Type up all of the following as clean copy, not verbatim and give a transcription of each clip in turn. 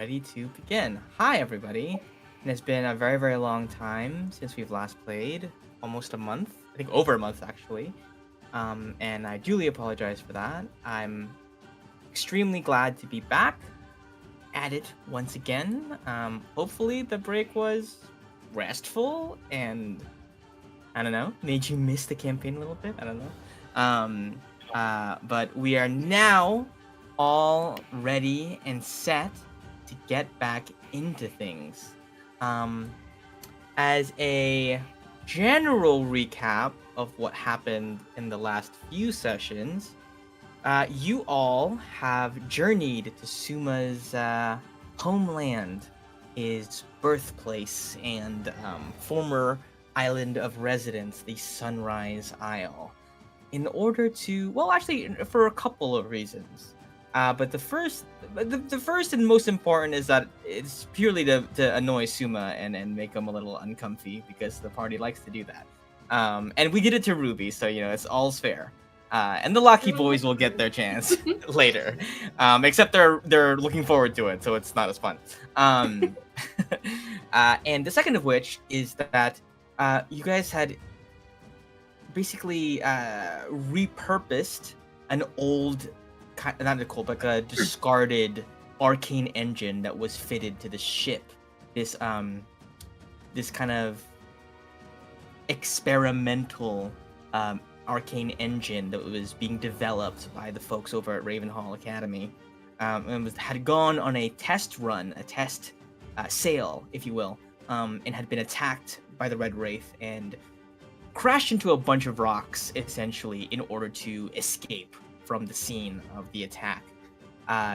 ready to begin. Hi, everybody. And it's been a very, very long time since we've last played. Almost a month. I think over a month, actually. And I duly apologize for that. I'm extremely glad to be back at it once again. Hopefully, the break was restful and, I don't know, made you miss the campaign a little bit. I don't know. But we are now all ready and set to get back into things. As a general recap of what happened in the last few sessions, you all have journeyed to Suma's homeland, his birthplace, and former island of residence, the Sunrise Isle, in order to, well, actually, for a couple of reasons. But the first and most important is that it's purely to annoy Suma and make him a little uncomfy, because the party likes to do that. And we did it to Ruby, so it's all's fair. And the Lucky Boys will get their chance later, except they're looking forward to it, so it's not as fun. And the second of which is that you guys had basically repurposed an old, not a cool, but a discarded arcane engine that was fitted to the ship. This kind of experimental arcane engine that was being developed by the folks over at Ravenhall Academy, and had gone on a test run, a test sail, if you will, and had been attacked by the Red Wraith and crashed into a bunch of rocks, essentially, in order to escape from the scene of the attack.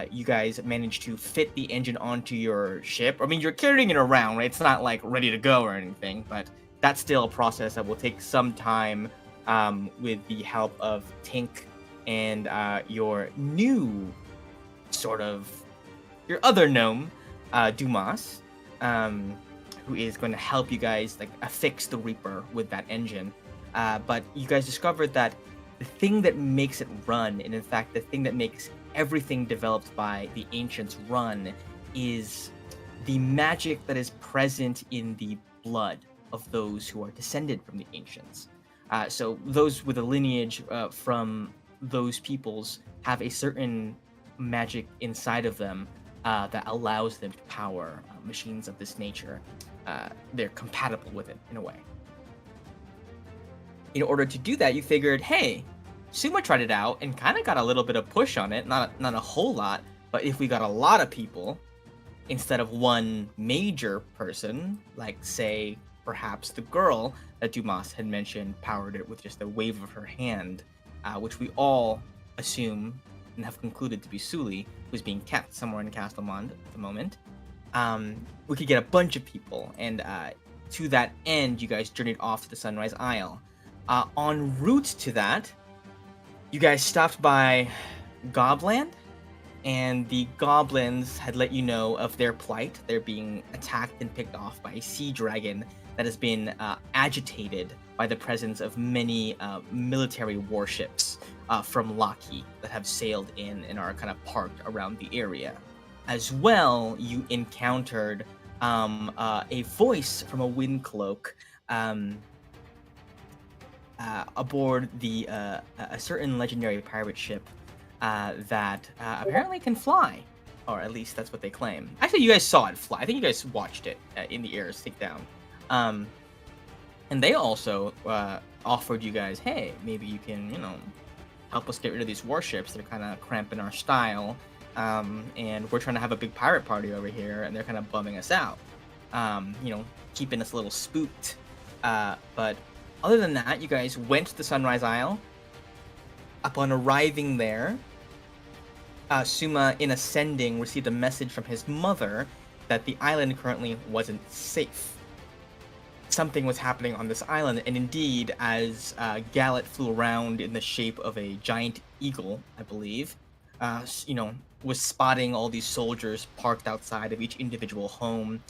You guys managed to fit the engine onto your ship. I mean, you're carrying it around, right? It's not like ready to go or anything, but that's still a process that will take some time, with the help of Tink and your new your other gnome, Dumas, who is going to help you guys affix the Reaper with that engine. But you guys discovered that the thing that makes it run, and in fact the thing that makes everything developed by the ancients run, is the magic that is present in the blood of those who are descended from the ancients. So those with a lineage from those peoples have a certain magic inside of them that allows them to power machines of this nature. They're compatible with it in a way. In order to do that, you figured, hey, Suma tried it out and kind of got a little bit of push on it, not a whole lot, but if we got a lot of people, instead of one major person, like, say, perhaps the girl that Dumas had mentioned powered it with just a wave of her hand, which we all assume and have concluded to be Suli, who's being kept somewhere in Castlemond at the moment. We could get a bunch of people, and to that end, you guys journeyed off to the Sunrise Isle. En route to that, you guys stopped by Gobland, and the goblins had let you know of their plight. They're being attacked and picked off by a sea dragon that has been agitated by the presence of many military warships from Lockheed that have sailed in and are kind of parked around the area. As well, you encountered a voice from a wind cloak aboard a certain legendary pirate ship that apparently can fly, or at least that's what they claim. Actually, you guys saw it fly. I think you guys watched it in the air stick down. And they also offered you guys, hey, maybe you can, help us get rid of these warships. They're kind of cramping our style. And we're trying to have a big pirate party over here, and they're kind of bumming us out. Keeping us a little spooked. But other than that, you guys went to the Sunrise Isle. Upon arriving there, Suma, in ascending, received a message from his mother that the island currently wasn't safe. Something was happening on this island, and indeed, as Gallet flew around in the shape of a giant eagle, I believe, was spotting all these soldiers parked outside of each individual home.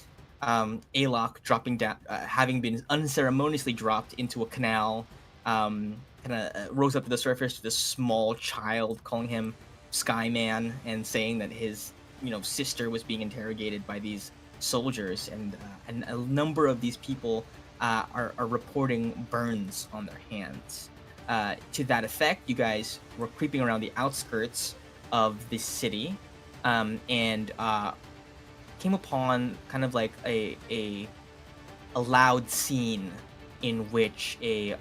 Alok dropping down, having been unceremoniously dropped into a canal, kind of rose up to the surface to this small child, calling him Skyman and saying that his sister was being interrogated by these soldiers, and a number of these people are reporting burns on their hands. To that effect, you guys were creeping around the outskirts of the city, and came upon kind of like a loud scene in which a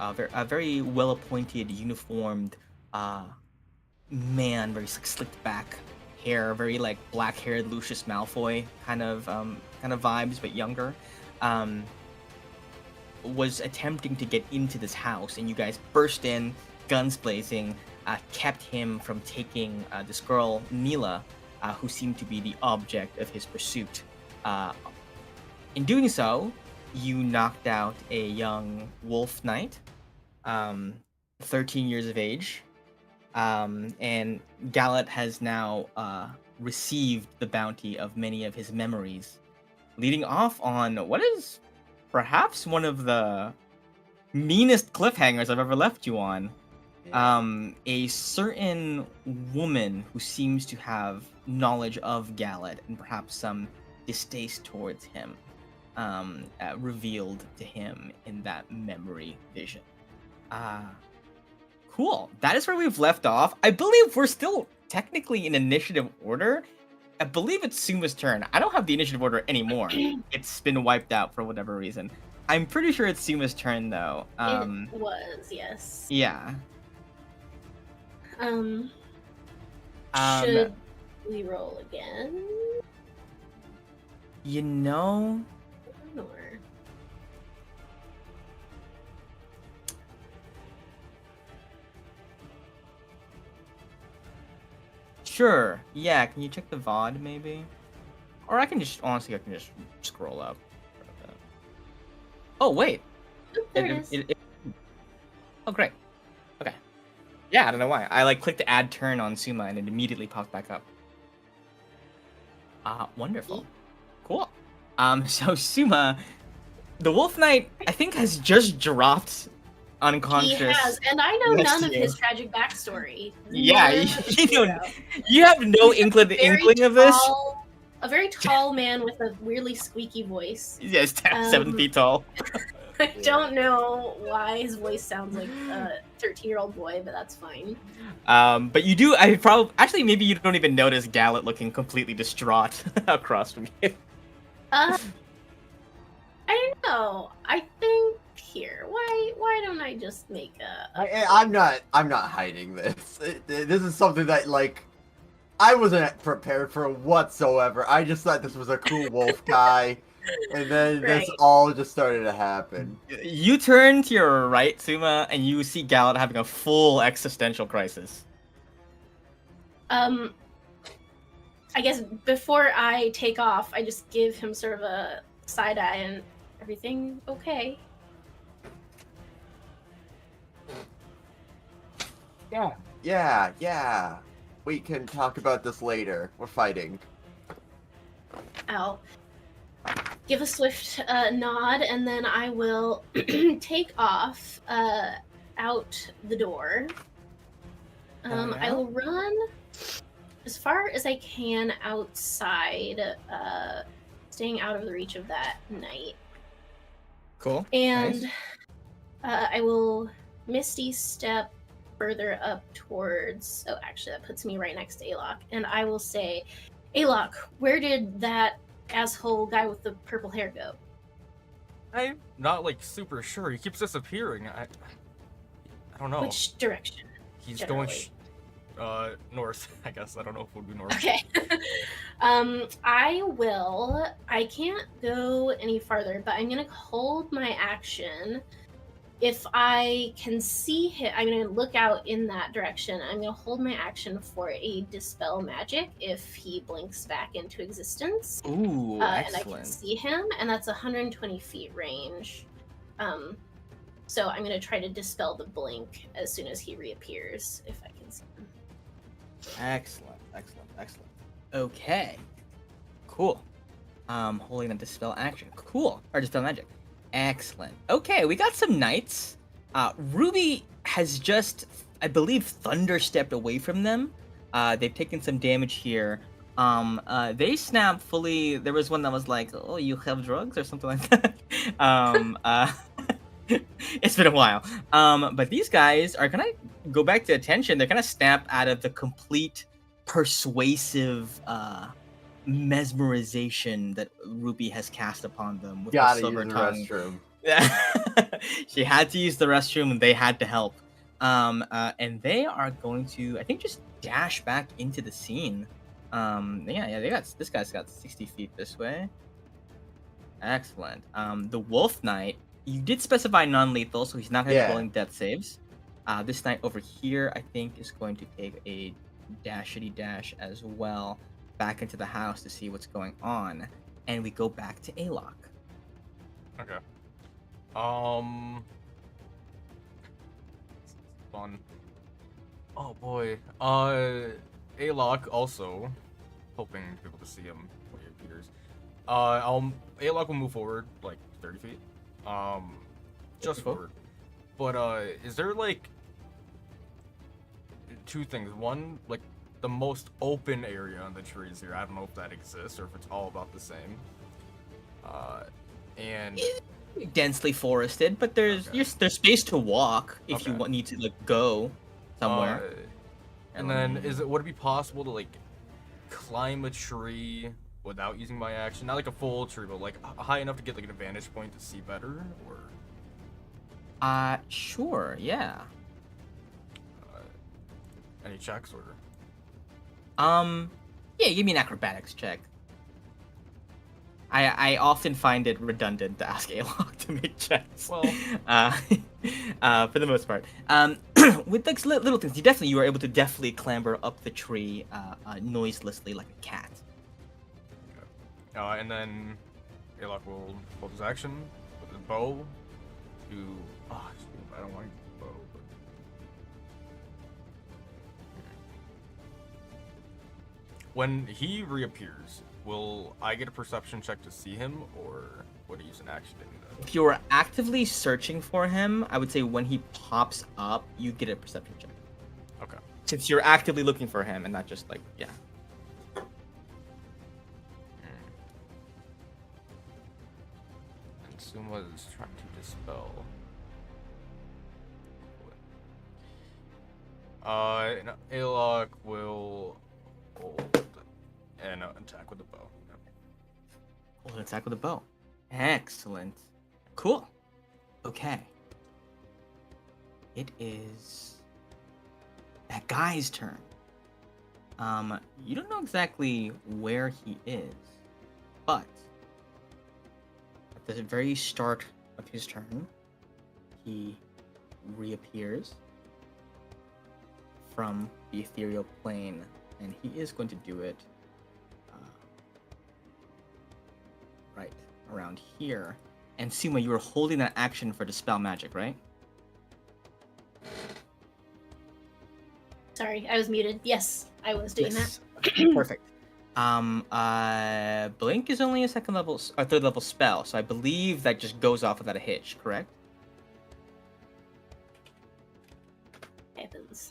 very well-appointed, uniformed man, very slicked back hair, very like black-haired Lucius Malfoy kind of vibes, but younger, was attempting to get into this house, and you guys burst in, guns blazing, kept him from taking this girl Neela, who seemed to be the object of his pursuit. In doing so, you knocked out a young wolf knight, 13 years of age, and Gallet has now received the bounty of many of his memories, leading off on what is perhaps one of the meanest cliffhangers I've ever left you on. Yeah. A certain woman who seems to have knowledge of Gallet and perhaps some distaste towards him, revealed to him in that memory vision. Cool. That is where we've left off. I believe we're still technically in initiative order. I believe it's Suma's turn. I don't have the initiative order anymore. It's been wiped out for whatever reason. I'm pretty sure it's Suma's turn, though. It was, yes. Yeah. Should we roll again? You know... Or... Sure. Yeah, can you check the VOD, maybe? Or I can just scroll up. Oh, wait. There it is. Oh, great. Okay. Yeah, I don't know why. I clicked add turn on Suma and it immediately popped back up. Wonderful. Cool. So Suma, the Wolf Knight, I think has just dropped unconscious. He has, and I know none of his tragic backstory. Yeah, you have no inkling of this. A very tall man with a weirdly squeaky voice. Yes, 7 feet tall. I don't know why his voice sounds like a 13-year-old boy, but that's fine. But you do. Actually, maybe you don't even notice Gallet looking completely distraught across from you. I don't know. I think here. Why don't I just make I'm not hiding this. This is something that I wasn't prepared for whatsoever. I just thought this was a cool wolf guy, and then this all just started to happen. You turn to your right, Suma, and you see Gallet having a full existential crisis. I guess before I take off, I just give him sort of a side eye and everything okay. Yeah. We can talk about this later. We're fighting. I'll give a swift nod, and then I will take off out the door. I will run as far as I can outside, staying out of the reach of that knight. Cool. And nice. I will Misty step further up towards... Oh, actually, that puts me right next to Alok. And I will say, Alok, where did that asshole guy with the purple hair go? I'm not, super sure. He keeps disappearing. I don't know. Which direction? He's generally? going north, I guess. I don't know if it would be north. Okay. I can't go any farther, but I'm going to hold my action. If I can see him, I'm going to look out in that direction. I'm going to hold my action for a Dispel Magic if he blinks back into existence. Ooh, excellent. And I can see him, and that's 120 feet range. So I'm going to try to dispel the blink as soon as he reappears, if I can see him. Excellent. Okay. Cool. Holding a Dispel action. Cool. Or Dispel Magic. Excellent. Okay, we got some knights. Ruby has just, I believe, thunder stepped away from them. They've taken some damage here. They snap fully. There was one that was like, "Oh, you have drugs" or something like that. um, uh, it's been a while. But these guys are gonna go back to attention. They're gonna snap out of the complete persuasive mesmerization that Ruby has cast upon them with her Gotta use silver the tongue. restroom. She had to use the restroom and they had to help. And they are going to, I think, just dash back into the scene. This guy's got 60 feet this way. Excellent. The Wolf Knight, you did specify non-lethal, so he's not going to be rolling death saves. This knight over here, I think, is going to take a dashity dash as well back into the house to see what's going on. And we go back to Alok. Okay. Fun. Oh boy. Alok also hoping to be able to see him when he appears. Alok will move forward like 30 feet. Just forward. But is there like two things? One, like the most open area on the trees here. I don't know if that exists or if it's all about the same. And Densely forested, but there's there's space to walk if you need to like go somewhere. And then would it be possible to like climb a tree without using my action? Not like a full tree, but like high enough to get like an advantage point to see better, or? Sure, yeah. Any checks or? Yeah, give me an acrobatics check. I often find it redundant to ask Alok to make checks. Well, for the most part. With like little things, you are able to definitely clamber up the tree noiselessly like a cat. And then Alok will hold his action with his bow to. Oh, I don't like bow. But... When he reappears, will I get a perception check to see him, or would he use an action to do that? If you are actively searching for him, I would say when he pops up, you get a perception check. Okay. Since you're actively looking for him and not just like, yeah. And Suma is trying to dispel. Alok will hold and attack with the bow. Hold an attack with a bow. Excellent. Cool. Okay. It is that guy's turn. You don't know exactly where he is, but at the very start of his turn, he reappears from the ethereal plane, and he is going to do it right around here. And Suma, you were holding that action for Dispel Magic, right? Sorry, I was muted. Yes, I was doing that. Perfect. Blink is only a third level spell, so I believe that just goes off without a hitch, correct? Happens.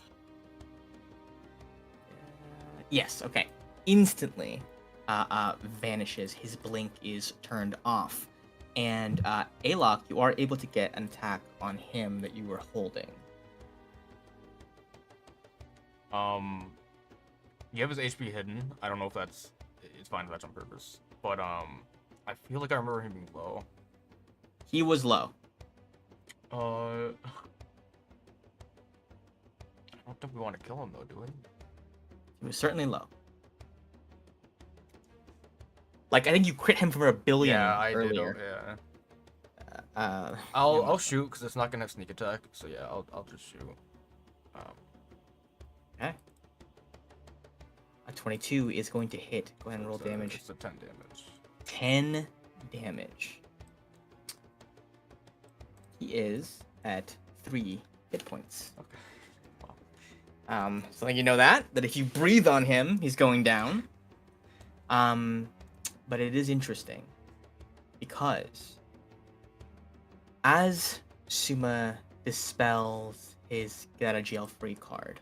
Yes, okay. Instantly vanishes. His blink is turned off. And Alok, you are able to get an attack on him that you were holding. You have his HP hidden. I don't know if it's fine if that's on purpose. But I feel like I remember him being low. He was low. I don't think we want to kill him though, do we? He was certainly low. Like I think you crit him for a billion earlier. Did. Yeah. I'll shoot because it's not gonna have sneak attack. So yeah, I'll just shoot. Okay. A 22 is going to hit. Go ahead and roll damage. It's a 10 damage. 10 damage. He is at 3 hit points. Okay. So you know that if you breathe on him, he's going down. But it is interesting because as Suma dispels his get out of jail free card,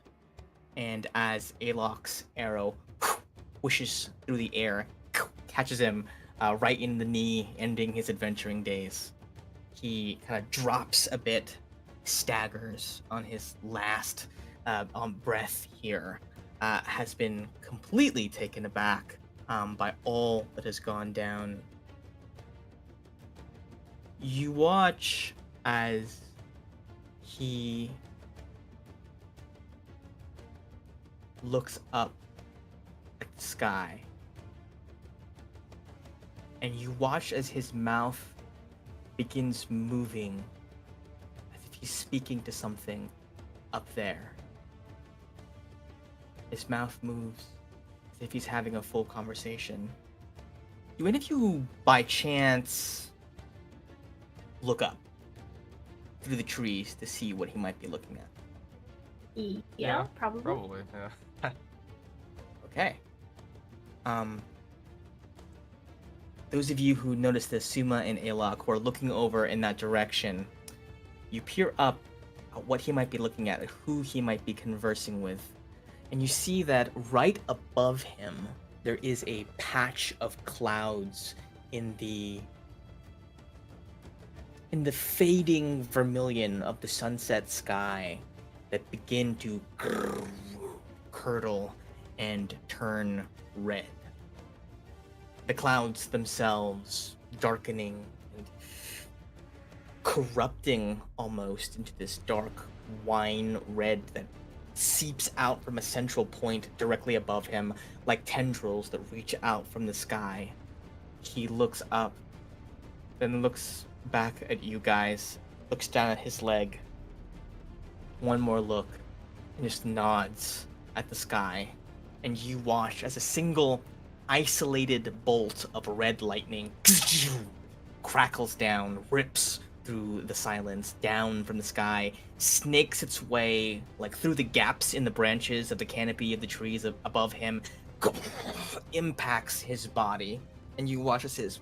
and as Alok's arrow pushes through the air, catches him right in the knee, ending his adventuring days. He kind of drops a bit, staggers on his last breath here, has been completely taken aback by all that has gone down. You watch as he looks up at the sky, and you watch as his mouth begins moving as if he's speaking to something up there. His mouth moves as if he's having a full conversation. Do any of you, by chance, look up through the trees to see what he might be looking at? Yeah, probably. Probably, yeah. Okay. Those of you who noticed this, Suma and Alok, who are looking over in that direction, you peer up at what he might be looking at, who he might be conversing with, and you see that right above him there is a patch of clouds in the fading vermilion of the sunset sky that begin to curdle and turn red. The clouds themselves darkening and corrupting almost into this dark wine red that seeps out from a central point directly above him like tendrils that reach out from the sky. He looks up, then looks back at you guys, looks down at his leg, one more look, and just nods at the sky. And you watch as a single isolated bolt of red lightning crackles down, rips through the silence, down from the sky, snakes its way like through the gaps in the branches of the canopy of the trees above him, impacts his body, and you watch as his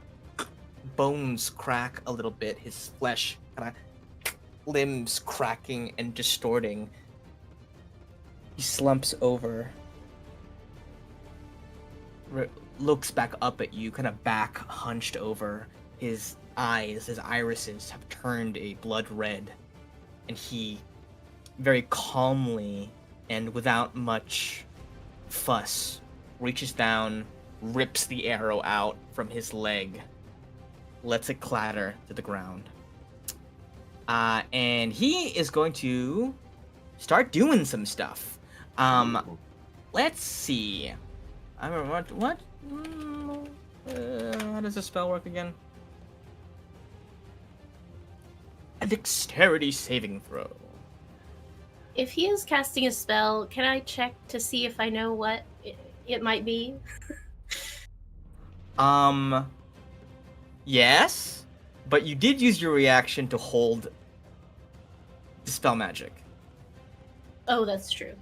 bones crack a little bit, his flesh kind of limbs cracking and distorting. He slumps over, looks back up at you, kind of back hunched over. His eyes, his irises have turned a blood red, and he very calmly and without much fuss reaches down, rips the arrow out from his leg, lets it clatter to the ground. And he is going to start doing some stuff. Let's see. I remember what? How does the spell work again? A dexterity saving throw. If he is casting a spell, can I check to see if I know what it might be? Yes, but you did use your reaction to hold dispel magic. Oh, that's true.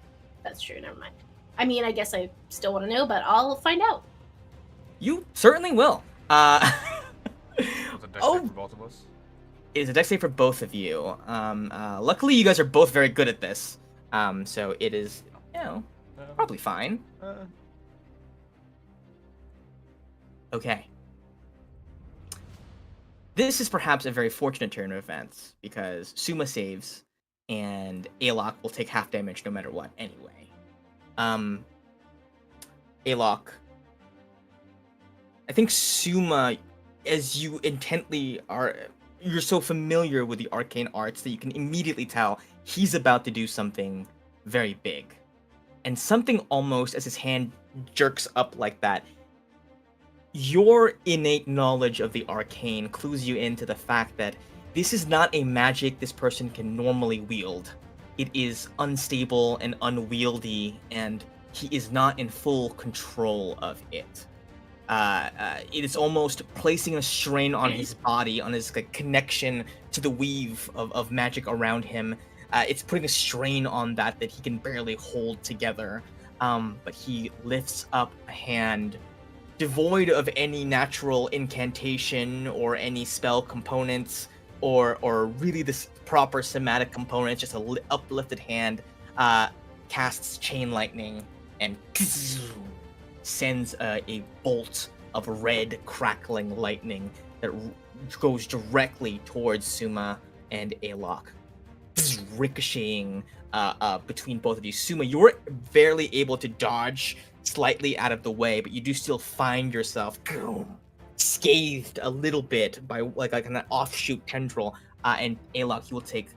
That's true. Never mind. I mean, I guess I still want to know, but I'll find out. You certainly will. It's a dex save for both of us. It is a dex save for both of you. Luckily, you guys are both very good at this. So it is, probably fine. Okay. This is perhaps a very fortunate turn of events, because Suma saves, and Alok will take half damage no matter what anyway. Alok, I think Suma, as you intently you're so familiar with the arcane arts that you can immediately tell he's about to do something very big. And something almost, as his hand jerks up like that, your innate knowledge of the arcane clues you into the fact that this is not a magic this person can normally wield. It is unstable and unwieldy, and he is not in full control of it. It is almost placing a strain on his body, on his connection to the weave of magic around him. It's putting a strain on that he can barely hold together. But he lifts up a hand, devoid of any natural incantation or any spell components, or really this proper somatic component, just a uplifted hand, casts chain lightning and sends a bolt of red crackling lightning that goes directly towards Suma and Alok, ricocheting between both of you. Suma, you're barely able to dodge slightly out of the way, but you do still find yourself scathed a little bit by like an offshoot tendril, and Alok, you will take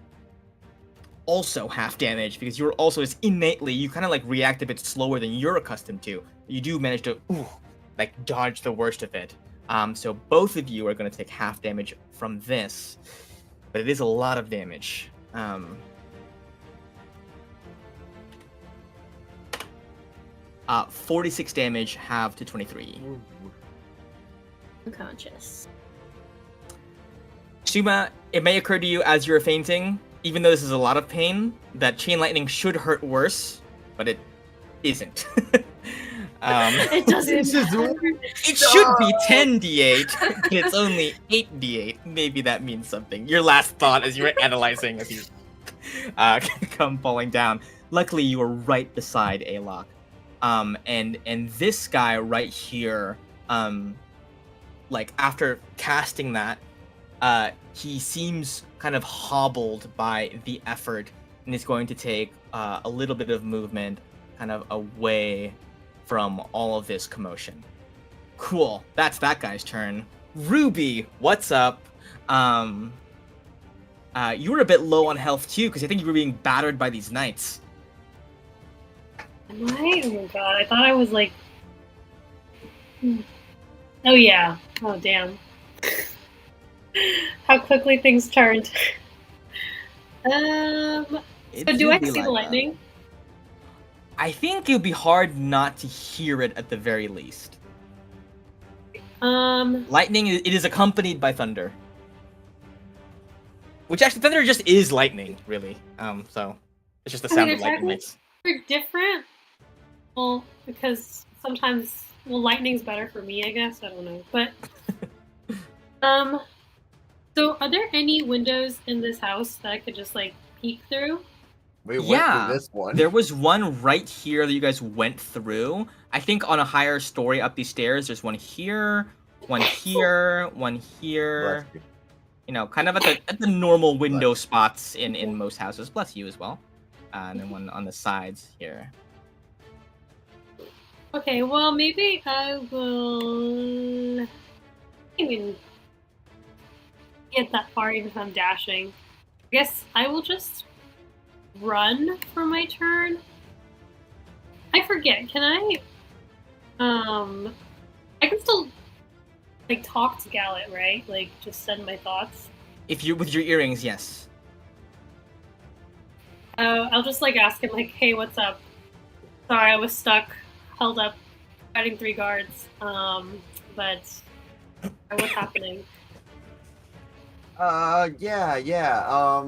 also half damage because you're also as innately, you kind of like react a bit slower than you're accustomed to. You do manage to like dodge the worst of it. So both of you are going to take half damage from this, but it is a lot of damage. 46 damage, half to 23. Unconscious. Suma, it may occur to you as you're fainting, even though this is a lot of pain, that chain lightning should hurt worse, but it isn't. It doesn't. It should be 10d8, but it's only 8d8. Maybe that means something. Your last thought as you were analyzing as you come falling down. Luckily, you were right beside Alok. And this guy right here, like after casting that, he seems kind of hobbled by the effort and is going to take a little bit of movement kind of away from all of this commotion. Cool, that's that guy's turn. Ruby, what's up? You were a bit low on health too, because I think you were being battered by these knights. Am I? Oh my god, I thought I was like... Oh yeah. Oh damn. How quickly things turned. So do I see the lightning? I think it would be hard not to hear it at the very least. Lightning, it is accompanied by thunder. Which actually, thunder just is lightning, really. So it's just the sound of lightning makes. They're different. Well, because sometimes, lightning's better for me, I guess. I don't know, but so are there any windows in this house that I could just like peek through? We went through this one. There was one right here that you guys went through. I think on a higher story up these stairs, there's one here, one here, one here. You know, kind of at the normal window spots in most houses. Bless you as well. And then one on the sides here. Okay, well maybe I will even get that far even if I'm dashing. I guess I will just run for my turn. I forget, can I can still like talk to Gallet, right? Like just send my thoughts. If you're with your earrings, yes. I'll just like ask him like, hey, what's up? Sorry, I was stuck, held up, fighting 3 guards. But what's happening? Yeah.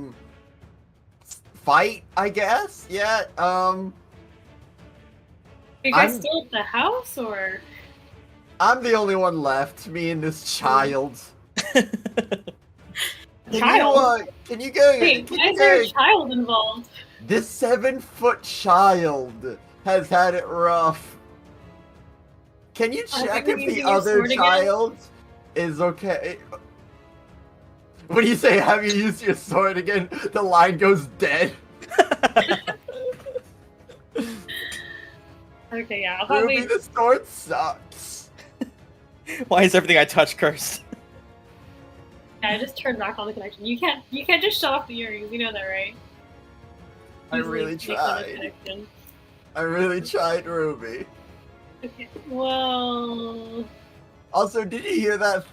Fight, I guess. Yeah. Are you guys still at the house, or? I'm the only one left. Me and this child. Child? Can you go? Wait, why is there a child involved? This 7-foot child has had it rough. Can you check if the other child is okay? What do you say? Have you used your sword again? The line goes dead. Okay, yeah. I'll probably... Ruby, the sword sucks. Why is everything I touch cursed? Yeah, I just turned back on the connection. You can't just shut off the earrings. You know that, right? I really tried. I really tried, Ruby. Okay. Well. Also, did you hear that?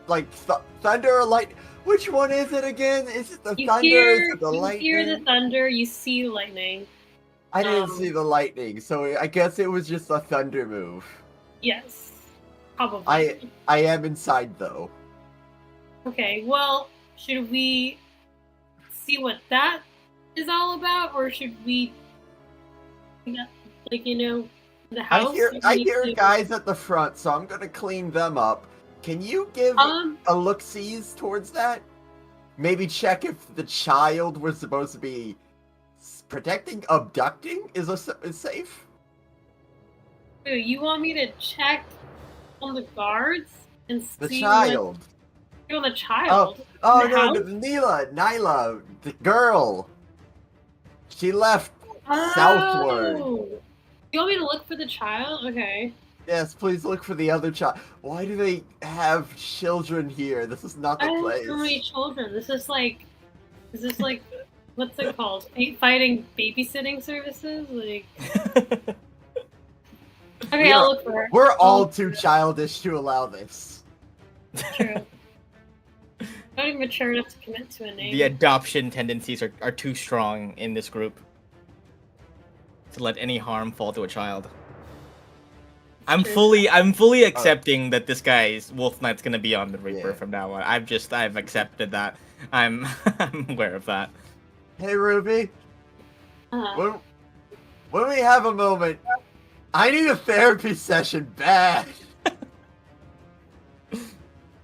Like thunder or light? Which one is it again? Is it the thunder? Is it the lightning? You hear the thunder. You see lightning. I didn't see the lightning, so I guess it was just a thunder move. Yes, probably. I am inside though. Okay, well, should we see what that is all about, or should we, like, the house? I hear guys at the front, so I'm gonna clean them up. Can you give a look-sees towards that? Maybe check if the child we're supposed to be protecting, abducting, is safe? Wait, you want me to check on the guards and The see child. on the child? Oh The no, house? Nyla, the girl. She left southward. Oh. You want me to look for the child? Okay. Yes, please look for the other child. Why do they have children here? This is not I the have place. so many children. This is like, what's it called? Fighting babysitting services? Like, okay, I'll look for her. We're all too childish to allow this. True. Not even mature enough to commit to a name. The adoption tendencies are too strong in this group to let any harm fall to a child. I'm True. fully accepting that this guy's Wolf Knight's gonna be on the Reaper Yeah. from now on. I've accepted that. I'm I'm aware of that. Hey Ruby, Uh, when we have a moment, I need a therapy session bad.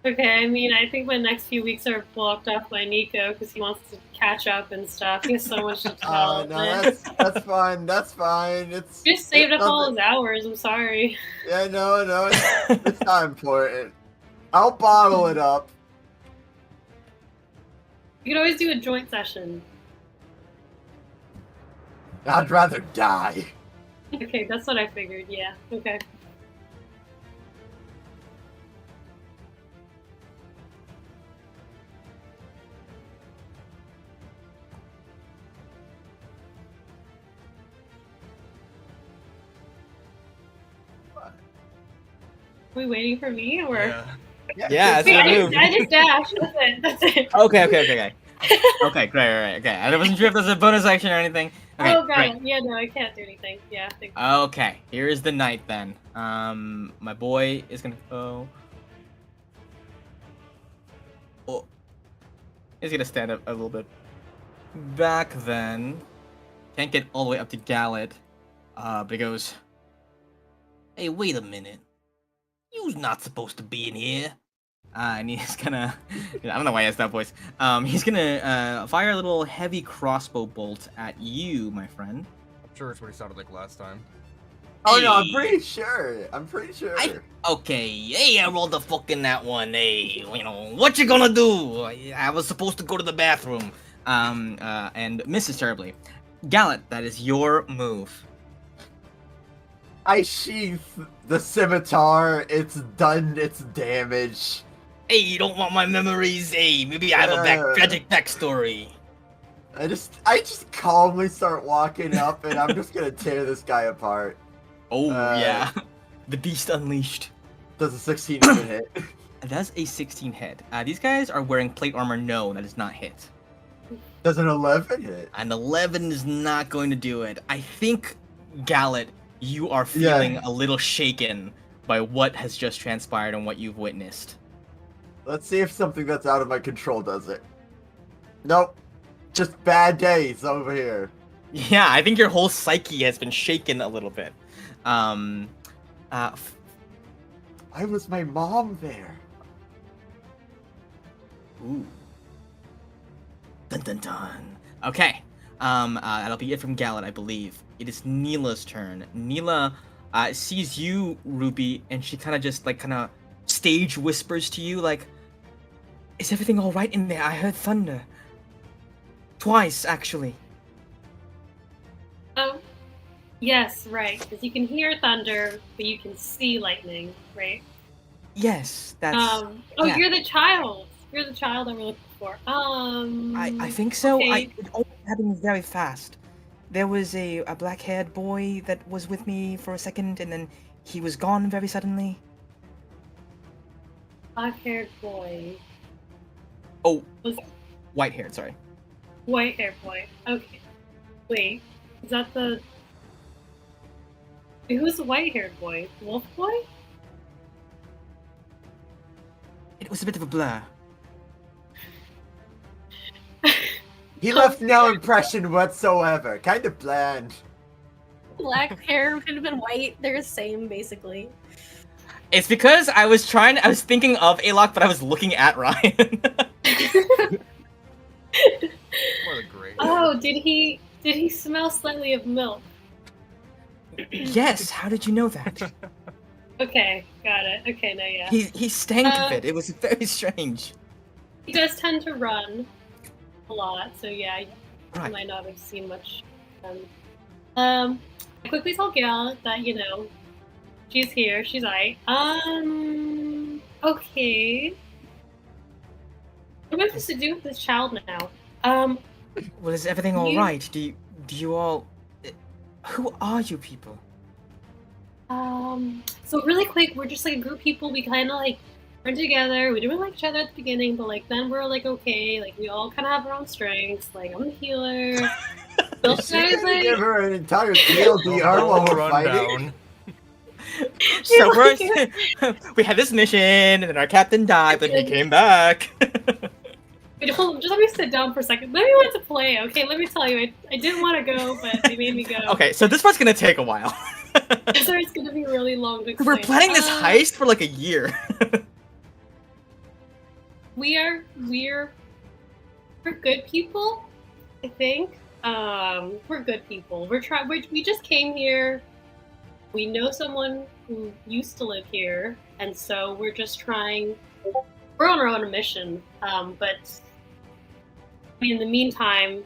okay, I mean, I think my next few weeks are blocked off by Nico because he wants to catch up and stuff. He has so much to tell. No, that's fine. That's fine. It's Just saved it's up all nothing- his hours. I'm sorry. Yeah, no, it's not important. I'll bottle it up. You could always do a joint session. I'd rather die. Okay, that's what I figured. Yeah. Okay. Are we waiting for me or? Yeah. Yeah, that's Wait, what I I do. just dashed. That's it. That's it. Okay. Okay, great, right, okay. I wasn't sure if there's a bonus action or anything. Okay, Oh god. great. Yeah, no, I can't do anything. Yeah. Thanks. Okay, here is the night then. My boy is gonna go. Oh, he's gonna stand up a little bit back then. Can't get all the way up to Gallet. But he goes, "Hey, wait a minute. You's not supposed to be in here." And he's gonna, I don't know why he has that voice. He's gonna fire a little heavy crossbow bolt at you, my friend. I'm sure it's what he sounded like last time. Oh no, I'm Hey. pretty sure. I'm pretty sure. Okay, hey, I rolled a fucking that one. Hey, you know what you gonna do? I was supposed to go to the bathroom. And misses terribly. Gallet, that is your move. I sheath the scimitar. It's done its damage. Hey, you don't want my memories? Hey, maybe I have a tragic backstory. I just calmly start walking up, and I'm just gonna tear this guy apart. Oh Uh, yeah, the beast unleashed. Does a 16 even hit? That's a 16 hit. These guys are wearing plate armor. No, that is not hit. Does an 11 hit? An 11 is not going to do it. I think, Gallet, you are feeling a little shaken by what has just transpired and what you've witnessed. Let's see if something that's out of my control does it. Nope. Just bad days over here. Yeah, I think your whole psyche has been shaken a little bit. Why was my mom there? Ooh. Dun dun dun. Okay. That'll be it from Gallet, I believe. It is Neela's turn. Neela sees you, Ruby, and she kind of stage whispers to you, like, "Is everything all right in there? I heard thunder. Twice, actually." Oh, yes, right. Because you can hear thunder, but you can see lightning, right? Yes, that's. yeah. You're the child. You're the child that we're looking for. I think so. okay. It only happened very fast. There was a black-haired boy that was with me for a second, and then he was gone very suddenly. Black-haired boy. Oh, Was white-haired. Sorry. white-haired boy. Okay. Wait, is that the? Wait, who's the white-haired boy? Wolf boy? It was a bit of a blur. He left no impression whatsoever. Kind of bland. Black hair could have been white. They're the same, basically. It's because I was thinking of Alok, but I was looking at Ryan. More like great. Oh, did he smell slightly of milk? Yes, how did you know that? Okay, got it. Okay, no, yeah. He stank of it. It was very strange. He does tend to run a lot, so yeah, you Right. might not have seen much. I quickly tell Gail that, she's here, she's alright. Okay. What am I supposed to do with this child now? Well, is everything all right? Do you all? Who are you people? So really quick, we're just like a group of people. We kind of like run together. We didn't really like each other at the beginning, but like then we're like okay. Like we all kind of have our own strengths. Like I'm the healer. Those She guys, gonna give like, her an entire TLDR while we're fighting. So we had this mission, and then our captain died, but he came back. wait, hold on, just let me sit down for a second. Let me want to play. Okay, let me tell you, I didn't want to go, but they made me go. Okay, so this part's gonna take a while. So it's gonna be really long to explain. We're planning this heist for like a year. We're good people, I think. We're good people. We just came here. We know someone who used to live here, and so we're just trying. We're on our own mission, but in the meantime,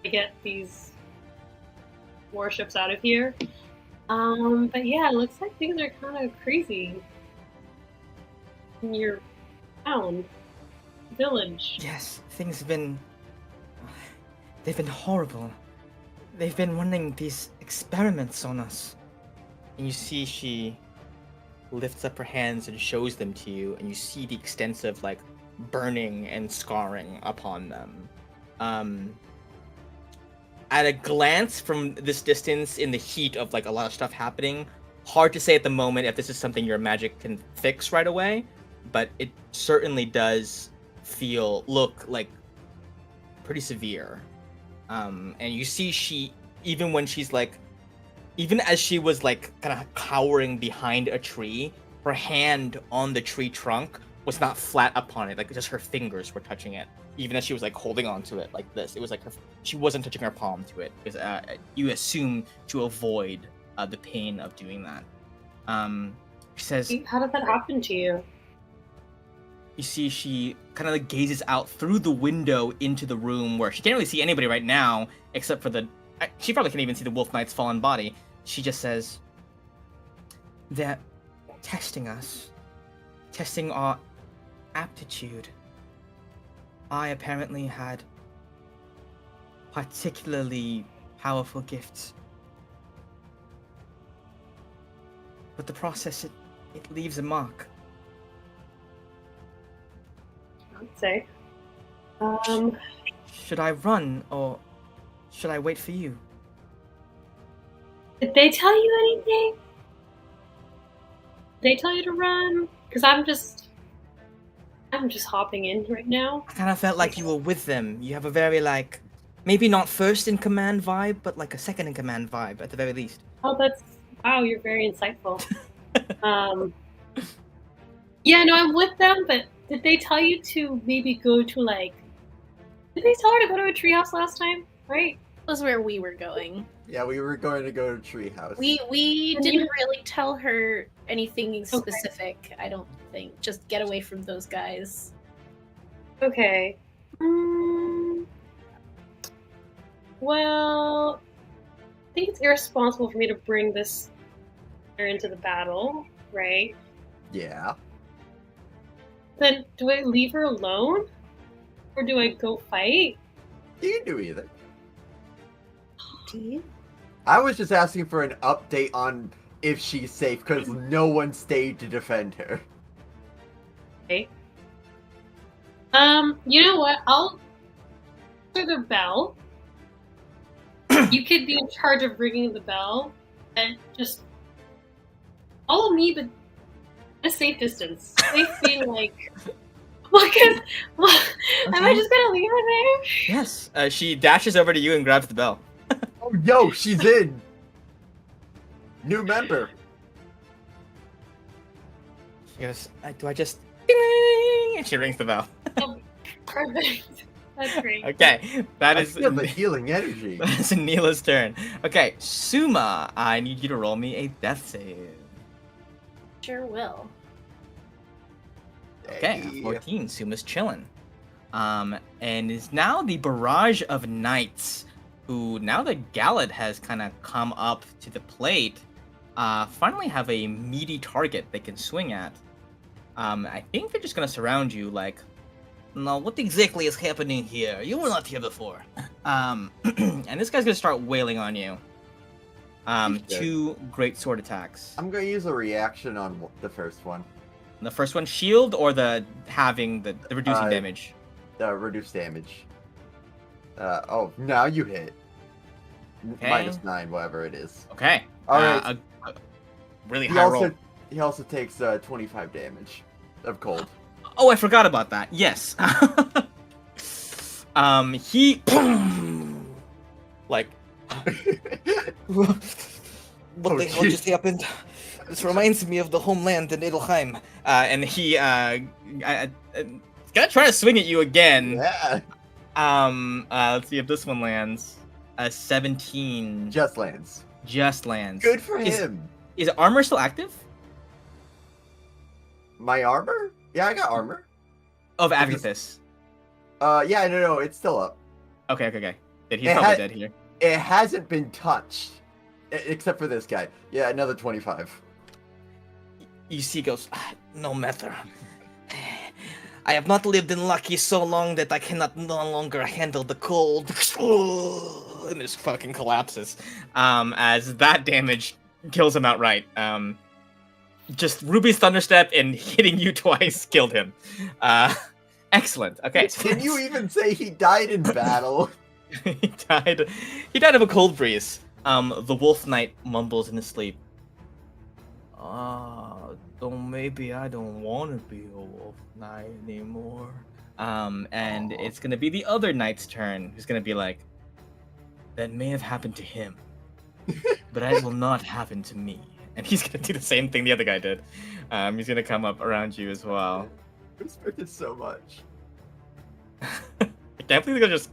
to get these warships out of here. But yeah, it looks like things are kind of crazy in your town, village. Yes, things have been. They've been horrible. They've been running these experiments on us. And you see she lifts up her hands and shows them to you, and you see the extensive, like, burning and scarring upon them. At a glance from this distance, in the heat of, like, a lot of stuff happening, hard to say at the moment if this is something your magic can fix right away, but it certainly does look, like, pretty severe. And you see she, even when she's, like, even as she was, like, kind of cowering behind a tree, her hand on the tree trunk was not flat upon it, like, just her fingers were touching it. Even as she was, like, holding on to it like this. It was like she wasn't touching her palm to it, because you assume to avoid the pain of doing that. She says... How did that happen to you? You see she kind of, like, gazes out through the window into the room where she can't really see anybody right now, except for she probably can't even see the Wolf Knight's fallen body. She just says, they're testing us. Testing our aptitude. I apparently had particularly powerful gifts. But the process, it leaves a mark. I'd say. Should I run, or should I wait for you? Did they tell you anything? Did they tell you to run? Because I'm just hopping in right now. I kind of felt like you were with them. You have a very, like, maybe not first in command vibe, but like a second in command vibe at the very least. Oh, wow, you're very insightful. Yeah, no, I'm with them, but did they tell you to maybe go to, like, did they tell her to go to a treehouse last time? Right? That was where we were going. Yeah, we were going to go to Treehouse. We didn't really tell her anything specific, I don't think. Just get away from those guys. Okay. Well, I think it's irresponsible for me to bring this into the battle, right? Yeah. Then do I leave her alone? Or do I go fight? You can do either. Do you? I was just asking for an update on if she's safe, because no one stayed to defend her. Okay. You know what? I'll answer the bell. You could be in charge of ringing the bell, and just follow me, but at a safe distance. Safe being like, am I just gonna leave her there? Yes. She dashes over to you and grabs the bell. Oh, yo, she's in! New member. She goes, do I just... Ding! And she rings the bell. Perfect. That's great. Okay, that I is feel the healing energy. that is Neela's turn. Okay, Suma, I need you to roll me a death save. Sure will. Okay, Hey. 14. Suma's chilling. And is now the barrage of knights who, now that Galad has kind of come up to the plate, finally have a meaty target they can swing at. I think they're just gonna surround you like, no, what exactly is happening here? You were not here before. And this guy's gonna start wailing on you. Okay. 2 great sword attacks. I'm gonna use a reaction on the first one. The first one, shield, or the having the reducing damage? Reduce damage. Oh, now you hit. Okay. -9, whatever it is. Okay. All right. A really He high roll. also takes 25 damage of cold. Oh, I forgot about that. Yes. He like what Oh, the hell jeez. just happened? This reminds me of the homeland in Edelheim. And he gonna try to swing at you again. Yeah, Let's see if this one lands. 17 just lands. just lands. Good for Is- him. Is armor still active? My armor? Yeah, I got armor. Of Agathis. Yeah, no, it's still up. Okay. He's It probably had- dead here. It hasn't been touched, except for this guy. Yeah, another 25. You see, he goes, "Ah, no matter. I have not lived in Lucky so long that I cannot no longer handle the cold. And this fucking collapses. As that damage kills him outright. Just Ruby's Thunderstep and hitting you twice killed him. Excellent. Okay. So Can you even say he died in battle? he died of a cold breeze. The Wolf Knight mumbles in his sleep. Maybe I don't want to be a Wolf Knight anymore. And Aw. it's gonna be the other knight's turn, who's gonna be like, that may have happened to him, but it will not happen to me. And he's gonna do the same thing the other guy did. He's gonna come up around you as well. I respect so much. I can't believe they're just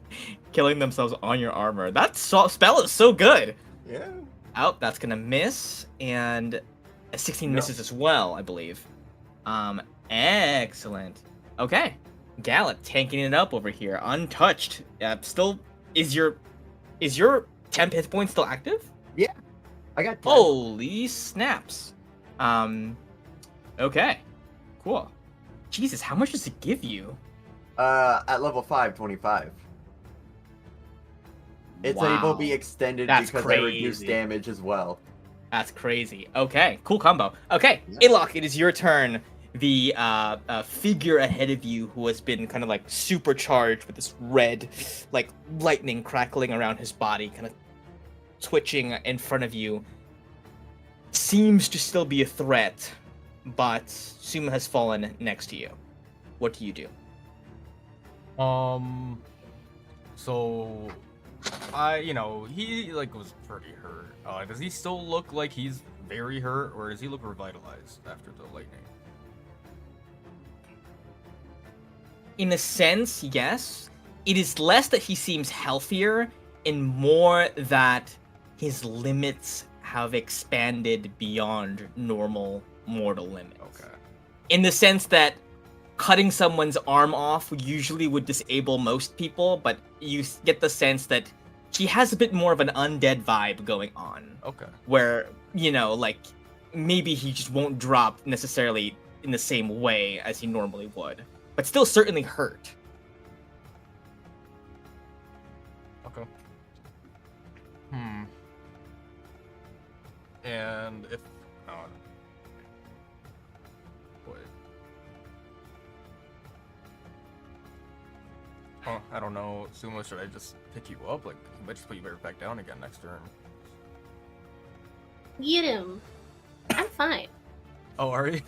killing themselves on your armor. That spell is so good. Yeah. Oh, that's gonna miss, and a 16 No. misses as well, I believe. Excellent. Okay, Gallet tanking it up over here, untouched. Still, is your 10 hit points still active? I got 10. Holy snaps. Okay, cool. Jesus, how much does it give you? At level 5, 25. It's able to be Wow. extended That's because I reduce crazy. damage as well. That's crazy. Okay, cool combo. Okay, Yeah. Alok, it is your turn. The figure ahead of you, who has been kind of like supercharged with this red, like lightning crackling around his body, kind of twitching in front of you, seems to still be a threat, but Suma has fallen next to you. What do you do? So, he like was pretty hurt. Does he still look like he's very hurt, or does he look revitalized after the lightning? In a sense, yes. It is less that he seems healthier and more that his limits have expanded beyond normal mortal limits. Okay. In the sense that cutting someone's arm off usually would disable most people, but you get the sense that he has a bit more of an undead vibe going on. Okay. Where, like, maybe he just won't drop necessarily in the same way as he normally would, but still certainly hurt. Okay. And if wait. I don't know. Sumo, should I just pick you up? Like, I might just put you right back down again next turn. Get him. I'm fine. Oh, are you?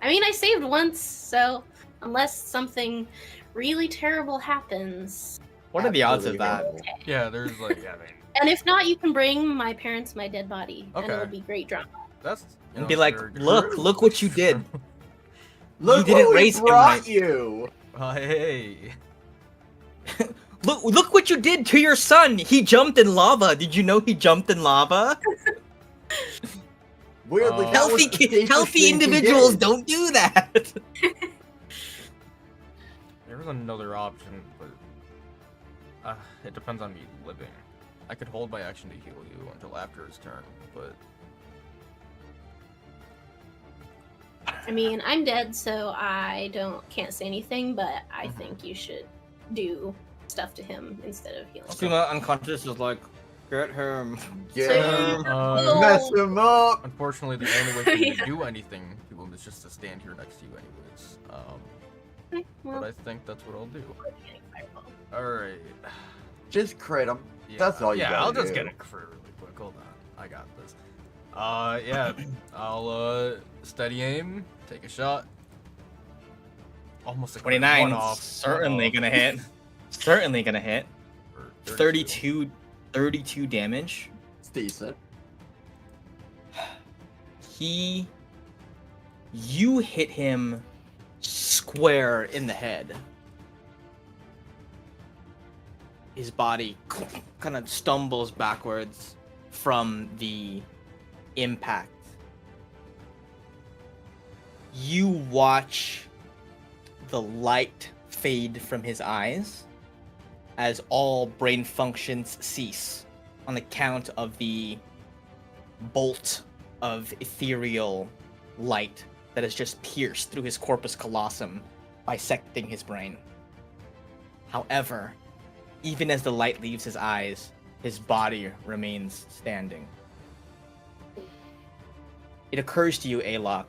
I mean, I saved once, so unless something really terrible happens. What are the odds of Absolutely. that? Yeah, there's like, I mean, And if not, you can bring my parents my dead body, and Okay. it would be great drama. that's. And be like, sure, look what you did. Look didn't what we raise him brought right. you! Hey. Look what you did to your son. He jumped in lava. Did you know he jumped in lava? Weirdly, that was the safest Healthy thing he individuals did. don't do that. There was another option, but it depends on me living. I could hold my action to heal you until after his turn, but I mean, I'm dead, so I can't say anything, but I think you should do stuff to him instead of healing. Suma unconscious is like, get him. Get him. Oh. Mess him up. unfortunately, the only way for me to Yeah. do anything to him is just to stand here next to you, anyways. Okay, But well, I think that's what I'll do. getting fireball. All right. Just crit him. Yeah, That's all you yeah, gotta I'll just do. get it for really quick. Hold on, I got this. Yeah, I'll steady aim, take a shot. Almost a crit. 29. One off. Certainly one off. gonna hit. Certainly gonna hit. For 32 damage. It's decent. You hit him square in the head. His body kind of stumbles backwards from the impact. You watch the light fade from his eyes as all brain functions cease on account of the bolt of ethereal light that has just pierced through his corpus callosum, bisecting his brain. However, even as the light leaves his eyes, his body remains standing. It occurs to you, Alok,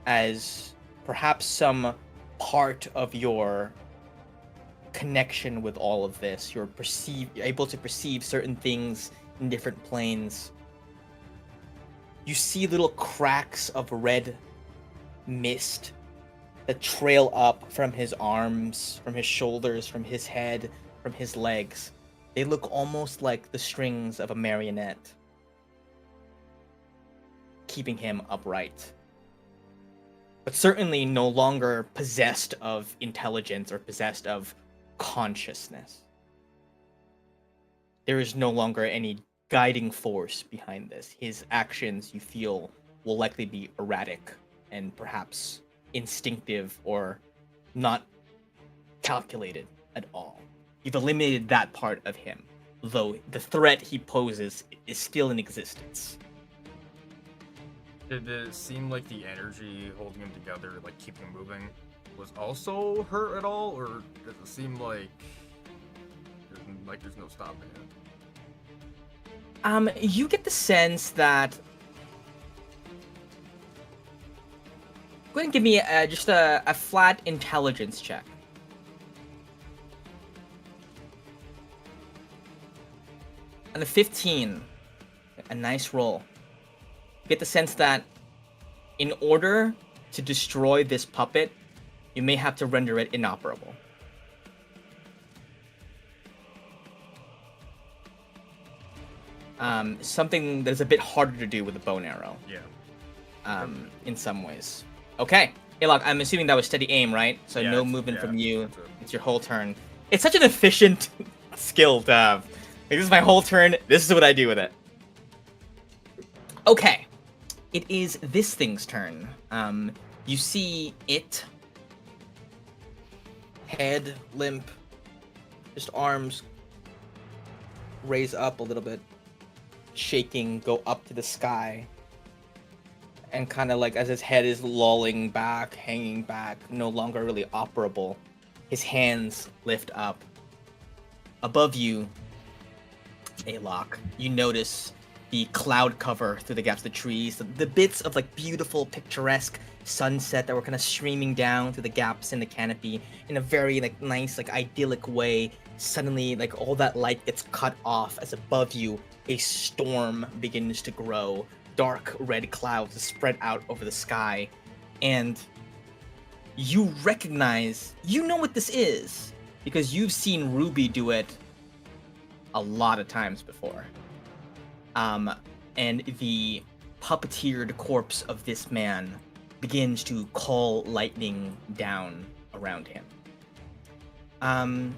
as perhaps some part of your connection with all of this, you're able to perceive certain things in different planes. You see little cracks of red mist that trail up from his arms, from his shoulders, from his head, from his legs. They look almost like the strings of a marionette, keeping him upright. But certainly no longer possessed of intelligence or possessed of consciousness. There is no longer any guiding force behind this. His actions, you feel, will likely be erratic and perhaps instinctive or not calculated at all. You've eliminated that part of him, though the threat he poses is still in existence. Did it seem like the energy holding him together, like keeping him moving, was also hurt at all, or does it seem like there's no stopping it? You get the sense that. Go ahead and give me just a flat intelligence check. And a 15, a nice roll. You get the sense that in order to destroy this puppet, you may have to render it inoperable. Something that is a bit harder to do with a bow and arrow. Yeah. In some ways. Okay, Alok, I'm assuming that was steady aim, right? So Yeah, no it's- movement yeah, from you. that's it. It's your whole turn. It's such an efficient skill to have. Like, this is my whole turn. This is what I do with it. Okay. It is this thing's turn. You see it. Head, limp. Just arms. Raise up a little bit. Shaking, go up to the sky. And kind of like as his head is lolling back, hanging back, no longer really operable. His hands lift up. Above you, Alok, you notice the cloud cover through the gaps of the trees, the bits of like beautiful, picturesque sunset that were kind of streaming down through the gaps in the canopy in a very like nice, like idyllic way. Suddenly, like all that light gets cut off as above you, a storm begins to grow. Dark red clouds spread out over the sky, and you recognize, you know what this is, because you've seen Ruby do it a lot of times before. And the puppeteered corpse of this man begins to call lightning down around him. But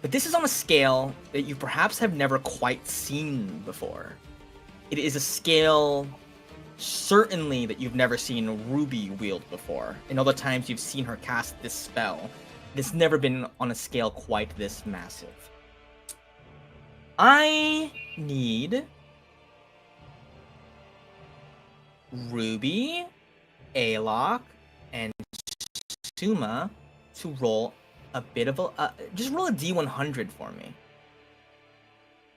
this is on a scale that you perhaps have never quite seen before. It is a scale, certainly, that you've never seen Ruby wield before. In all the times you've seen her cast this spell, it's never been on a scale quite this massive. I need Ruby, Alok, and Suma to roll a bit of a just roll a D100 for me.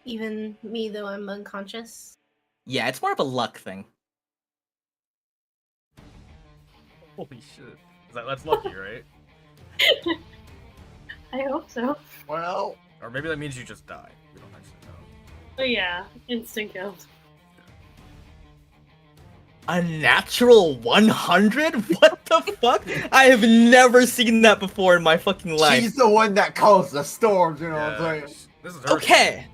Even me, though I'm unconscious. Yeah, it's more of a luck thing. Holy shit. That's lucky, right? I hope so. Well, Or maybe that means you just die. We don't actually know. Oh yeah, instant kills. A natural 100? What the fuck? I have never seen that before in my fucking life. she's the one that calls the storms, you know what I'm saying? This is her. Okay,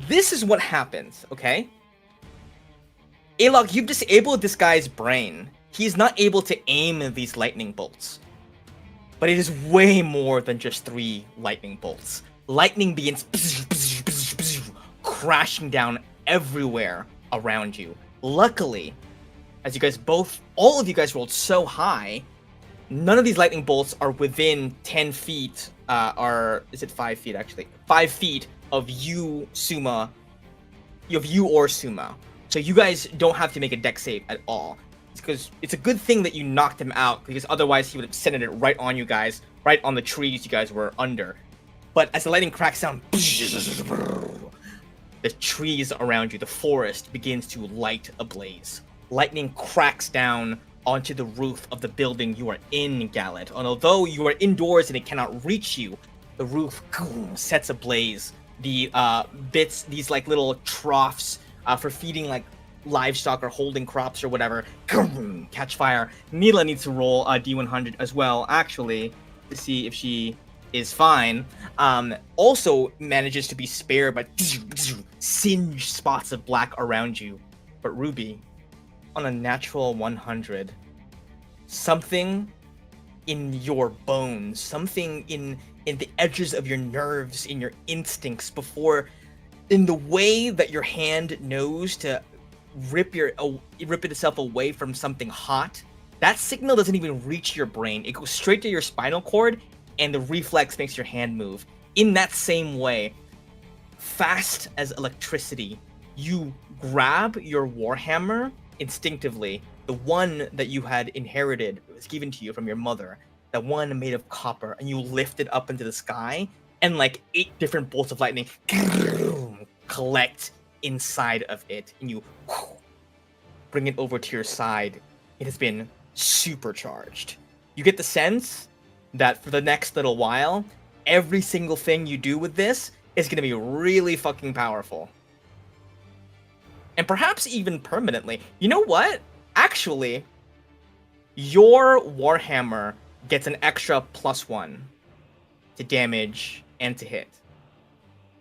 this is what happens, okay? Alok, you've disabled this guy's brain. He's not able to aim these lightning bolts. But it is way more than just 3 lightning bolts. Lightning begins crashing down everywhere around you. Luckily, as you guys all of you guys rolled so high, none of these lightning bolts are within 10 feet, is it 5 feet actually? 5 feet of you, Suma, of you or Suma. So you guys don't have to make a dex save at all. It's because it's a good thing that you knocked him out, because otherwise he would have sent it right on you guys, right on the trees you guys were under. But as the lightning cracks down, the trees around you, the forest, begins to light ablaze. Lightning cracks down onto the roof of the building you are in, Gallet. And although you are indoors and it cannot reach you, the roof sets ablaze. The bits, these like little troughs for feeding like livestock or holding crops or whatever, catch fire. Neela needs to roll a D100 as well, actually, to see if she is fine. Also manages to be spared by singed spots of black around you. But Ruby, on a natural 100, something in your bones, something in the edges of your nerves, in your instincts, in the way that your hand knows to rip itself away from something hot, that signal doesn't even reach your brain. It goes straight to your spinal cord, and the reflex makes your hand move. In that same way, fast as electricity, you grab your warhammer instinctively, the one that you had inherited, was given to you from your mother, that one made of copper, and you lift it up into the sky, and like 8 different bolts of lightning collect inside of it, and you bring it over to your side. It has been supercharged. You get the sense that for the next little while, every single thing you do with this is going to be really fucking powerful. And perhaps even permanently. You know what? Actually, your Warhammer gets an extra +1 to damage and to hit.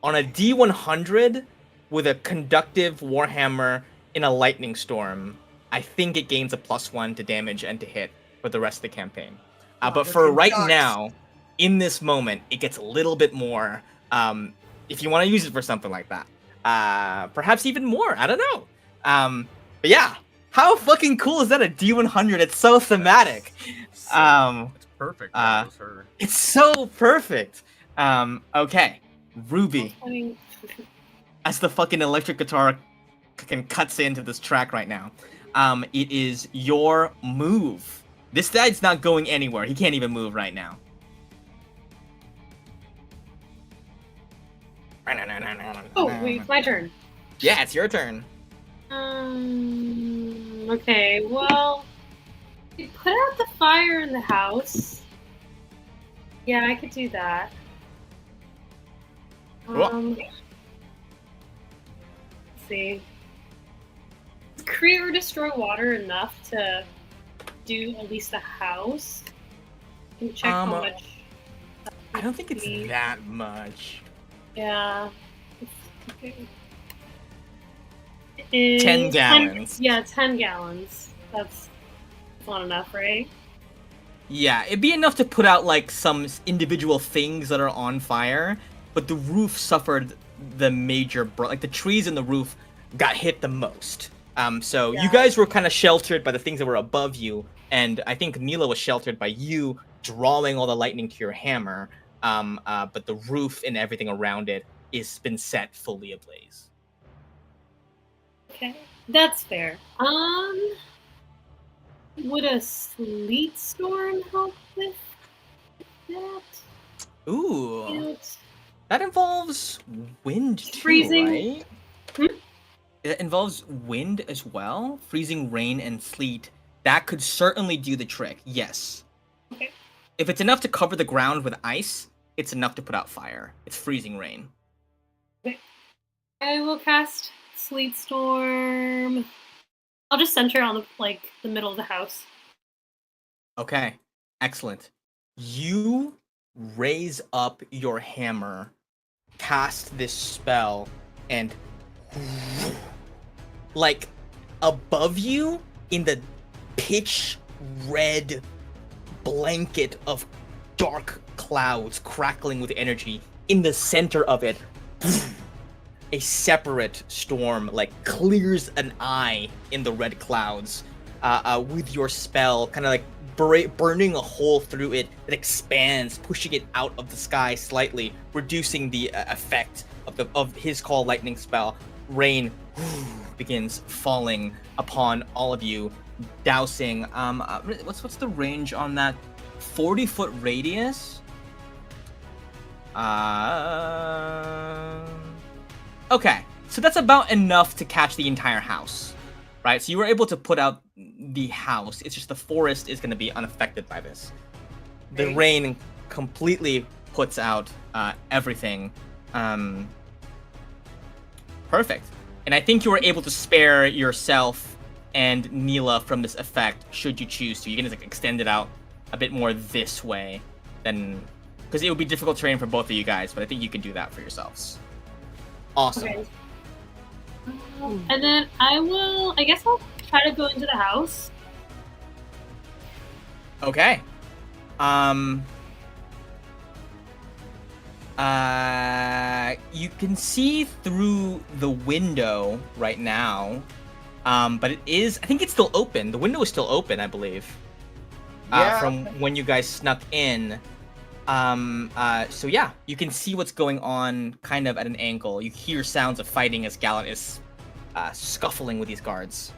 On a D100 with a conductive Warhammer in a lightning storm, I think it gains a +1 to damage and to hit for the rest of the campaign. But for right now, in this moment, it gets a little bit more, if you want to use it for something like that. Perhaps even more, I don't know. But yeah, how fucking cool is that, a D100? It's so thematic. It's perfect. It's so perfect. Okay, Ruby, as the fucking electric guitar cuts into this track right now, it is your move. This guy's not going anywhere. He can't even move right now. Oh, wait, it's my turn. Yeah, it's your turn. Okay, well, we put out the fire in the house. Yeah, I could do that. Let's see. Is create or destroy water enough to do at least a house? Can check how much. I don't think it's that much. Yeah. Okay. It is 10 gallons. 10 gallons. That's not enough, right? Yeah, it'd be enough to put out like some individual things that are on fire, but the roof suffered the major like the trees in the roof got hit the most. So you guys were kind of sheltered by the things that were above you, and I think Mila was sheltered by you drawing all the lightning to your hammer. But the roof and everything around it is been set fully ablaze. Okay, that's fair. Would a sleet storm help with that? Ooh, that involves wind too, Freezing. right? Hmm? It involves wind as well, freezing rain and sleet. That could certainly do the trick. Yes. Okay. If it's enough to cover the ground with ice, it's enough to put out fire. It's freezing rain. Okay. I will cast Sleet Storm. I'll just center on the middle of the house. Okay, excellent. You raise up your hammer, cast this spell, and like above you in the pitch red blanket of dark clouds crackling with energy, in the center of it, a separate storm like clears an eye in the red clouds with your spell, kind of like burning a hole through it that expands, pushing it out of the sky slightly, reducing the effect of his call lightning spell. Rain begins falling upon all of you, dousing. What's the range on that 40-foot radius? Okay, so that's about enough to catch the entire house, right? So you were able to put out the house. It's just the forest is going to be unaffected by this. The rain completely puts out everything. Perfect. And I think you were able to spare yourself and Neela from this effect, should you choose to. You can just extend it out a bit more this way, then, because it would be difficult terrain for both of you guys, but I think you can do that for yourselves. Awesome. Okay. And then I guess I'll try to go into the house. Okay. You can see through the window right now, but I think it's still open. The window is still open, I believe. From when you guys snuck in. So yeah, you can see what's going on kind of at an angle. You hear sounds of fighting as Gallant is scuffling with these guards.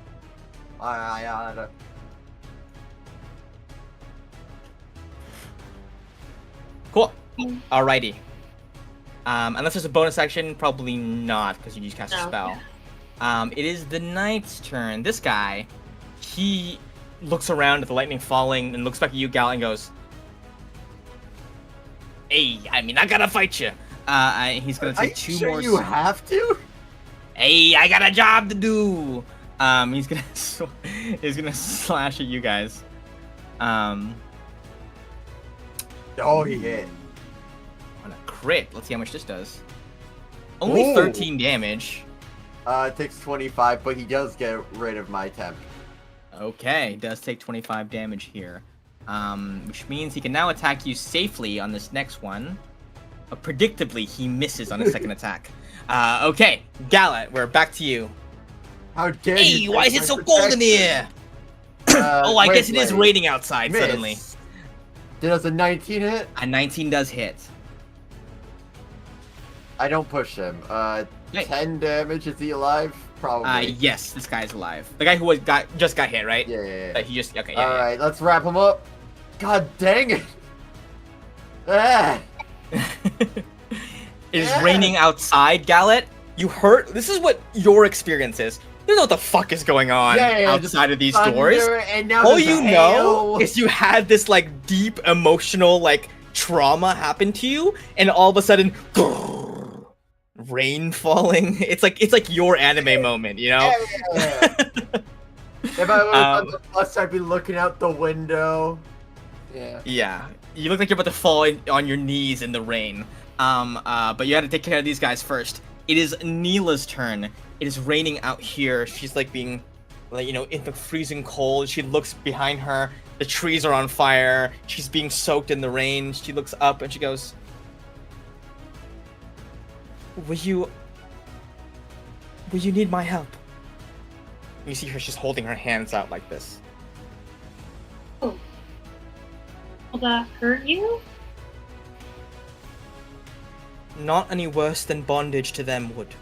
Cool. Alrighty. Unless there's a bonus action, probably not, because you just cast a spell. Yeah. It is the knight's turn. This guy, he looks around at the lightning falling and looks back at you, Gal, and goes, "Hey, I mean, I gotta fight you." He's gonna take two more. You have to? Hey, I got a job to do. He's gonna slash at you guys. Oh, he hit. On a crit. Let's see how much this does. Only 13 damage. It takes 25, but he does get rid of my temp. Okay, does take 25 damage here. Which means he can now attack you safely on this next one. Predictably, he misses on his second attack. Okay, Gallant, we're back to you. How dare Hey, you! why is it so cold in here? I guess it is raining outside Miss. suddenly. Does a 19 hit? A 19 does hit. I don't push him. Hey. 10 damage. Is he alive? Probably. Yes, this guy's alive. The guy who just got hit, right? Yeah. He just okay. Yeah, All right, let's wrap him up. God dang it! Ah. It is raining outside, Gallant. You heard? This is what your experience is. You don't know what the fuck is going on outside of these doors. And now All there's you hail. know is you had this like deep emotional like trauma happen to you, and all of a sudden, rain falling. It's like your anime moment, you know? Yeah. If I was on the bus, I'd be looking out the window. Yeah. Yeah. You look like you're about to fall on your knees in the rain. But you had to take care of these guys first. It is Neela's turn. It is raining out here. She's like being, like, you know, in the freezing cold. She looks behind her The trees are on fire. She's being soaked in the rain. She looks up and she goes, Will you need my help? You see her, she's holding her hands out like this. Oh. Will that hurt you? Not any worse than bondage to them would.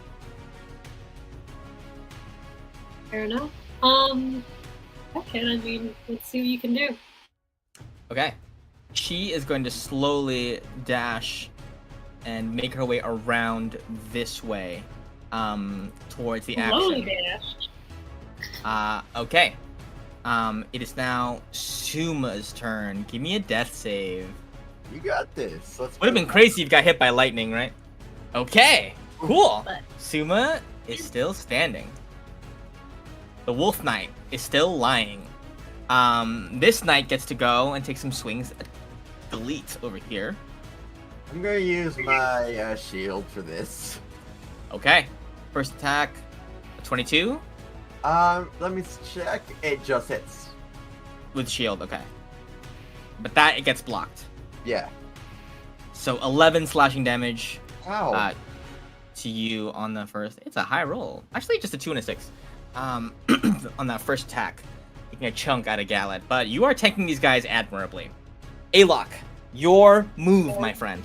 Fair enough. Okay, I mean, let's see what you can do. Okay. She is going to slowly dash and make her way around this way, towards the Slowly action. dash. Okay. It is now Suma's turn. Give me a death save. You got this. Let's Would have go. been crazy if you got hit by lightning, right? Okay, cool. But- Suma is still standing. The Wolf Knight is still lying. This knight gets to go and take some swings at Delete over here. I'm gonna use my shield for this. Okay, first attack, 22 Let me check. It just hits. with shield. Okay, but that it gets blocked. Yeah. So 11 slashing damage. Ow. To you on the first. It's a high roll. Actually, just a 2 and a 6. On that first attack, taking a chunk out of Galad. But you are tanking these guys admirably. Alok, your move, my friend.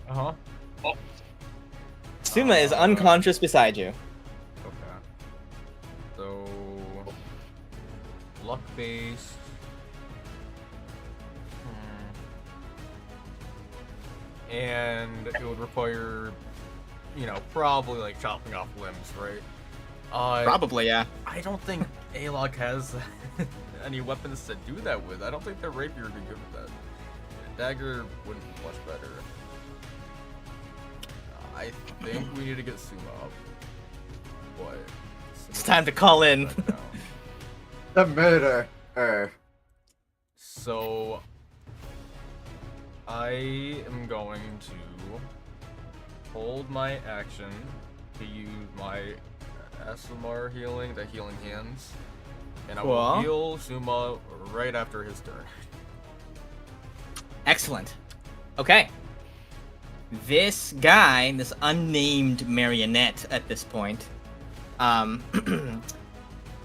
Uh huh. Suma is unconscious beside you. Okay. So, luck based. And it would require, probably like chopping off limbs, right? Probably, yeah. I don't think Alok has any weapons to do that with. I don't think the rapier would be good with that. The dagger wouldn't be much better. I think we need to get Suma up. What? It's time to call in. The murder. So, I am going to hold my action to use my SMR healing, the healing hands, and I will Cool. heal Suma right after his turn. Excellent. Okay. This guy, this unnamed marionette at this point,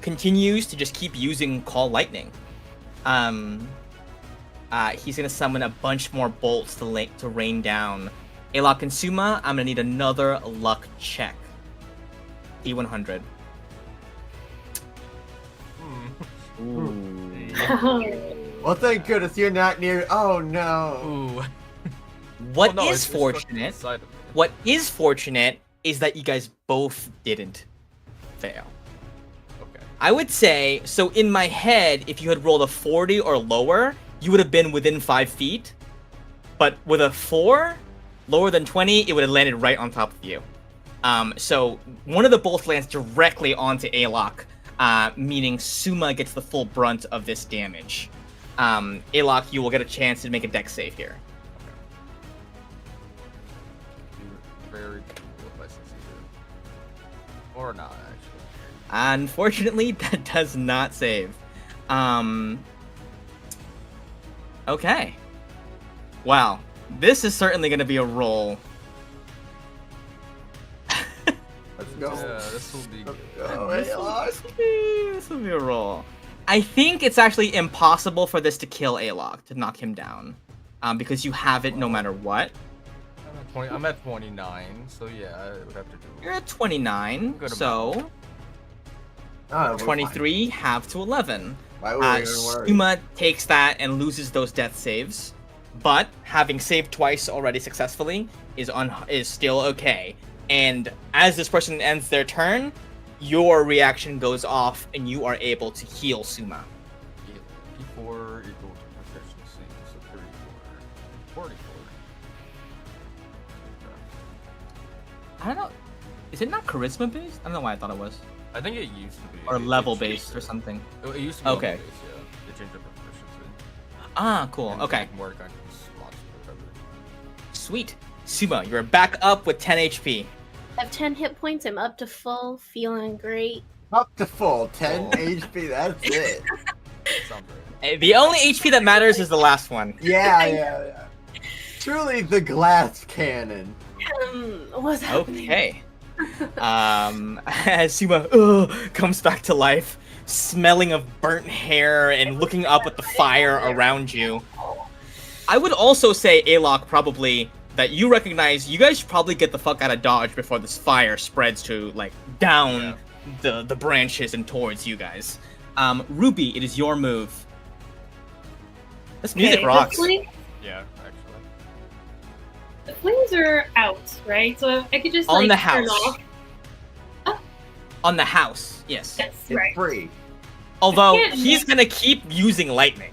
continues to just keep using Call Lightning. He's gonna summon a bunch more bolts to rain down. Alok and Suma, I'm gonna need another luck check. D100. Ooh. Well, thank goodness you're not near. Oh no. Ooh. What Well, no, is it's stuck fortunate? inside of me. What is fortunate is that you guys both didn't fail. Okay. I would say, so in my head, if you had rolled a 40 or lower, you would have been within 5 feet. But with a 4, lower than 20, it would have landed right on top of you. So one of the bolts lands directly onto Alok, meaning Suma gets the full brunt of this damage. Alok, you will get a chance to make a dex save here. Very cool if I succeeded. Or not, actually. Unfortunately, that does not save. Okay. Wow. This is certainly going to be a roll. Let's go. Yeah, this will be good. This will be a roll. I think it's actually impossible for this to kill Alok, to knock him down. Because you have it no matter what. I'm at 29, so yeah, I would have to do You're at 29, Good so Oh, we're 23 half to 11. fine. Why would we even worry? Suma takes that and loses those death saves, but having saved twice already successfully is still okay. And as this person ends their turn, your reaction goes off and you are able to heal Suma. P4 equal to proficiency, so 34. 44. I don't know. Is it not charisma based? I don't know why I thought it was. I think it used to be. Or They level changed based or it. something. It used to be Okay. level based, yeah. They changed it for proficiency. Ah, cool. And Okay. like more kind of slots or whatever. Sweet. Suma, you're back up with 10 HP. I have 10 hit points. I'm up to full, feeling great. Up to full 10 Oh. HP. That's it. The only HP that matters is the last one. Yeah. Truly the glass cannon. What's happening? Okay. As Suma comes back to life, smelling of burnt hair and looking up at the fire around you. I would also say, Alok, probably, that you recognize you guys should probably get the fuck out of Dodge before this fire spreads to, like, down the branches and towards you guys. Ruby, it is your move. This music rocks. Yeah, actually. The flames are out, right? So I could just On like the turn house. off. On the house, yes. Yes, It's right. free. Although, I can't he's make- gonna keep using lightning.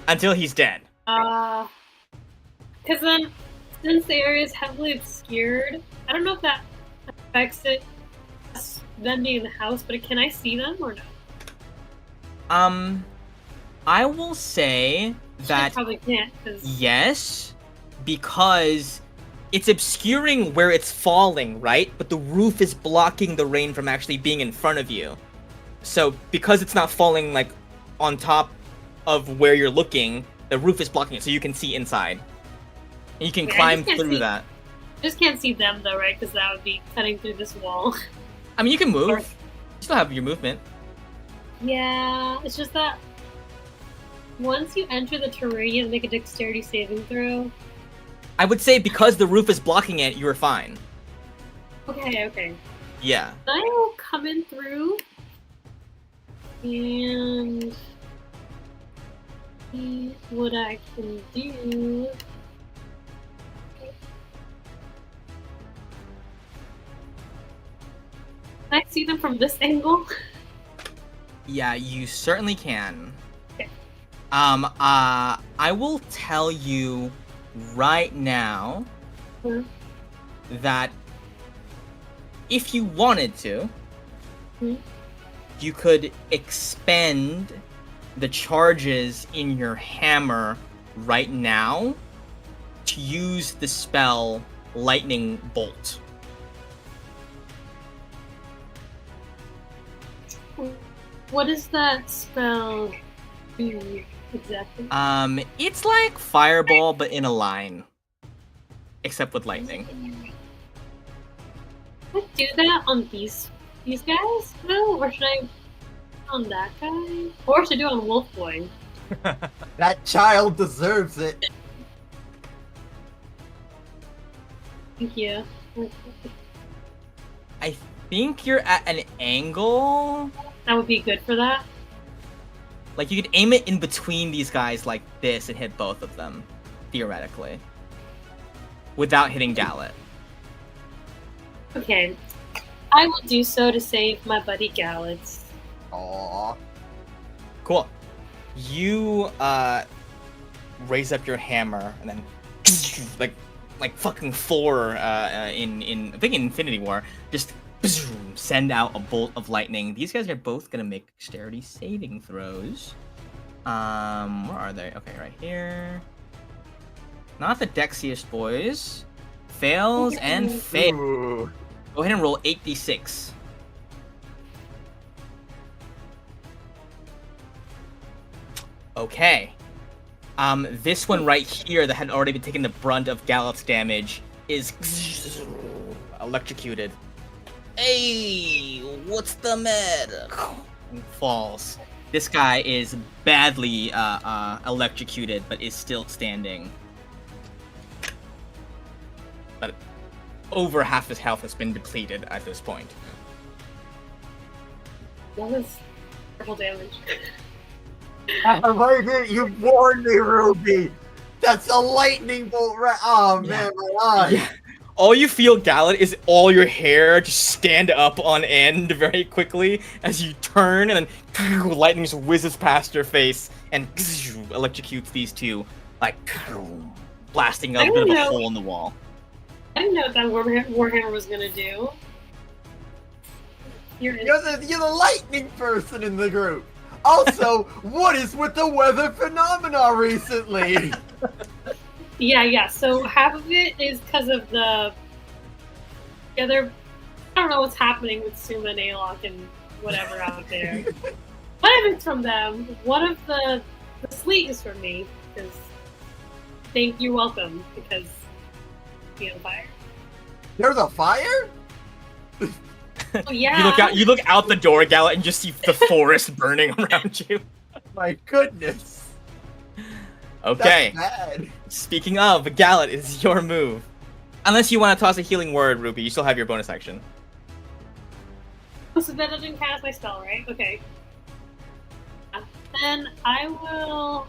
Until he's dead. Because then, since the area is heavily obscured, I don't know if that affects it, them being in the house, but can I see them or no? I will say I that probably can't, because yes, because it's obscuring where it's falling, right? But the roof is blocking the rain from actually being in front of you. So because it's not falling like on top of where you're looking, the roof is blocking it, so you can see inside. And you can Yeah, I climb just can't through see- that. I just can't see them though, right? Because that would be cutting through this wall. I mean, you can move. Or- You still have your movement. Yeah, it's just that once you enter the terrain, you have to make a dexterity saving throw. I would say because the roof is blocking it, you're fine. Okay. Yeah. I will come in through and see what I can do. Can I see them from this angle? Yeah, you certainly can. Okay. I will tell you right now Mhm. that if you wanted to, Mhm. you could expend the charges in your hammer right now to use the spell Lightning Bolt. What does that spell do exactly? It's like Fireball, but in a line. Except with lightning. Can I do that on these guys? No, or should I on that guy? Or should I do it on Wolf Boy? That child deserves it. Thank you. I think you're at an angle. That would be good for that. Like, you could aim it in between these guys like this and hit both of them, theoretically. Without hitting Gallet. Okay. I will do so to save my buddy Gallets. Aww. Cool. You, raise up your hammer and then, like fucking Thor, in I think in Infinity War, just send out a bolt of lightning. These guys are both gonna make dexterity saving throws. Where are they? Okay, right here. Not the dexiest boys. Fails and fails. Ooh. Go ahead and roll 8d6. Okay. This one right here that had already been taking the brunt of Gallup's damage is electrocuted. Hey, what's the matter? And falls. This guy is badly electrocuted, but is still standing. But over half his health has been depleted at this point. That was triple damage. You warned me, Ruby. That's a lightning bolt, right? Oh man, my eye. Yeah. All you feel, Gallet, is all your hair just stand up on end very quickly as you turn, and then lightning just whizzes past your face and electrocutes these two, like blasting a I bit don't of a know. hole in the wall. I didn't know what that Warhammer was gonna do. You're You're the lightning person in the group. Also, what is with the weather phenomena recently? Yeah. So half of it is because of the other. I don't know what's happening with Suma and Alok and whatever out there. One of it's from them. One of the sleeve is from me. Because you're welcome. Because be on fire. There's a fire? Oh yeah. You look out the door, Gallet, and just see the forest burning around you. My goodness. Okay. That's bad. Speaking of, Gallet, it is your move. Unless you want to toss a healing word, Ruby, you still have your bonus action. So that doesn't cast my spell, right? Okay. Then I will.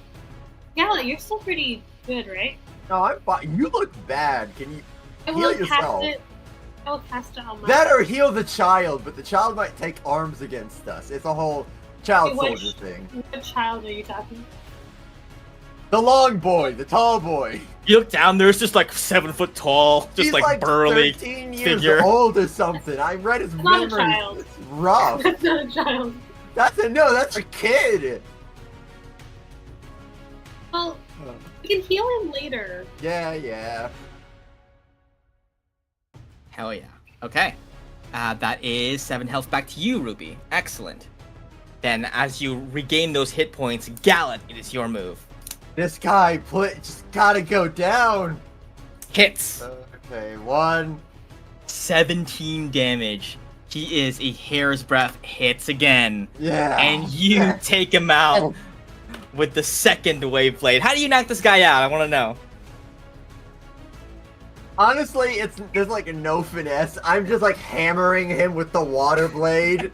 Gallet, you're still pretty good, right? No, I'm fine. You look bad. Can you I heal will yourself? cast it. I will cast it on my. That or heal the child, but the child might take arms against us. It's a whole child Wait, soldier thing. What child are you talking? The long boy, the tall boy. You look down, there's just like 7 foot tall, just He's like burly 13 years figure. old or something. I read his Not a memory. child. It's rough. That's not a child. That's a kid. Well, we can heal him later. Yeah. Hell yeah. Okay. That is 7 health back to you, Ruby. Excellent. Then, as you regain those hit points, Gallet, it is your move. This guy just gotta go down. Hits. Okay, 1. 17 damage. He is a hair's breadth hits again. Yeah. And you take him out with the second wave blade. How do you knock this guy out? I want to know. Honestly, there's like no finesse. I'm just like hammering him with the water blade,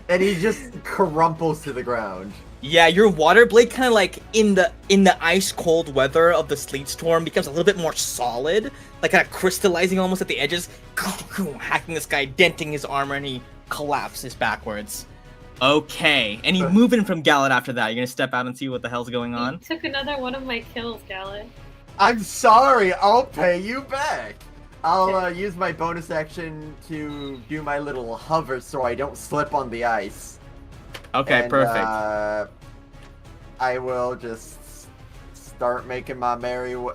and he just crumples to the ground. Yeah, your water blade kind of like in the ice cold weather of the sleet storm becomes a little bit more solid, like kind of crystallizing almost at the edges, hacking this guy, denting his armor, and he collapses backwards. Okay, any movement from Gallet after that? You're gonna step out and see what the hell's going on? You took another one of my kills, Gallet. I'm sorry, I'll pay you back. I'll use my bonus action to do my little hover so I don't slip on the ice. Okay, And, perfect. I will just start making my merry way.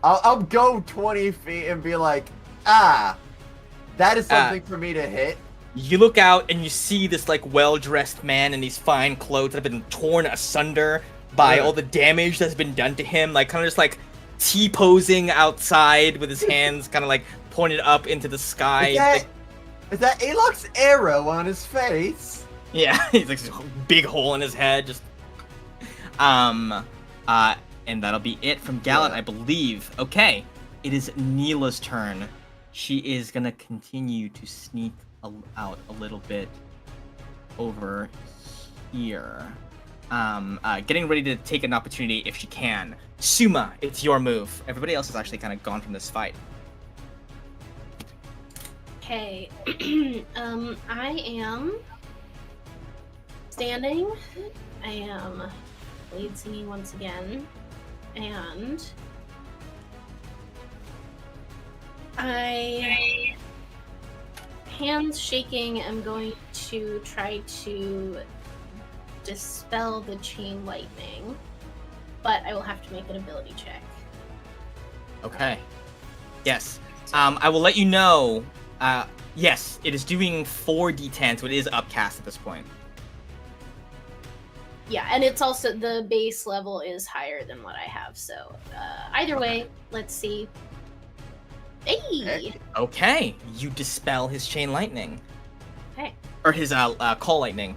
I'll go 20 feet and be like, that is something for me to hit. You look out and you see this like well-dressed man in these fine clothes that have been torn asunder by all the damage that's been done to him, like kind of just like T-posing outside with his hands kind of like pointed up into the sky. Is that Alok's arrow on his face? Yeah, he's like this big hole in his head, just and that'll be it from Gallet, I believe. Okay, it is Neela's turn. She is gonna continue to sneak out a little bit over here. Getting ready to take an opportunity if she can. Suma, it's your move. Everybody else has actually kind of gone from this fight. Okay. I am standing. I am blade singing once again. And I, hands shaking, am going to try to dispel the chain lightning, but I will have to make an ability check. Okay. Yes. I will let you know. Yes, it is doing 4d10, so it is upcast at this point. Yeah, and it's also, the base level is higher than what I have, so either way, let's see. Hey! Okay, you dispel his chain lightning. Okay. Or his call lightning.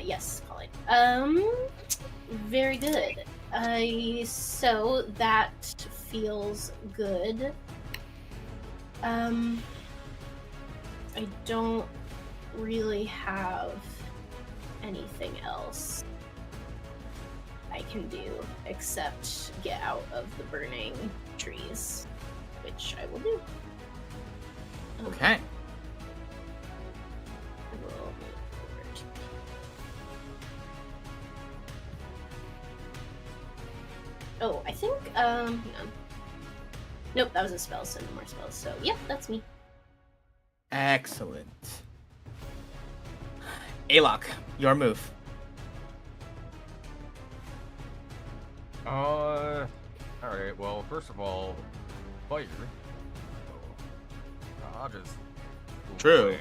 Yes, call it. Very good. So that feels good. I don't really have anything else I can do except get out of the burning trees, which I will do. Okay. I will move forward. Oh, I think, hang on. Nope, that was a spell, so no more spells. So, yep, that's me. Excellent. Alok, your move. Alright, well, first of all, fire. So, I'll just... True.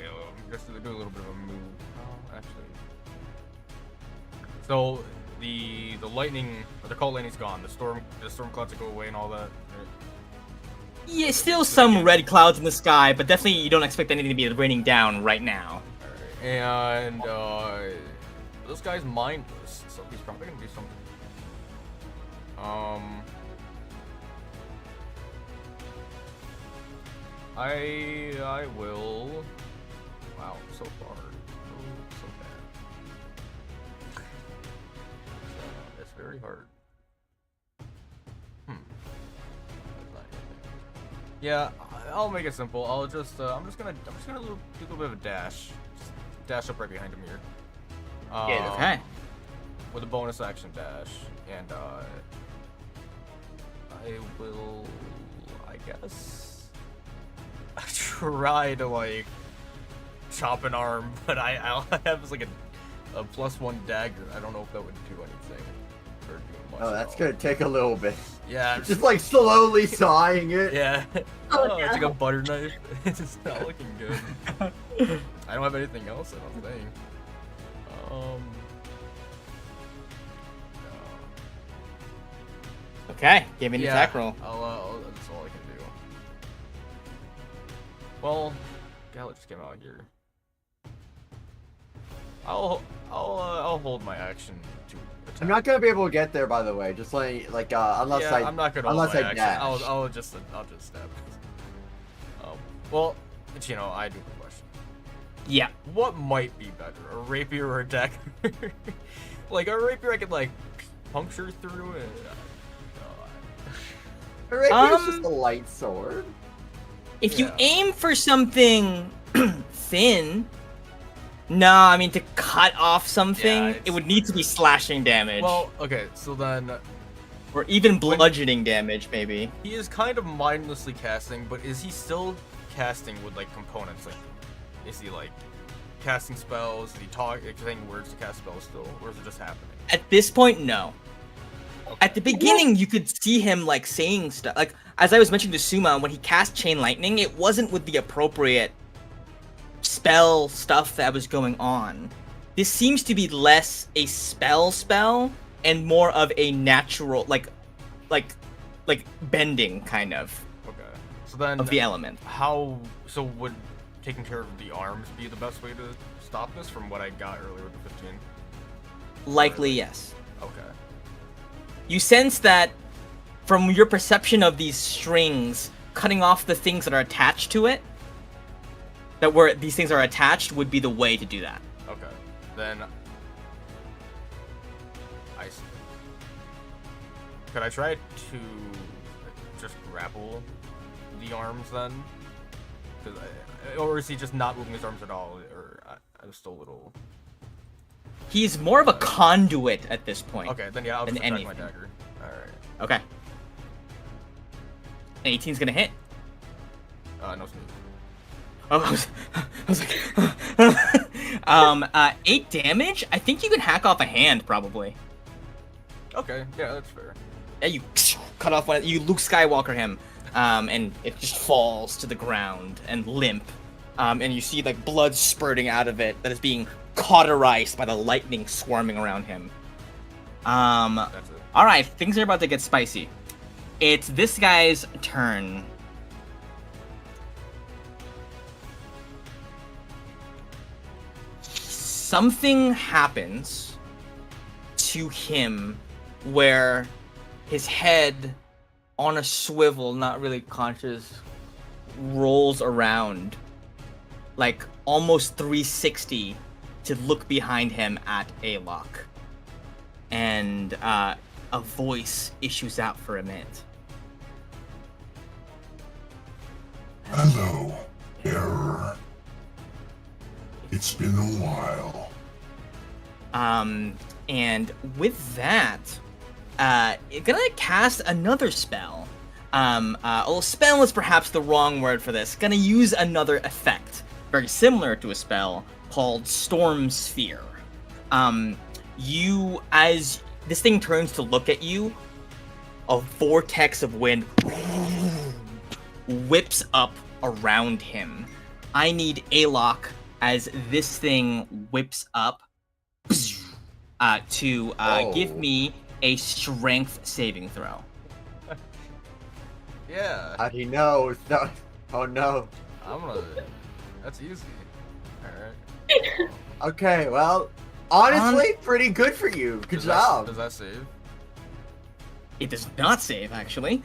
Just do a little bit of a move. Oh, actually... So the lightning, or the cold lightning's gone. The storm clouds go away and all that. Right? Yeah, still some red clouds in the sky, but definitely you don't expect anything to be raining down right now. Alright, and this guy's mindless, so he's probably gonna do something. I will. Wow, so far, so bad. It's very hard. Yeah, I'll make it simple. I'm just gonna do a little bit of a dash. Just dash up right behind him here. Yeah, okay. With a bonus action dash, and I will, I guess, try to like chop an arm, but I'll have like a +1 dagger. I don't know if that would do anything or do much. Oh, that's gonna take a little bit. Yeah, Just like slowly sawing it. yeah. Oh, Oh, it's like no. a butter knife. It's just not looking good. I don't have anything else, I don't think. Okay, give me an Yeah, attack roll. that's all I can do. Well, Gallet just came out here. I'll hold my action to attack. I'm not gonna be able to get there, by the way. Just like unless Yeah, I'm not gonna hold unless my I action. dash. I'll just stab. Well, but, you know, I do have a question. Yeah. What might be better, a rapier or a dagger? Like a rapier, I could like puncture through it. Rapier's just a light sword. If you Yeah. aim for something thin, no, I mean to cut off something, it's- it would need to be slashing damage, Well, okay, so then or even bludgeoning damage, maybe. he is kind of mindlessly casting, but is he still casting with like components? Like, is he like casting spells? Is he saying words to cast spells still, or is it just happening? At this point, no. Okay. At the beginning, you could see him like saying stuff. Like as I was mentioning to Suma, when he cast Chain Lightning, it wasn't with the appropriate spell stuff that was going on. This seems to be less a spell and more of a natural, like bending kind of Okay, so then of the element. so would taking care of the arms be the best way to stop this from what I got earlier with the 15? Likely, yes. Okay. You sense that from your perception of these strings, cutting off the things that are attached to it, that where these things are attached would be the way to do that. Okay. Then I see. Could I try to just grapple the arms then? Or is he just not moving his arms at all? Or I'm still a little. He's more of a conduit at this point. Okay, then yeah, I'll Than just attack my anything. dagger. Alright. Okay. 18's gonna hit. No sneak. Oh, I was like, 8 damage? I think you can hack off a hand, probably. Okay, yeah, that's fair. Yeah, you cut off one, you Luke Skywalker him, and it just falls to the ground and limp. And you see like blood spurting out of it that is being cauterized by the lightning swarming around him. That's it. Alright, things are about to get spicy. It's this guy's turn. Something happens to him where his head on a swivel, not really conscious, rolls around like almost 360 to look behind him at Alok. And a voice issues out for a minute. Hello, error. It's been a while. And with that, it's gonna cast another spell. Well, spell is perhaps the wrong word for this. Gonna use another effect, very similar to a spell called Storm Sphere. As this thing turns to look at you, a vortex of wind whips up around him. I need Alok as this thing whips up. to give me a strength saving throw. Yeah. How do you know? No. Oh no. That's easy. Alright. Okay, well, honestly, pretty good for you. Good job. Does that save? It does not save, actually.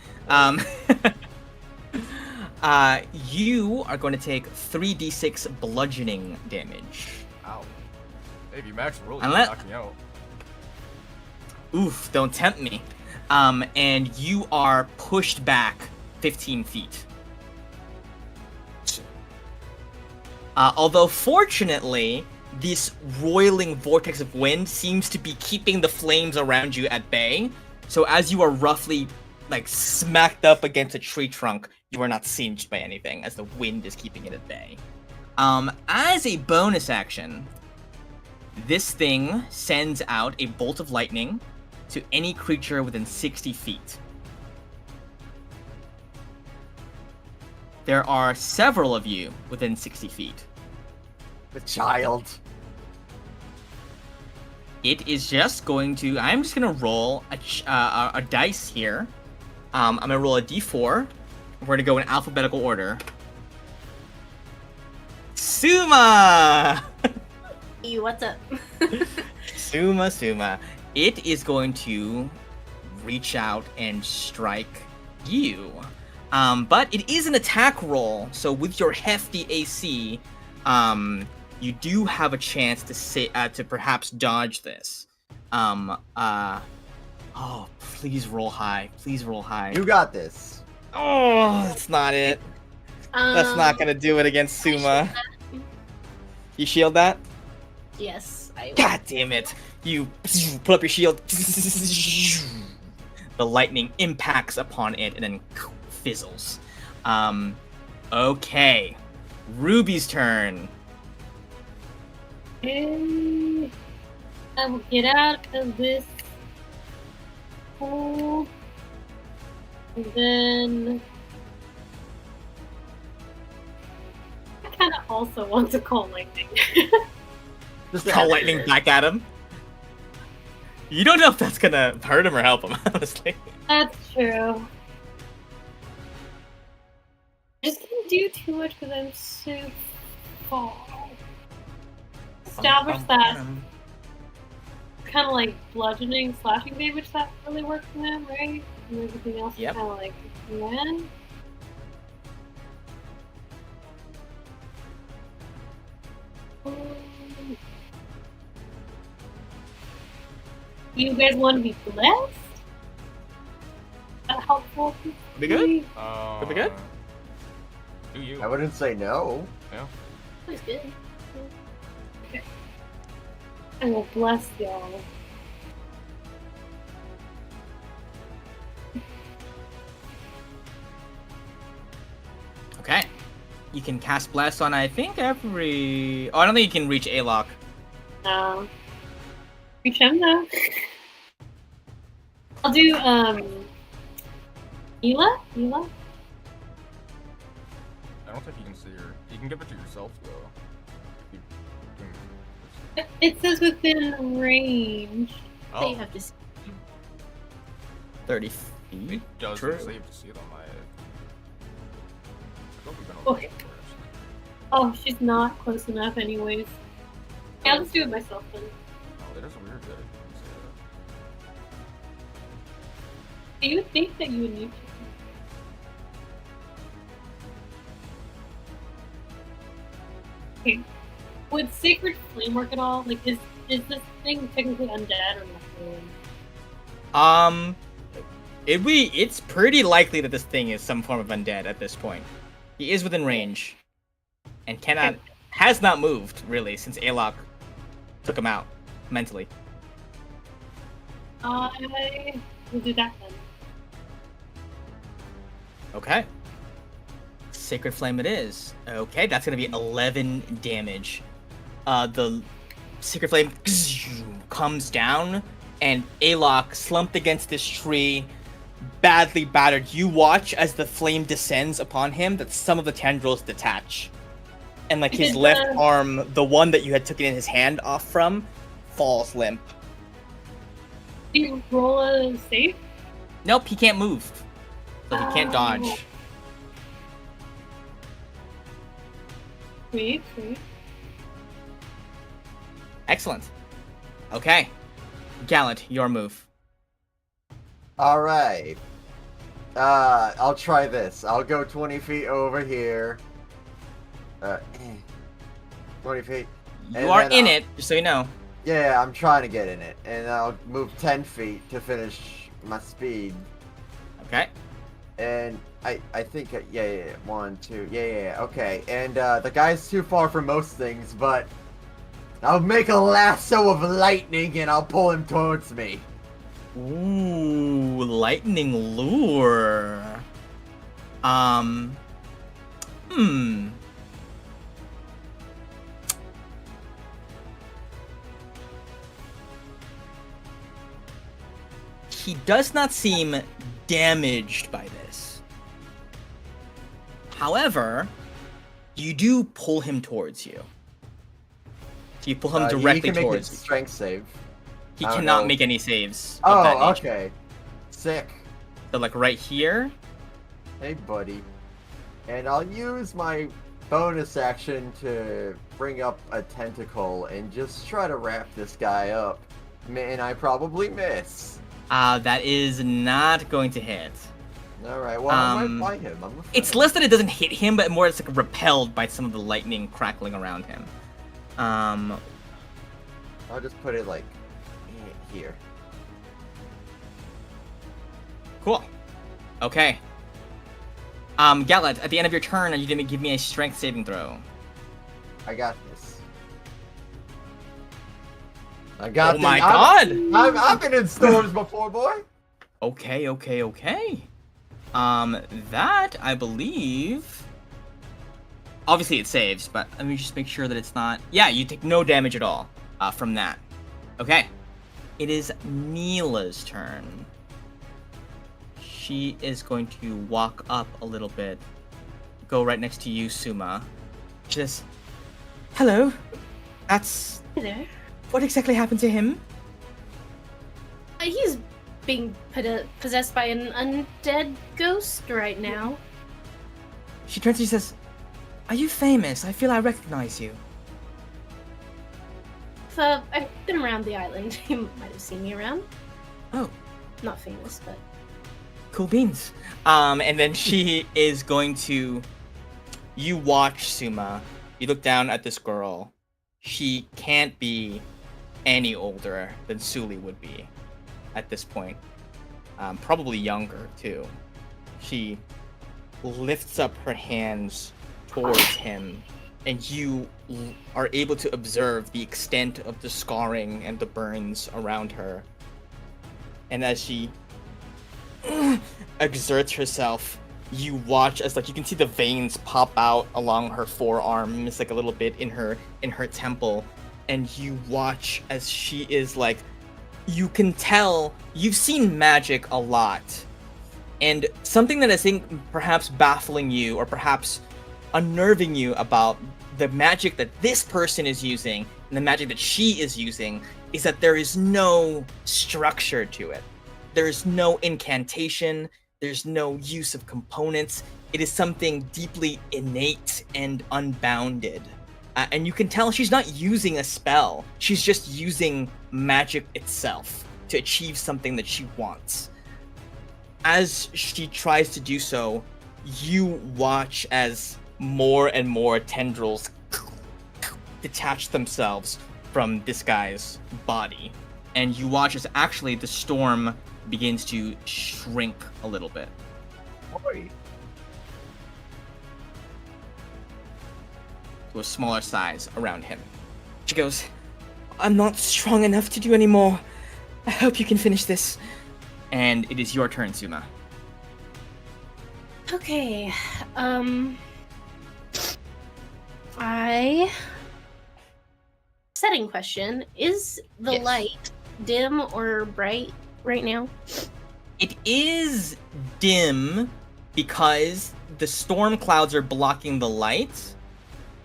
You are going to take 3d6 bludgeoning damage. Ow. Hey, if you max roll, you Unless- knock me out. Oof, don't tempt me. And you are pushed back 15 feet. Although, fortunately, this roiling vortex of wind seems to be keeping the flames around you at bay. So as you are roughly, like, smacked up against a tree trunk, you are not singed by anything, as the wind is keeping it at bay. As a bonus action, this thing sends out a bolt of lightning to any creature within 60 feet. There are several of you within 60 feet. The child. It is just going to... I'm just going to roll a dice here. I'm going to roll a d4. We're going to go in alphabetical order. Suma! Hey, what's up? Suma. It is going to reach out and strike you. But it is an attack roll, so with your hefty AC, you do have a chance to perhaps dodge this. Oh, please roll high. Please roll high. You got this. Oh, that's not it. That's not gonna do it against Suma. You shield that? Yes, I will. God damn it! You put up your shield. The lightning impacts upon it and then fizzles. Okay. Ruby's turn. Okay. I will get out of this hole. And then I kind of also want to call lightning. Just Call lightning back at him. You don't know if that's gonna hurt him or help him, honestly. That's true. I just can't do too much because I'm so far. Establish that kind of like bludgeoning, slashing damage that really works for them, right? And everything else Yep. is kind of like, when? You guys want to be blessed? Is that helpful? Be good? Could be good? Do you? I wouldn't say no. That's good. I will bless y'all. Okay. You can cast Bless on, I think, every... Oh, I don't think you can reach Alok. No. Reach him though. I'll do, Ela? Ela? I don't think you can see her. You can give it to yourself, though. If you can- It says within range. So Oh, you have to see. 30 it feet? does True. save to see it on my head. I thought we've been Okay. over that first. Oh, she's not close enough anyways. Yeah, I'll just do it myself then. Oh, it is weird that you can say that. You would think that you would need to. Okay. Would Sacred Flame work at all? Like, is this thing technically undead or not? Really? It's pretty likely that this thing is some form of undead at this point. He is within range. And has not moved, really, since Alok took him out, mentally. I will do that then. Okay. Sacred Flame it is. Okay, that's gonna be 11 damage. The Sacred Flame comes down, and Alok, slumped against this tree, badly battered. You watch as the flame descends upon him, that some of the tendrils detach. And like his Did left the- arm, the one that you had taken in his hand off from, falls limp. Do you roll a save? Nope, he can't move. So he can't dodge. Sweet. Excellent. Okay. Gallant, your move. All right. I'll try this. I'll go 20 feet over here. 20 feet. You And are then in I'll- it, just so you know. Yeah, I'm trying to get in it, and I'll move 10 feet to finish my speed. Okay. And I think, yeah, 1, 2, yeah, okay. And the guy's too far for most things, but I'll make a lasso of lightning and I'll pull him towards me. Ooh, lightning lure. He does not seem damaged by this. However, you do pull him towards you. So you pull him He directly can make a towards you. strength save. He I don't cannot know. make any saves of that Oh, nature. okay. Sick. So like right here. Hey, buddy. And I'll use my bonus action to bring up a tentacle and just try to wrap this guy up. And I probably miss. That is not going to hit. Alright, well, I might fight him. I'm afraid. It's less that it doesn't hit him, but more it's like repelled by some of the lightning crackling around him. I'll just put it like here. Cool. Okay. Gallant, at the end of your turn, are you going to give me a strength saving throw? I got this. I got Oh this. my god! I've been in storms before, boy. Okay. That, I believe... Obviously it saves, but let me just make sure that it's not... Yeah, you take no damage at all from that. Okay. It is Neela's turn. She is going to walk up a little bit. Go right next to you, Suma. She says, hello. That's... Hey there. What exactly happened to him? He's being possessed by an undead ghost right now. She turns to you and says, are you famous? I feel I recognize you. I've been around the island. You might have seen me around. Oh, Not famous, but cool beans. And then she is going to... You watch, Suma. You look down at this girl. She can't be any older than Suli would be at this point. Probably younger, too. She lifts up her hands towards him, and you are able to observe the extent of the scarring and the burns around her. And as she exerts herself, you watch as like you can see the veins pop out along her forearms, like a little bit in her temple, and you watch as she is like, you can tell you've seen magic a lot, and something that I think perhaps baffling you or perhaps unnerving you about the magic that this person is using and the magic that she is using is that there is no structure to it. There's no incantation, there's no use of components. It is something deeply innate and unbounded. And you can tell she's not using a spell. She's just using magic itself to achieve something that she wants. As she tries to do so, you watch as more and more tendrils detach themselves from this guy's body. And you watch as actually the storm begins to shrink a little bit. Boy. To a smaller size around him. She goes, I'm not strong enough to do any more. I hope you can finish this. And it is your turn, Suma. okay. Setting question: is the Yes. light dim or bright right now? It is dim because the storm clouds are blocking the light,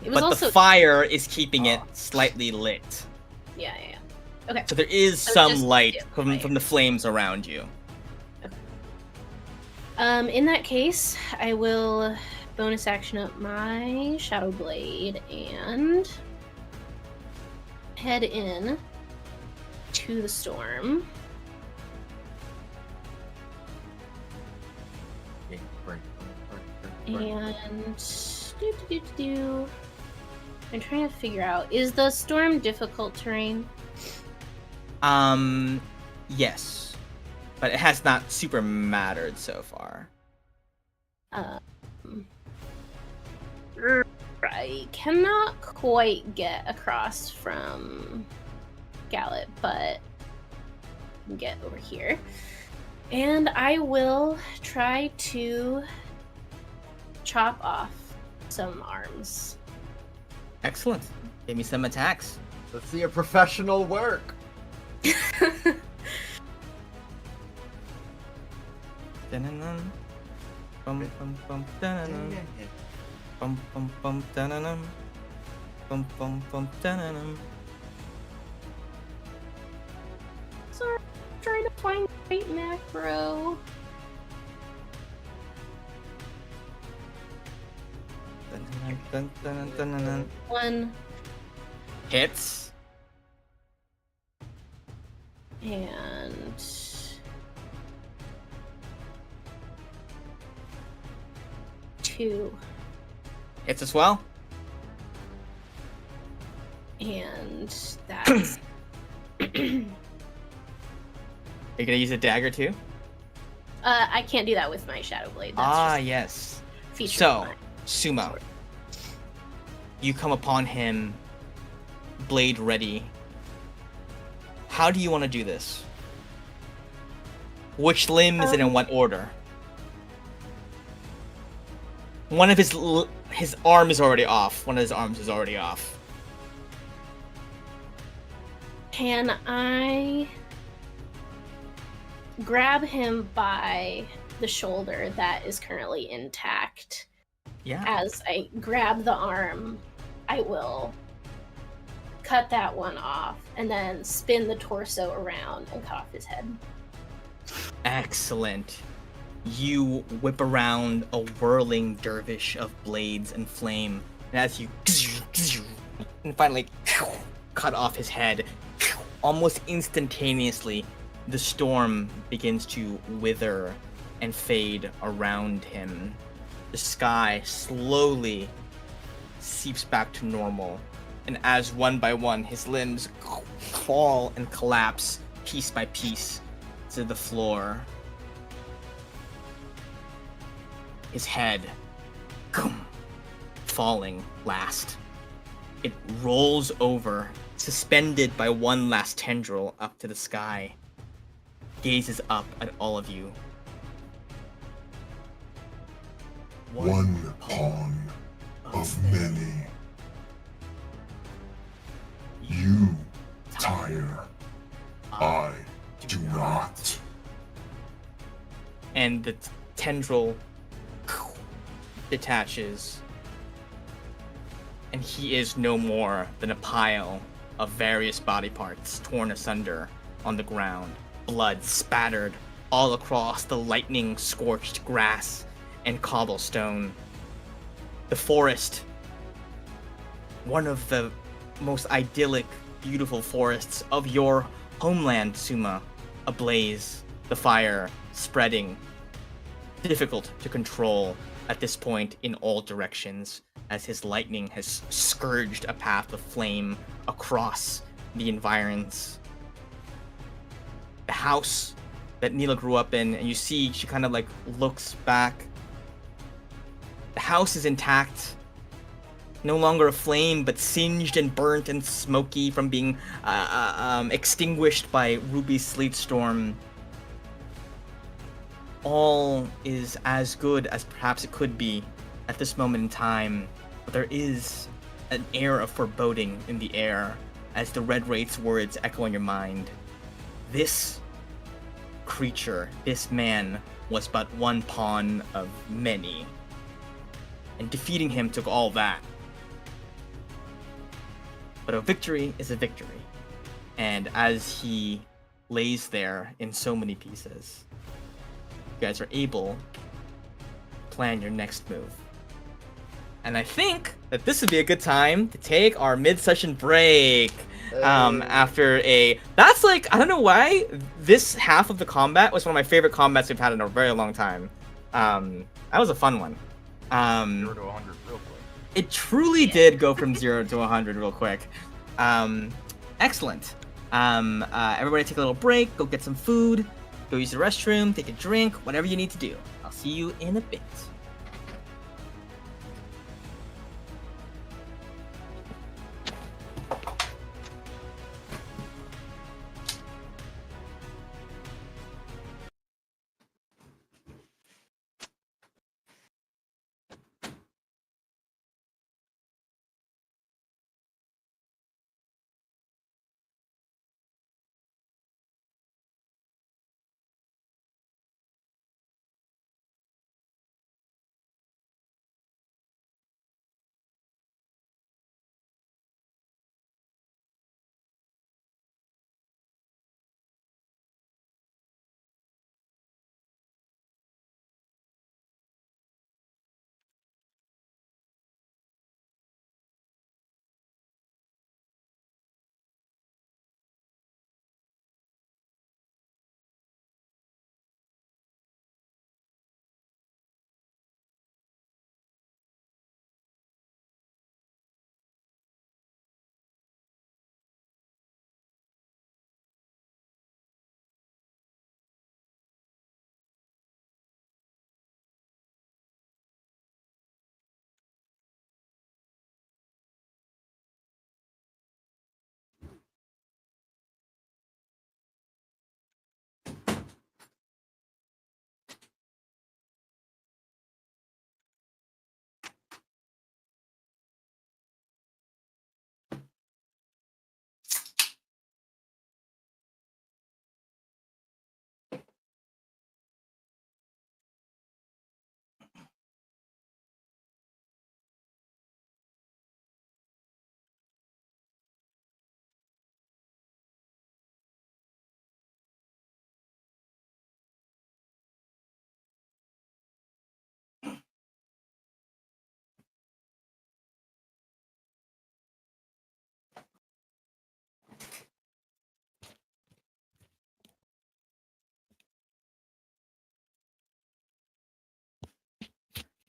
It was but also the fire is keeping it slightly lit. yeah. Okay. So there is So some just light you. from the flames around you. In that case, I will bonus action up my Shadow Blade and head in to the storm. And I'm trying to figure out, is the storm difficult terrain? Yes, but it has not super mattered so far. I cannot quite get across from Gallet, but I can get over here. And I will try to chop off some arms. Excellent. Give me some attacks. Let's see a professional work. Dun-dun-dun. Bum, bum, bum, dun-dun-dun. Bum, bum, bum, dun-dun-dun. Bum, bum, bum, dun-dun-dun. Sorry, I'm trying to find the right macro. Dun-dun-dun, dun-dun-dun, dun-dun-dun. One Hits. and two Hits as well. and that's You're gonna use a dagger too? I can't do that with my Shadow Blade. That's Ah, just yes. a feature So, of mine. Sumo, you come upon him, blade ready. How do you want to do this? Which limb is it in what order? One of his arm is already off. One of his arms is already off. Can I grab him by the shoulder that is currently intact? Yeah. As I grab the arm, I will cut that one off and then spin the torso around and cut off his head. Excellent. You whip around a whirling dervish of blades and flame, and as you and finally cut off his head, almost instantaneously, the storm begins to wither and fade around him. The sky slowly seeps back to normal, and as one by one his limbs fall and collapse piece by piece to the floor, his head falling last. It rolls over, suspended by one last tendril up to the sky, gazes up at all of you. One pawn of many. You tire. I do not. And the tendril detaches, and he is no more than a pile of various body parts torn asunder on the ground, blood spattered all across the lightning scorched grass and cobblestone. The forest, one of the most idyllic, beautiful forests of your homeland, Suma, ablaze, the fire spreading, difficult to control at this point in all directions, as his lightning has scourged a path of flame across the environs. The house that Neela grew up in, and you see she kind of like looks back. The house is intact, no longer aflame, but singed and burnt and smoky from being extinguished by Ruby's sleet storm. All is as good as perhaps it could be at this moment in time, but there is an air of foreboding in the air as the Red Wraith's words echo in your mind. This creature, this man, was but one pawn of many, and defeating him took all that. But a victory is a victory, And as he lays there in so many pieces, you guys are able to plan your next move. And I think that this would be a good time to take our mid-session break. After that's like, I don't know why, this half of the combat was one of my favorite combats we've had in a very long time. That was a fun one. 0 to 100 real quick. It truly did go from 0 to 100 real quick. Excellent. Everybody take a little break, go get some food, go use the restroom, take a drink, whatever you need to do. I'll see you in a bit.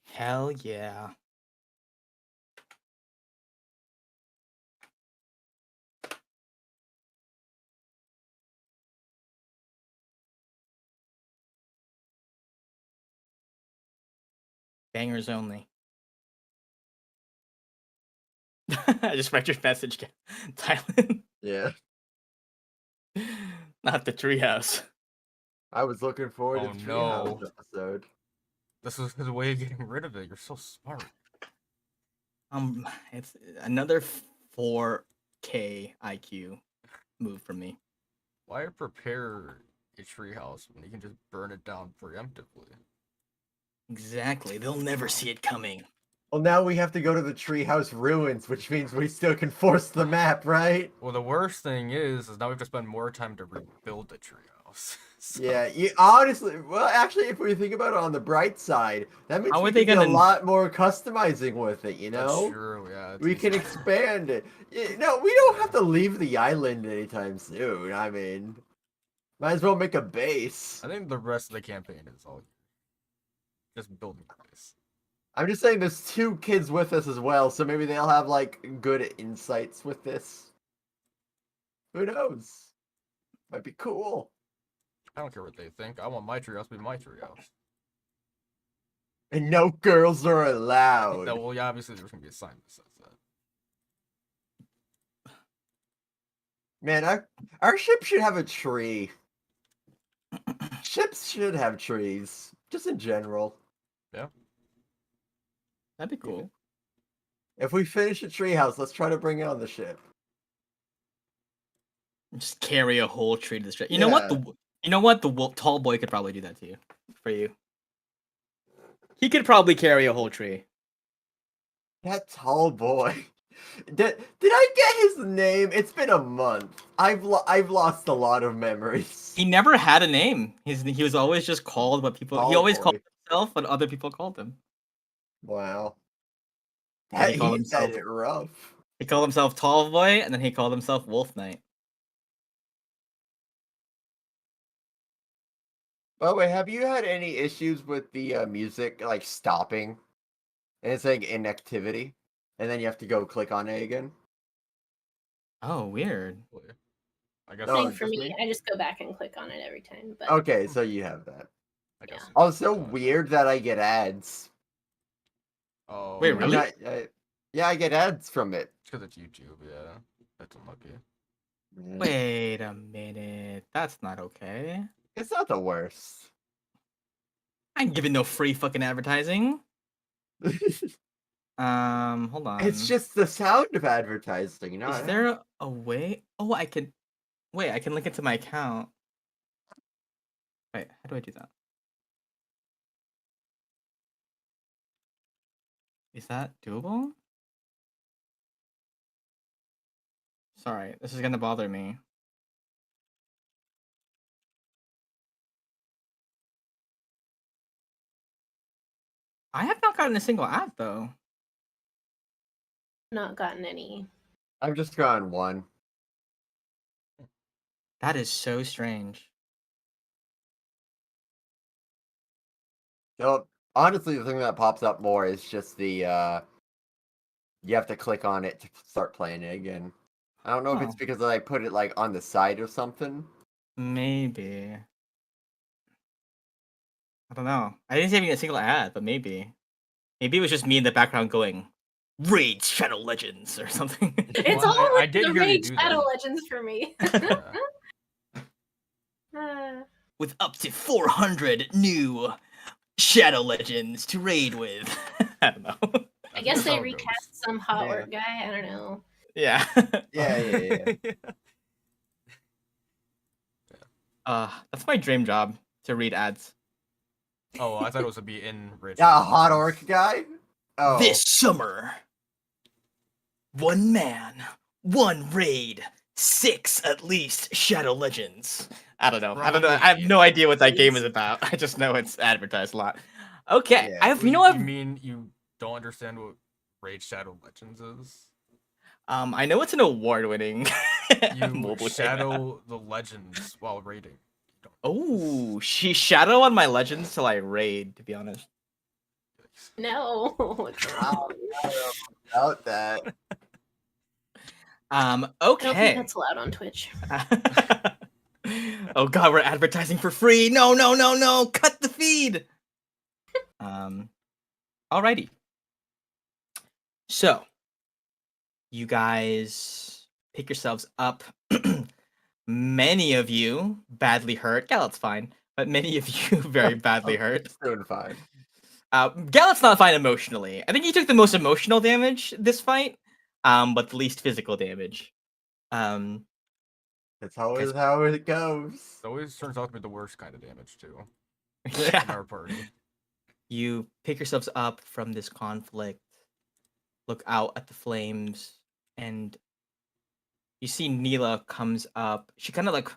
Hell yeah. Bangers only. I just read your message, Tylen. Yeah. Not the treehouse. I was looking forward Oh, to the no. Treehouse episode. This is his way of getting rid of it. You're so smart. It's another 4K IQ move for me. Why prepare a treehouse when you can just burn it down preemptively? Exactly. They'll never see it coming. Well, now we have to go to the Treehouse ruins, which means we still can force the map, right? Well, the worst thing is now we have to spend more time to rebuild the treehouse. So- Yeah, you honestly, well, actually, if we think about it on the bright side, that means How we are they can do a gonna- lot more customizing with it, you That's know? true, yeah. it's We can easy. expand it. No, we don't have to leave the island anytime soon. I mean, might as well make a base. I think the rest of the campaign is all just building a base. I'm just saying there's 2 kids with us as well, so maybe they'll have, like, good insights with this. Who knows? Might be cool. I don't care what they think. I want my treehouse to be my treehouse. And no girls are allowed. No, well, yeah, obviously there's gonna be a sign that says that. Man, our ship should have a tree. Ships should have trees, just in general. That'd be cool. If we finish a treehouse, let's try to bring it on the ship. Just carry a whole tree to the straight. You know what? The tall boy could probably do that to you. For you. He could probably carry a whole tree. That tall boy. Did I get his name? It's been a month. I've lost a lot of memories. He never had a name. He was always just called what people. He Tall always called boy. himself what other people called him. Wow. And he called He said himself. it rough. He called himself Tall Boy, and then he called himself Wolf Knight. By the way, have you had any issues with the music like stopping? And it's saying inactivity, and then you have to go click on it again. Oh, weird. I guess. No, Same it's for just me. me? I just go back and click on it every time. But Okay, so you have that. I guess. Oh, it's so weird that I get ads. Oh. Wait, I'm really? not- yeah, I get ads from it. It's because it's YouTube. Yeah, that's unlucky. Wait a minute. That's not okay. It's not the worst. I ain't giving no free fucking advertising. Hold on. It's just the sound of advertising, you know? Is there a way? Oh, I can. Wait, I can link it to my account. Wait, how do I do that? Is that doable? Sorry, this is gonna bother me. I have not gotten a single ad though. not gotten any. I've just gone one. That is so strange. So, honestly, the thing that pops up more is just the you have to click on it to start playing it again. I don't know if it's Oh. because I put it like on the side or something. Maybe. I don't know. I didn't see even a single ad, but maybe. Maybe it was just me in the background going, Raid Shadow Legends or something. It's Well, all I like did the hear you Raid do Shadow that. Legends for me. Yeah. With up to 400 new Shadow Legends to raid with. I don't know. I That's guess just they how it goes. recast some hot Yeah. work guy. I don't know. Yeah. Yeah. That's my dream job, to read ads. Oh, I thought it was to be in Rich. Yeah, a hot orc guy? Oh. This summer, one man, one raid, 6 at least Shadow Legends. I don't know. I have no idea what that game is about. I just know it's advertised a lot. Okay, Yeah. I have. You You know what? mean you don't understand what Raid Shadow Legends is? I know it's an award-winning You mobile game. shadow the legends while raiding. You don't- Oh, she shadow on my legends till I raid. To be honest. No, what's wrong? About that. I don't think Okay. that's allowed on Twitch. Oh god, we're advertising for free. No, no, no, no. Cut the feed. Alrighty. So, you guys pick yourselves up. Many of you badly hurt. Gallet's fine, but many of you very badly hurt. It's doing fine. Gallet's not fine emotionally. I think he took the most emotional damage this fight, but the least physical damage. That's always how it goes. It always turns out to be the worst kind of damage too. In Yeah. our party. You pick yourselves up from this conflict, look out at the flames, and you see Neela comes up. She kind of like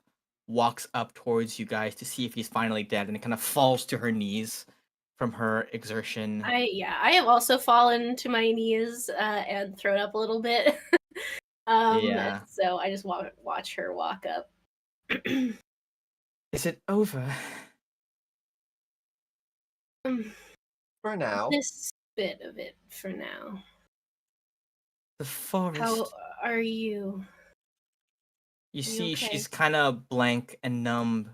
walks up towards you guys to see if he's finally dead, and it kind of falls to her knees from her exertion. I have also fallen to my knees and thrown up a little bit. Yeah. So I just watch her walk up. Is it over? For now. This bit of it for now. The forest. How are you? You you see, okay? she's kind of blank and numb.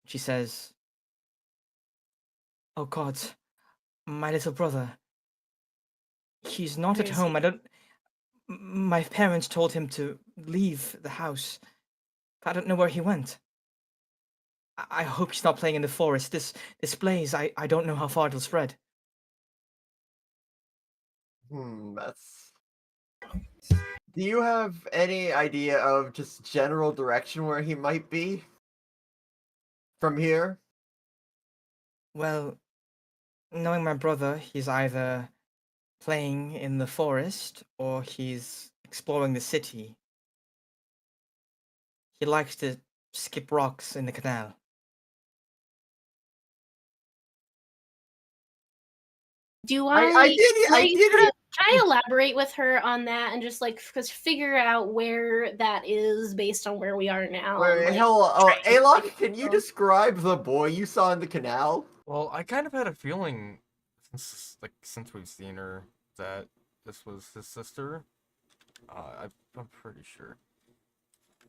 She says, "Oh God, my little brother. He's not Where at is home. he? I don't. My parents told him to leave the house. I don't know where he went. I hope he's not playing in the forest. This blaze, I don't know how far it'll spread." That's... Do you have any idea of just general direction where he might be? From here? Well, knowing my brother, he's either playing in the forest or he's exploring the city. He likes to skip rocks in the canal. Do I did. I did. can I elaborate with her on that and just like figure out where that is based on where we are now? Wait, and, like, hell, try and Alok, figure can you out- describe the boy you saw in the canal? Well, I kind of had a feeling since we've seen her that this was his sister. I'm pretty sure.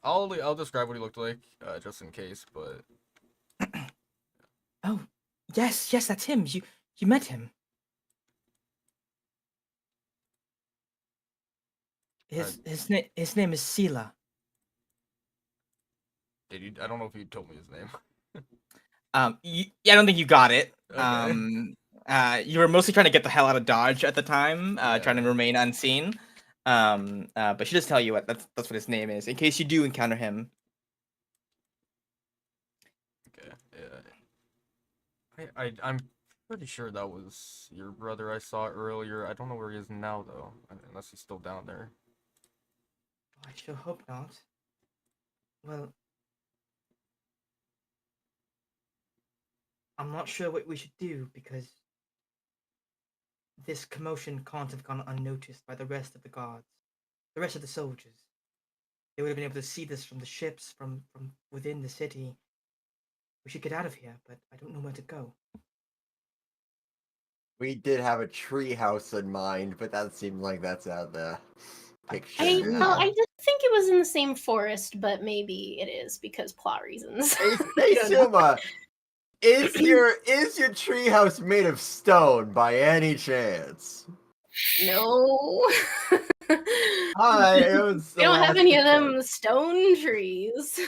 I'll describe what he looked like, just in case, but Oh, yes, that's him. You met him. His name is Sela. I don't know if you told me his name. I don't think you got it. Okay. You were mostly trying to get the hell out of Dodge at the time, trying to Yeah. remain unseen. But she does tell you that's what his name is, in case you do encounter him. Okay. Yeah. I'm pretty sure that was your brother I saw earlier. I don't know where he is now though, unless he's still down there. I sure hope not. Well, I'm not sure what we should do because this commotion can't have gone unnoticed by the rest of the guards, the rest of the soldiers. They would have been able to see this from the ships, from within the city. We should get out of here, but I don't know where to go. We did have a tree house in mind, but that seemed like that's out of the picture. I now. did think it was in the same forest, but maybe it is because plot reasons. Hey, I don't know. Suma, is your tree house made of stone by any chance? No. Hi, it was We don't have any of Celestia. them stone trees.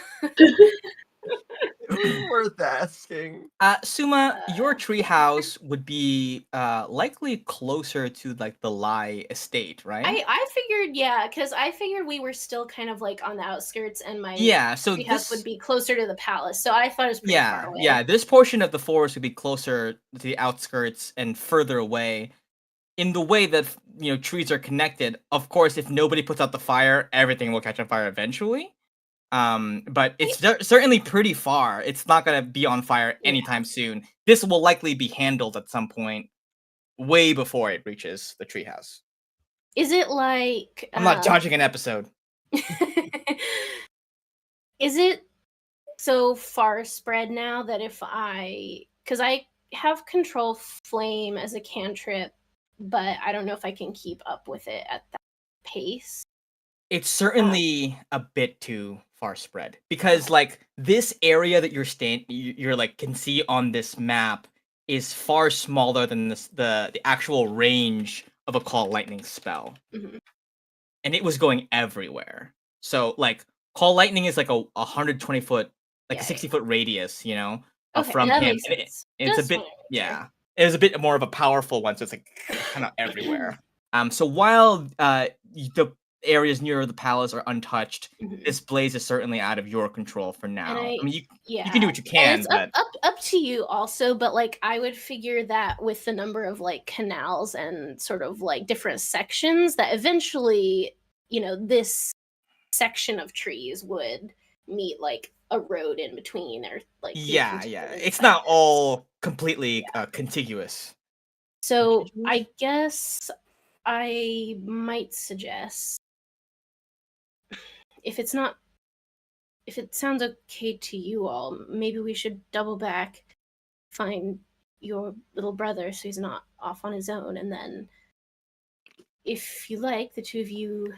It was worth asking. Suma, your treehouse would be likely closer to like the Lai estate, right? I figured, yeah, because I figured we were still kind of like on the outskirts, and my Yeah, so treehouse would be closer to the palace. So I thought it was pretty far away. yeah, this portion of the forest would be closer to the outskirts and further away. In the way that trees are connected, of course, if nobody puts out the fire, everything will catch on fire eventually. But it's certainly pretty far. It's not gonna be on fire anytime soon. This will likely be handled at some point, way before it reaches the treehouse. Is it like I'm not dodging an episode. Is it so far spread now that because I have control flame as a cantrip, but I don't know if I can keep up with it at that pace. It's certainly a bit too far spread because like this area that you're like can see on this map is far smaller than the actual range of a call lightning spell. Mhm. And it was going everywhere. So like call lightning is like a 120 foot, like Yeah, a 60-foot radius, Okay, from that him. makes And sense. it's a Just bit, wanted to make sure. it was a bit more of a powerful one, so it's like kind of everywhere. So while the areas near the palace are untouched, Mhm. this blaze is certainly out of your control for now. And I mean, yeah, you can do what you and can, it's but up to you also. But like, I would figure that with the number of like canals and sort of like different sections, that eventually, this section of trees would meet like a road in between, or like be yeah, continuous it's by not this. all completely contiguous. So I guess I might suggest, if it's not, if it sounds okay to you all, maybe we should double back, find your little brother so he's not off on his own, and then if you like, the two of you,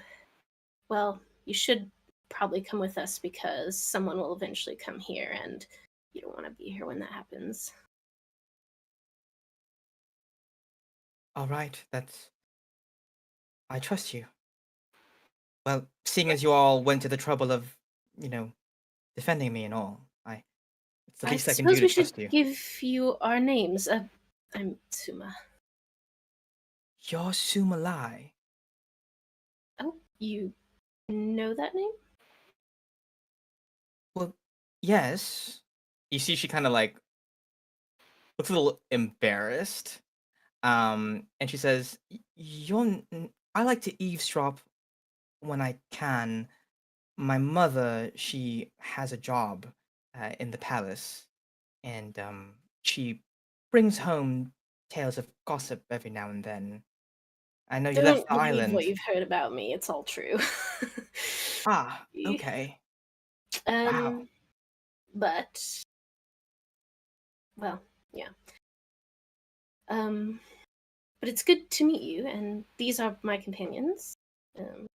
well, you should probably come with us because someone will eventually come here, and you don't want to be here when that happens. All right, I trust you. Well, seeing as you all went to the trouble of, defending me and all, it's the I least I can do suppose to we should trust you. give you our names. I'm Suma. You're Sumalai. Oh, you know that name? Well, yes. You see, she kind of like looks a little embarrassed. And she says, I like to eavesdrop when I can. My mother, she has a job in the palace, and she brings home tales of gossip every now and then. I know you left Don't the believe what island. you've heard about me. It's all true. Ah, okay. Wow. Um, but well, yeah. Um, but it's good to meet you, and these are my companions. Um,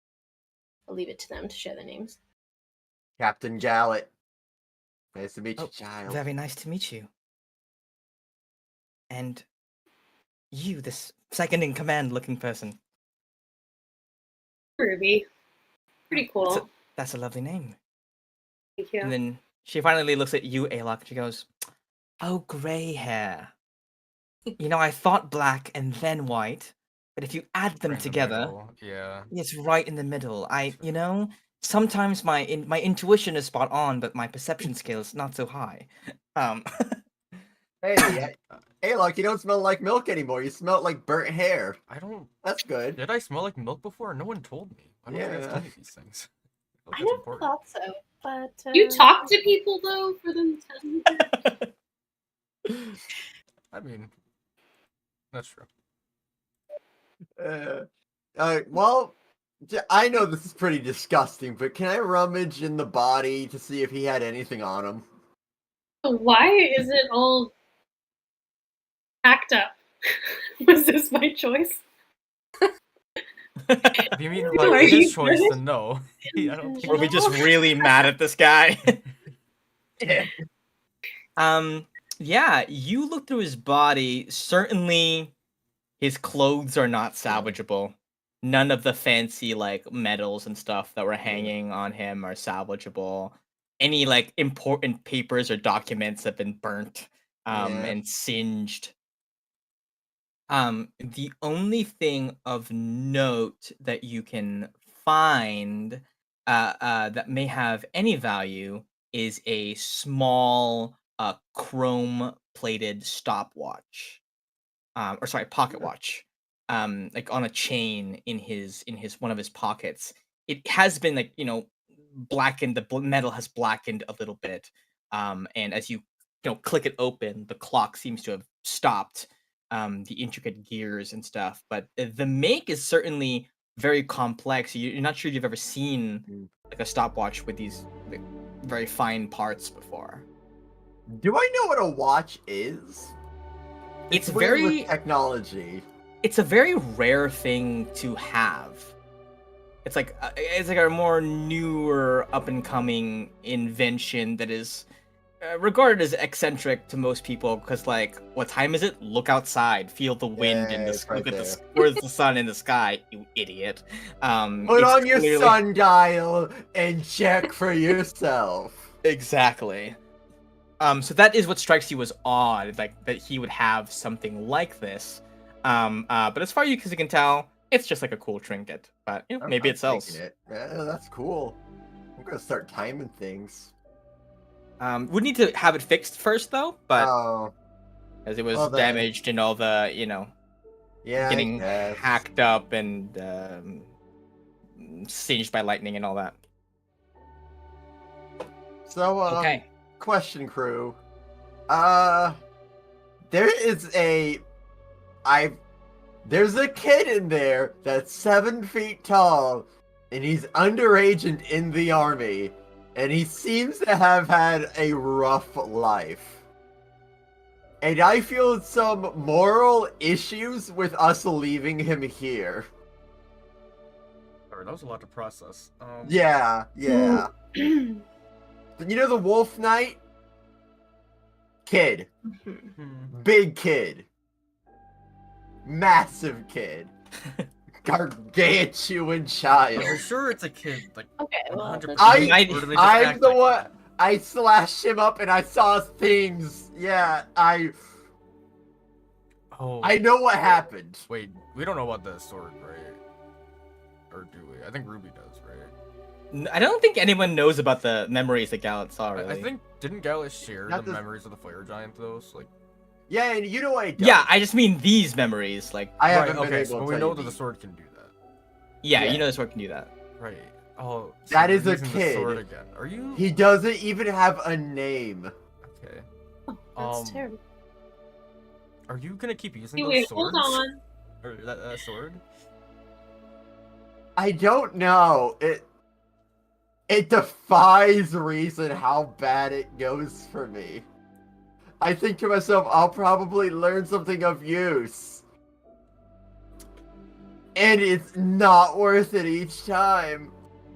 I'll leave it to them to share their names. Captain Jallet. Nice to meet you, Oh, child. very nice to meet you. And you, this second in command looking person. Ruby. Pretty cool. That's a lovely name. Thank you. And then she finally looks at you, Alok, and she goes, "Oh, gray hair. You know, I thought black and then white, but if you add them Right in the together, middle, yeah. it's right in the middle. Sometimes my intuition is spot on, but my perception skills not so high." Um, Hey, hey, look, you don't smell like milk anymore. You smell like burnt hair. I don't. That's good. Did I smell like milk before? No one told me. Why don't you guys Yeah. tell me these things? I That's never important. thought so, but You talk to people though for them to I mean, that's true. Well, I know this is pretty disgusting, but can I rummage in the body to see if he had anything on him? Why is it all packed up? Was this my choice? If you mean Are like you his choice, finished? then no. I don't think. Or we just really mad at this guy. Yeah, you look through his body. Certainly, his clothes are not salvageable. None of the fancy like medals and stuff that were hanging on him are salvageable. Any like important papers or documents have been burnt Yeah. and singed. The only thing of note that you can find that may have any value is a small chrome plated stopwatch. Or sorry, pocket watch. Like on a chain in his one of his pockets. It has been like, blackened, metal has blackened a little bit. And as you click it open, the clock seems to have stopped the intricate gears and stuff. But the make is certainly very complex. You're not sure you've ever seen like a stopwatch with these like, very fine parts before. Do I know what a watch is? It's weird very with technology. It's a very rare thing to have. It's like a more newer, up and coming invention that is regarded as eccentric to most people because, like, what time is it? Look outside, feel the wind in Yeah, the it's right look at there. the where's the sun in the sky, you idiot. Put it's on your clearly- sundial and check for yourself. Exactly. So that is what strikes you as odd, like that he would have something like this. But as far as you can tell, it's just like a cool trinket. But maybe I'm it sells. taking it. Yeah, that's cool. I'm gonna start timing things. We need to have it fixed first though, but Oh, as it was well then. damaged and all the yeah, getting I guess. hacked up and singed by lightning and all that. So, Okay. question, crew. There's a kid in there that's 7 feet tall, and he's underage and in the army, and he seems to have had a rough life. And I feel some moral issues with us leaving him here. Sorry, that was a lot to process. Yeah. But you know the Wolf Knight? Kid. Big kid. Massive kid. Gargantuan child. Are you sure it's a kid? Like, Okay, well, 100%? I- Or do they just I'm act the like one. it? I slashed him up and I saw things. Yeah, I Oh, know what happened. wait, we don't know about the sword, right? Or do we? I think Ruby does, right? I don't think anyone knows about the memories that Gallet saw. Really. I think didn't Gallus share Not the this- memories of the fire giant though? So, like, Yeah, and you know what? It Yeah, does. I just mean these memories. Like, I Right, haven't been okay, able so to we tell know you that the these. sword can do that. yeah, Yeah. you know this sword can do that. Right. Oh, so That you're is a using the sword kid. again. Are you? He doesn't even have a name. Okay. That's terrible. Are you gonna keep using Hey, those wait, swords? hold on. Or that sword? I don't know. It defies reason how bad it goes for me. I think to myself, I'll probably learn something of use. And it's not worth it each time.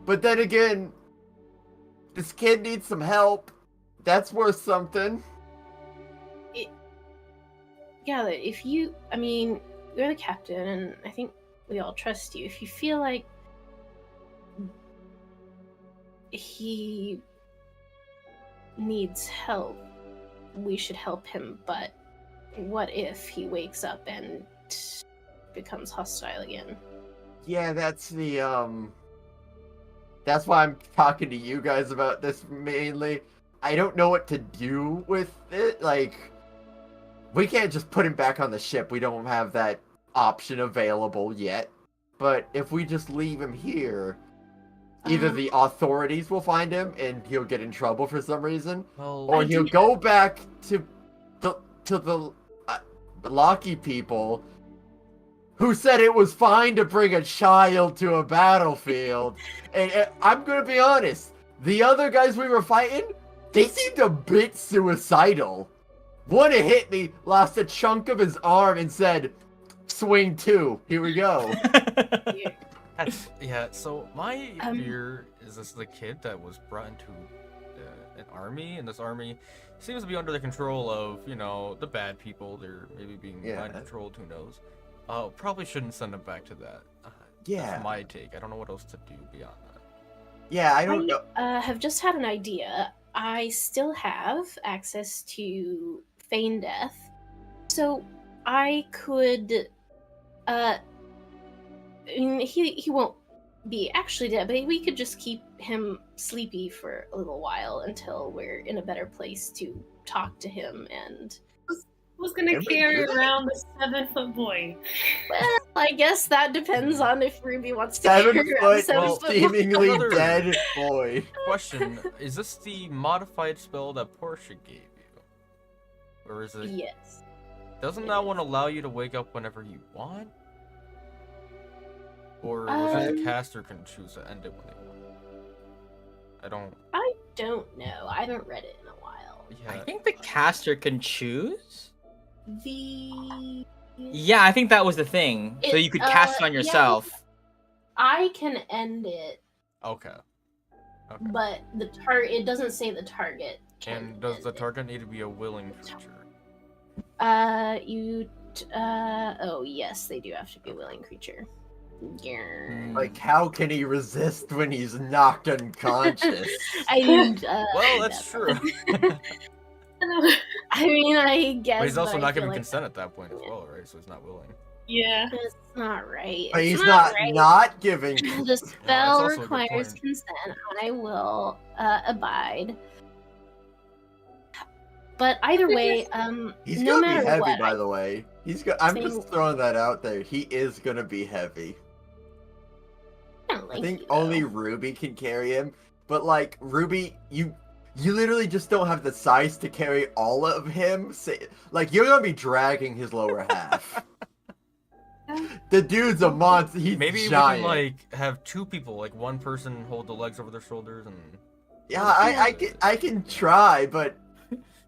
But then again, this kid needs some help. That's worth something. Yeah, if you, I mean, you're the captain, and I think we all trust you. If you feel like he needs help, we should help him, but what if he wakes up and becomes hostile again? Yeah, that's that's why I'm talking to you guys about this mainly. I don't know what to do with it. Like, we can't just put him back on the ship. We don't have that option available yet. But if we just leave him here, either the authorities will find him and he'll get in trouble for some reason, Well, or he'll go back to the Locky people who said it was fine to bring a child to a battlefield. And I'm gonna be honest, the other guys we were fighting, they seemed a bit suicidal. One hit me, lost a chunk of his arm, and said, "Swing two, here we go." yeah, so my Um, fear is this the kid that was brought into an army, and this army seems to be under the control of, you know, the bad people. They're maybe being mind controlled, who knows. Probably shouldn't send him back to that. Yeah. That's my take. I don't know what else to do beyond that. Yeah, I don't know. have just had an idea. I still have access to feign death, so I could. I mean, he won't be actually dead, but we could just keep him sleepy for a little while until we're in a better place to talk to him. And Who's gonna Can we carry do that? around the 7-foot boy? well, I guess that depends on if Ruby wants to 7 carry around foot, 7 well, foot. seemingly Another- dead boy. Question: is this the modified spell that Portia gave you, or is it? Yes. Doesn't that one allow you to wake up whenever you want? Or was it the caster can choose to end it when they want? I Don't know. I haven't read it in a while. Yeah. I think the caster can choose. The Yeah, I think that was the thing. So you could cast it on yeah. yourself. I can end it, Okay. Okay. but it doesn't say the target. Can And does end the it. target need to be a willing creature? Oh yes, they do have to be a willing creature. Yeah. Like, how can he resist when he's knocked unconscious? Well, that's true. I mean, I guess. But he's also I not feel giving like consent at that point as well, right? So he's not willing. Yeah. That's not right. But It's he's not right. not giving. The spell also a good requires point. consent. I will abide. But either way, He's no gonna matter be heavy, what, by the way. I'm think- just throwing that out there. He is gonna be heavy. I don't like I think you, though. only Ruby can carry him. But like Ruby, you literally just don't have the size to carry all of him. Like, you're gonna be dragging his lower half. The dude's a monster. He's Maybe giant. we can like have two people, like one person hold the legs over their shoulders and. Yeah, I can try, but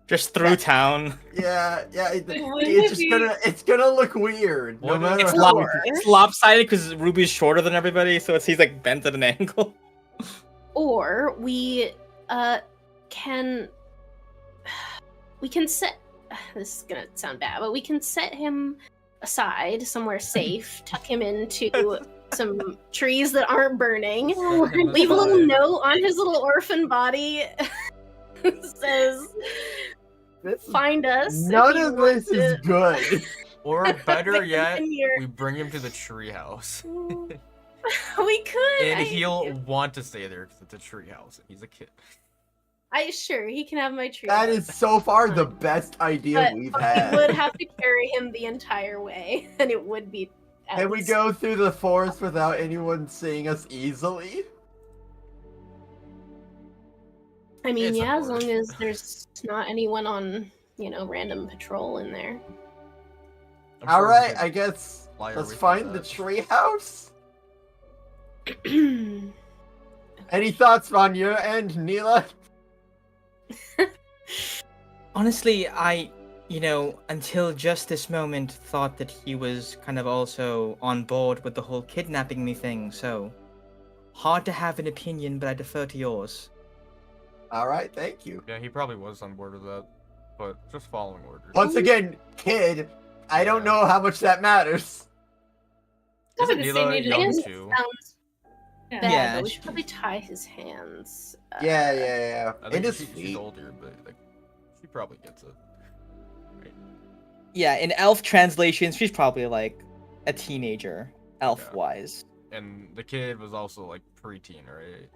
Just through town. yeah, Wouldn't it's it just it's gonna look weird. No What matter if- It's, how. it's lopsided because Ruby's shorter than everybody, so he's like bent at an angle. Or we can set. This is gonna sound bad, but we can set him aside somewhere safe, tuck him into some trees that aren't burning, leave a little note on his little orphan body. Says, "Find us." if None you of want this is to good. Or better yet, in your- we bring him to the treehouse. We could. And he'll want to stay there because it's a treehouse and he's a kid. Sure, he can have my tree. That is so far the best idea but we've we had. would have to carry him the entire way, and it would be. Can we go through the forest without anyone seeing us easily? I mean, It's a yeah, as long forest. as there's not anyone on, random patrol in there. I'm sure we Alright, could I guess fly our let's way through find the that. treehouse. Any thoughts on your end, Neela? Honestly, until just this moment, thought that he was kind of also on board with the whole kidnapping me thing, so hard to have an opinion, but I defer to yours. Alright, thank you. Yeah, he probably was on board with that, but just following orders. Once again, kid, I don't know how much that matters. Isn't Probably the same Neela age as young us. too? Sounds Yeah. bad, Yeah, but we she- should probably tie his hands. Yeah. I In think his she's feet. older, but like, she probably gets it. Right. Yeah, in elf translations, she's probably like a teenager, elf-wise. And the kid was also like preteen, right?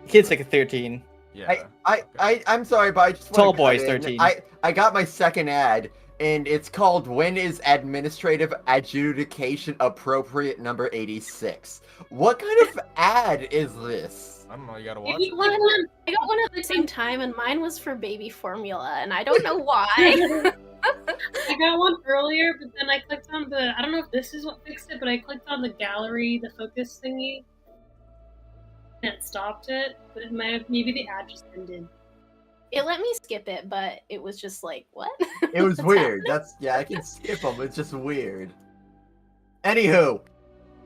Kid's like a 13. Yeah. I'm sorry, but I just want Tall to boy's cut in. 13. I got my second ad, and it's called "When is Administrative Adjudication Appropriate Number 86?" What kind of ad is this? I don't know. You gotta watch Maybe it. I got one at the same time, and mine was for baby formula, and I don't know why. I got one earlier, but then I clicked on I don't know if this is what fixed it, but I clicked on the gallery, the focus thingy, and it stopped it. But maybe the ad just ended. It let me skip it, but it was just like, what? It was What's weird. happening? I can skip them. It's just weird. Anywho,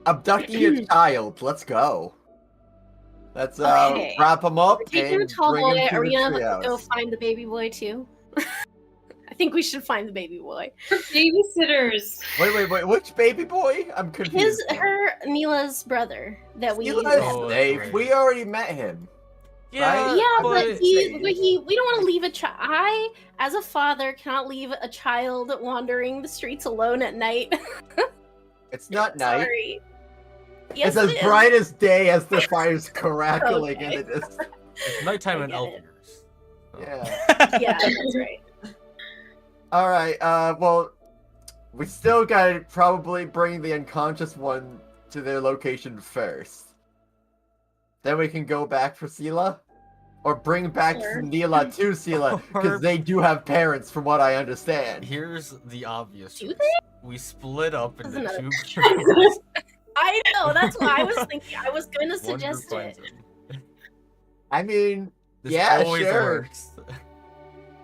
abducting your child. Let's go. Let's Okay. wrap him up We're taking the and tall bring boy. him to Are we the gonna go treehouse. find the baby boy too? I think we should find the baby boy. Babysitters. Wait. Which baby boy? I'm confused. Neela's brother that we. Eli met. Oh, is that's safe. right. We already met him. Yeah, Yeah, I'm but just we saying. we don't want to leave a child. I, as a father, cannot leave a child wandering the streets alone at night. It's not night. Sorry. Yes, It's as it is. bright as day as the fire's crackling in Okay. the distance. It's nighttime I in get elf it. years. So. Yeah. Yeah, that's right. All right. Well, we still gotta probably bring the unconscious one to their location first. Then we can go back for Sela, or bring back Sure. Neela to Sela because they do have parents, from what I understand. Here's the obvious Do choice. We split up into Doesn't two matter. groups. I know. That's what I was thinking. I was going to One group suggest finds it. him. I mean, This Yeah, always sure. works.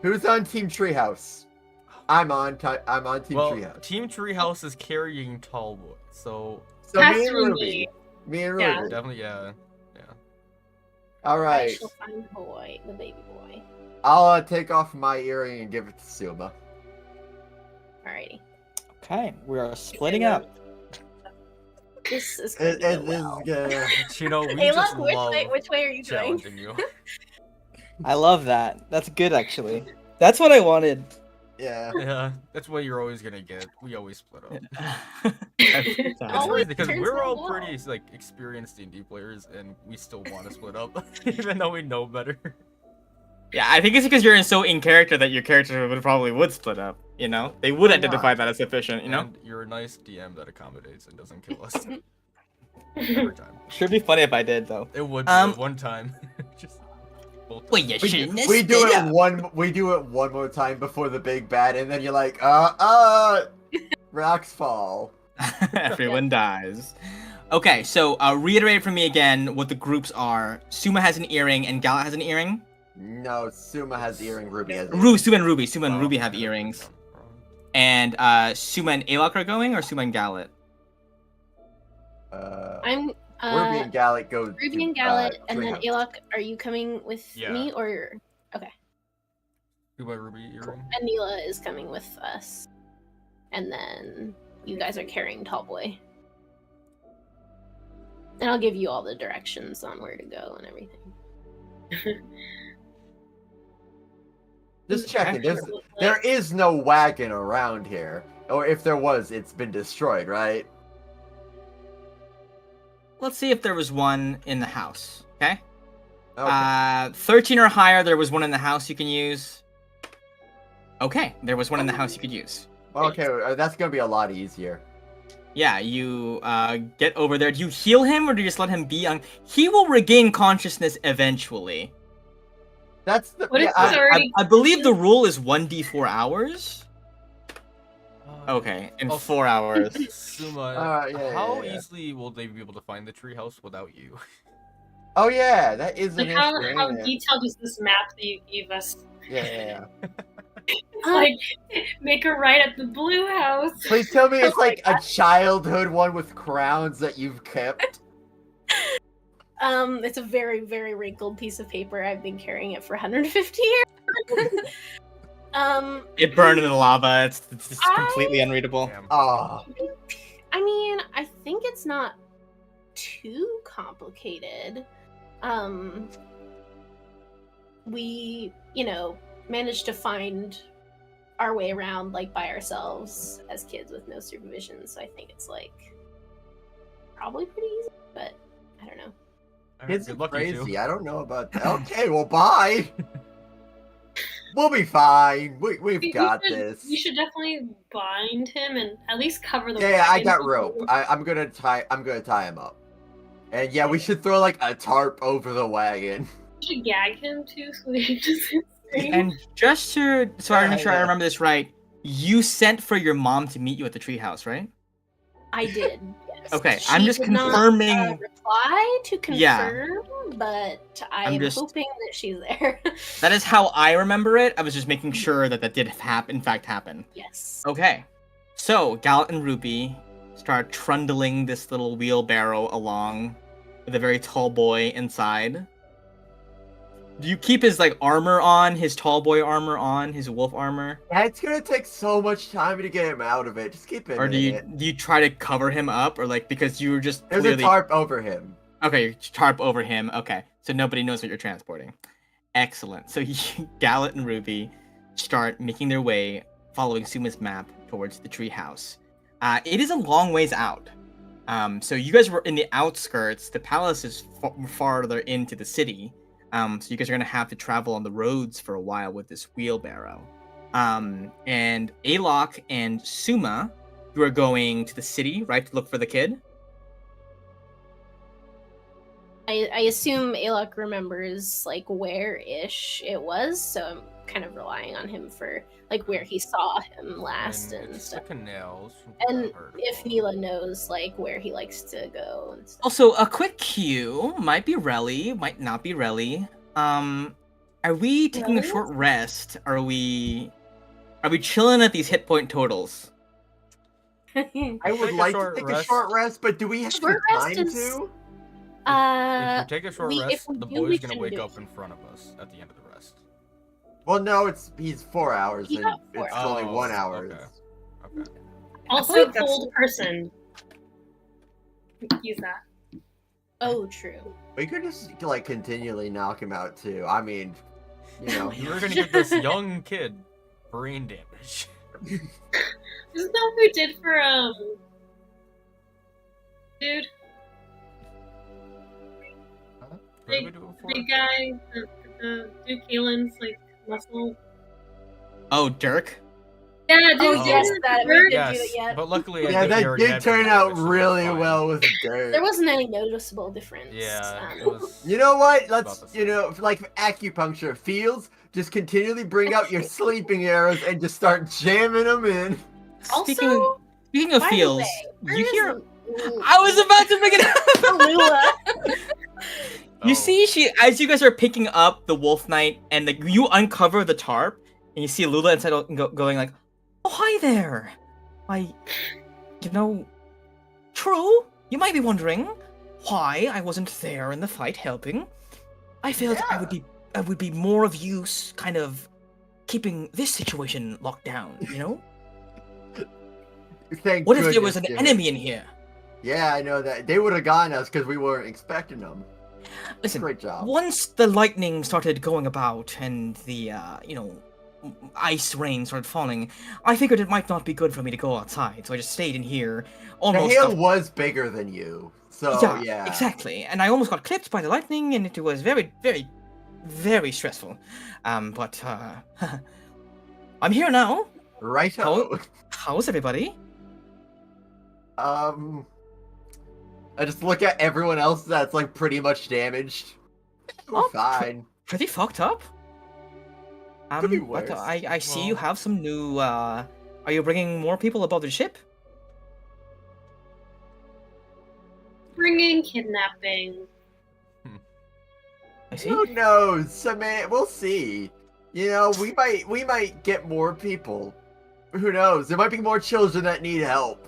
who's on Team Treehouse? I'm on Team Well, Treehouse. Team Treehouse is carrying Tall Boy, so So Has me to and be Ruby. Me and Yeah. Ruby. definitely, yeah. All I right. shall find the boy, the baby boy. I'll take off my earring and give it to Suma. Alrighty. Okay, we are splitting up. This is going to go well. You know, we Hey, just look, love which way are you going? challenging you. I love that. That's good, actually. That's what I wanted. Yeah. Yeah, that's what you're always gonna get. We always split up. Every It's time. Always crazy because turns we're out all well. pretty like experienced D&D players, and we still want to split up, even though we know better. Yeah, I think it's because you're so in character that your character would split up. You know, they would Why identify not? that as sufficient. You know, And you're a nice DM that accommodates and doesn't kill us every time. should be funny if I did though. It would be one time. Just both Well, times. you shouldn't have We do stood it up. we do it one more time before the big bad, and then you're like, rocks fall. Everyone dies. Okay, so reiterate from me again what the groups are. Suma has an earring and Gala has an earring. No, Suma has the earring, Ruby has the Suma and Ruby. Suma and Oh, Ruby have I earrings. wrong. And Suma and Alok are going, or Suma and Galet? I'm Ruby and Gallic go Ruby to, and Gallet, and then Treehouse. Alok. Are you coming with Yeah. me, or Who by Ruby earring? and Neela is coming with us? And then you guys are carrying Tallboy. And I'll give you all the directions on where to go and everything. Just checking. There is no wagon around here, or if there was, it's been destroyed, right? Let's see if there was one in the house. Okay. Okay. 13 or higher, there was one in the house you can use. Okay, there was one in the house you could use. Okay, that's gonna be a lot easier. Yeah, you get over there. Do you heal him or do you just let him be on? He will regain consciousness eventually. That's the. What if yeah, he's already I believe the rule is 1d4 hours. Okay, in Oh, 4 hours. Suma, yeah, how yeah. easily will they be able to find the treehouse without you? Oh yeah, that is an Like how issue. how ain't it? detailed is this map that you gave us? Yeah. It's like make a right at the blue house. Please tell me it's Oh my like a childhood one with crowns that you've kept. It's a very, very wrinkled piece of paper. I've been carrying it for 150 years. It burned in the lava. It's completely unreadable. Damn. Oh, I mean, I think it's not too complicated. We, managed to find our way around like by ourselves as kids with no supervision, so I think it's like probably pretty easy, but I don't know. Alright, kids are good luck, you two. crazy. I don't know about that. Okay, well, bye. We'll be fine. We've got this. You should definitely bind him and at least cover the. Yeah, I wagon. got rope. I'm gonna tie him up. And yeah, we should throw like a tarp over the wagon. You should gag him too, so he doesn't scream. And just to so I make sure I Yeah. remember this right, you sent for your mom to meet you at the treehouse, right? I did. Yes. Okay, She I'm just did not, confirming. reply to confirm, Yeah. but I'm I'm just- hoping that she's there. That is how I remember it. I was just making sure that did in fact happen. Yes. Okay, so Gallet and Ruby start trundling this little wheelbarrow along with a very tall boy inside. Do you keep his armor on, his tall boy armor on, his wolf armor, Yeah, it's gonna take so much time to get him out of it. Just keep him or in do you it. try to cover him up, or because you were just There's clearly a tarp over him. okay, you tarp over him. Okay, so nobody knows what you're transporting. Excellent. So Gallet and Ruby start making their way, following Suma's map, towards the treehouse. It is a long ways out. So you guys were in the outskirts. The palace is farther into the city. So you guys are gonna have to travel on the roads for a while with this wheelbarrow. And Alok and Suma, you are going to the city, right, to look for the kid. I assume Alok remembers where-ish it was, so I'm kind of relying on him for where he saw him last and it's stuff. the canals. And if Mila knows where he likes to go and stuff. Also, a quick cue might be Relly, might not be Relly. Are we taking a Relly? short rest? Are we chilling at these hit point totals? I would Take a like to short take a rest. short rest, but do we have Short the rest time is- to? If we take a short if rest, we the do, boy's we gonna can wake do up it. in front of us at the end of the rest. Well, no, he's 4 hours, He and got 4 it's only hours. 1 hour. Okay. Okay. Also, believe that's- cold person. Use that. Oh, true. We could just continually knock him out too. I mean, You're gonna give this young kid brain damage. Isn't that what we did for dude, What did we do it for? big guy, the Duke Kalen's muscle? Oh, Dirk. Yeah, dude, Oh, dude, yes, that we Dirk. didn't do Yes, it yet. but luckily I yeah, think we that already did had turn brain out damage, so really it's fine. well with dirt. There wasn't any noticeable difference. Yeah, it Um, was. You know what? About Let's, the same. like acupuncture feels, just continually bring out your sleeping arrows and just start jamming them in. Speaking Also, speaking of by the feels, way, where you is hear. L- I was about to bring it up. Lula. You Oh. see, as you guys are picking up the Wolf Knight, and you uncover the tarp, and you see Lula inside going like, "Oh, hi there. True. You might be wondering why I wasn't there in the fight helping. I felt I would be more of use, kind of keeping this situation locked down. Thank What if there was goodness, an dude. enemy in here? Yeah, I know that. They would have gotten us because we weren't expecting them. Listen, Great job. once the lightning started going about and the, ice rain started falling, I figured it might not be good for me to go outside, so I just stayed in here. The Almost. hail was bigger than you, So yeah. exactly. And I almost got clipped by the lightning, and it was very, very, very stressful. But I'm here now. Right. How's everybody? I just look at everyone else that's like pretty much damaged. We're Oh, fine. Pretty fucked up. Could be But worse. I see you Well- have some new. Are you bringing more people aboard the ship? Bringing kidnapping. I see. Who knows? I mean, we'll see. You know, we might get more people. Who knows? There might be more children that need help.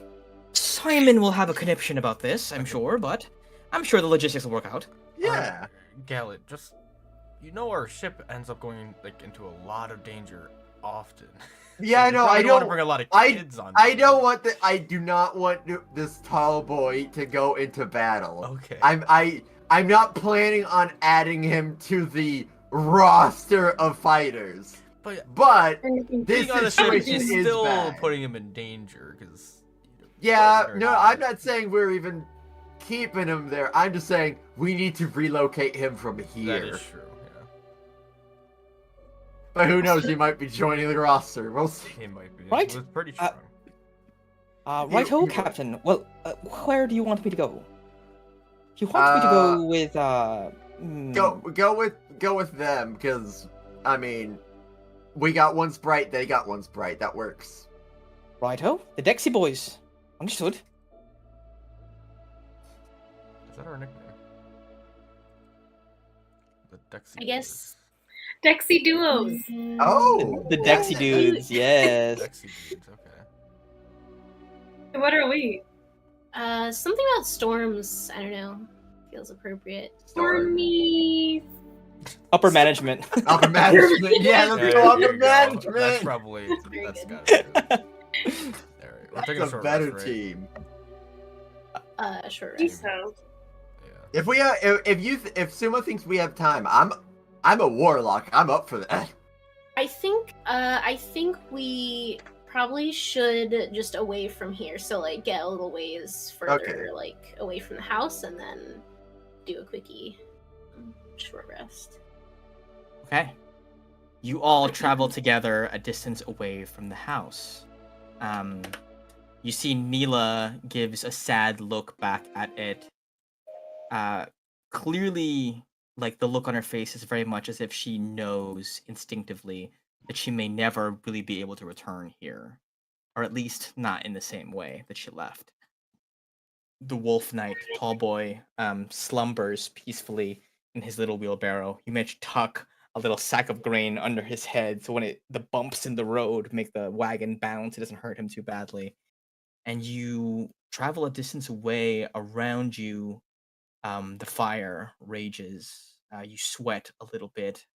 Simon will have a conniption about this, I'm sure, but I'm sure the logistics will work out. Yeah. Gallet, just our ship ends up going like into a lot of danger often. Yeah, I You know. probably I don't want to don't. bring a lot of I- kids on. I board. don't want the. I do not want this tall boy to go into battle. Okay. I'm not planning on adding him to the roster of fighters. But this Being on the ship situation is is still bad. putting him in danger because. Yeah, no, I'm not saying we're even keeping him there. I'm just saying we need to relocate him from here. That is true. Yeah, But who knows? He might be joining the roster. We'll see. he might be. Right? He was pretty strong. Righto, you- Captain. Well, where do you want me to go? You want me to go with Go with them, because I mean, we got one sprite, they got one sprite. That works. Righto, the Dexy Boys. Understood. Is that our nickname? The Dexy. I guess. Dexy duos. Mhm. Oh, The Dexy Dudes, yes. Dexy dudes. Okay. What are we? Something about storms. I don't know. Feels appropriate. Stormy. Upper management. Upper management. Yeah, let's There go you upper go. That's management. probably. Very That's good. gotta be it. Alright, we're taking That's a short better rest, right? team. Short I think rest. so. Yeah. If Sumo thinks we have time, I'm a warlock. I'm up for that. I think we probably should just away from here. So like get a little ways further, Okay. like away from the house, and then do a quickie short rest. Okay. You all travel together a distance away from the house. You see Neela gives a sad look back at it. Clearly, like the look on her face is very much as if she knows instinctively that she may never really be able to return here, or at least not in the same way that she left. The Wolf Knight, tall boy, slumbers peacefully in his little wheelbarrow. You manage to tuck a little sack of grain under his head, so when the bumps in the road make the wagon bounce, it doesn't hurt him too badly. And you travel a distance away. Around you, the fire rages. You sweat a little bit,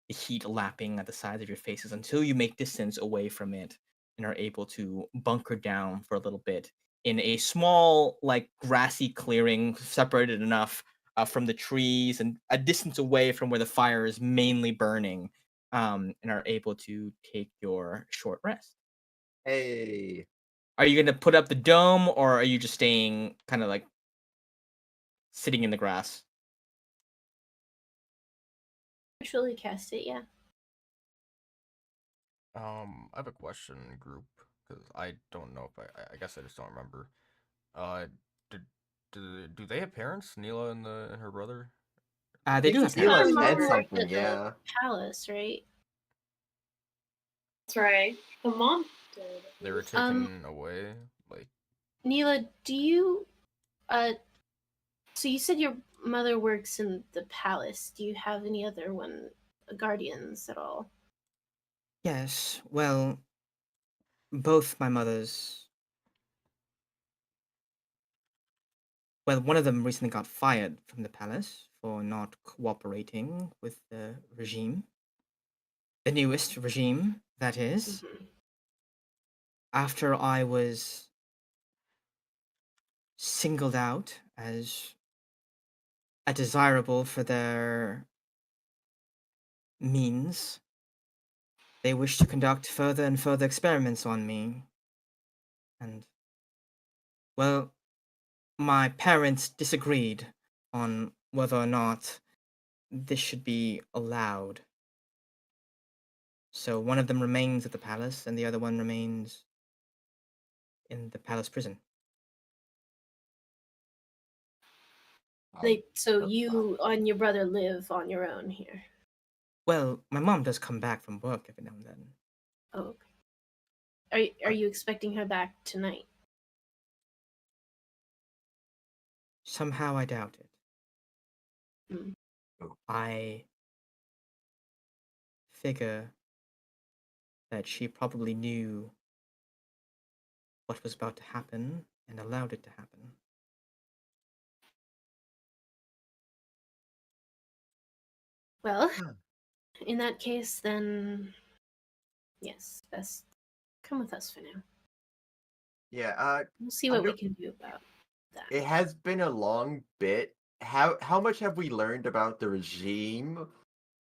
the heat lapping at the sides of your faces until you make distance away from it and are able to bunker down for a little bit in a small, like, grassy clearing, separated enough from the trees and a distance away from where the fire is mainly burning, and are able to take your short rest. Hey. Are you going to put up the dome, or are you just staying kind of like sitting in the grass? Actually cast it, yeah. I have a question, group, because I don't know if I guess I just don't remember. Do they have parents? Neela and her brother. They do have just got Neela a said mom something, at the yeah. Palace, right? That's right. The mom did. They were taken away. Like, Neela, do you so you said your mother works in the palace. Do you have any other guardians at all? Yes, well, both my mothers. Well, one of them recently got fired from the palace for not cooperating with the regime. The newest regime, that is. Mhm. After I was singled out as a desirable for their means, they wished to conduct further and further experiments on me. And, well, my parents disagreed on whether or not this should be allowed. So one of them remains at the palace, and the other one remains in the palace prison. So Uh, you and your brother live on your own here. Well, my mom does come back from work every now and then. Oh, okay. Are you expecting her back tonight? Somehow I doubt it. Mm. I figure that she probably knew what was about to happen and allowed it to happen. Well, Huh. in that case, then yes, best come with us for now. Yeah, We'll see I what we don't- can do about that. it has been a long bit. How much have we learned about the regime?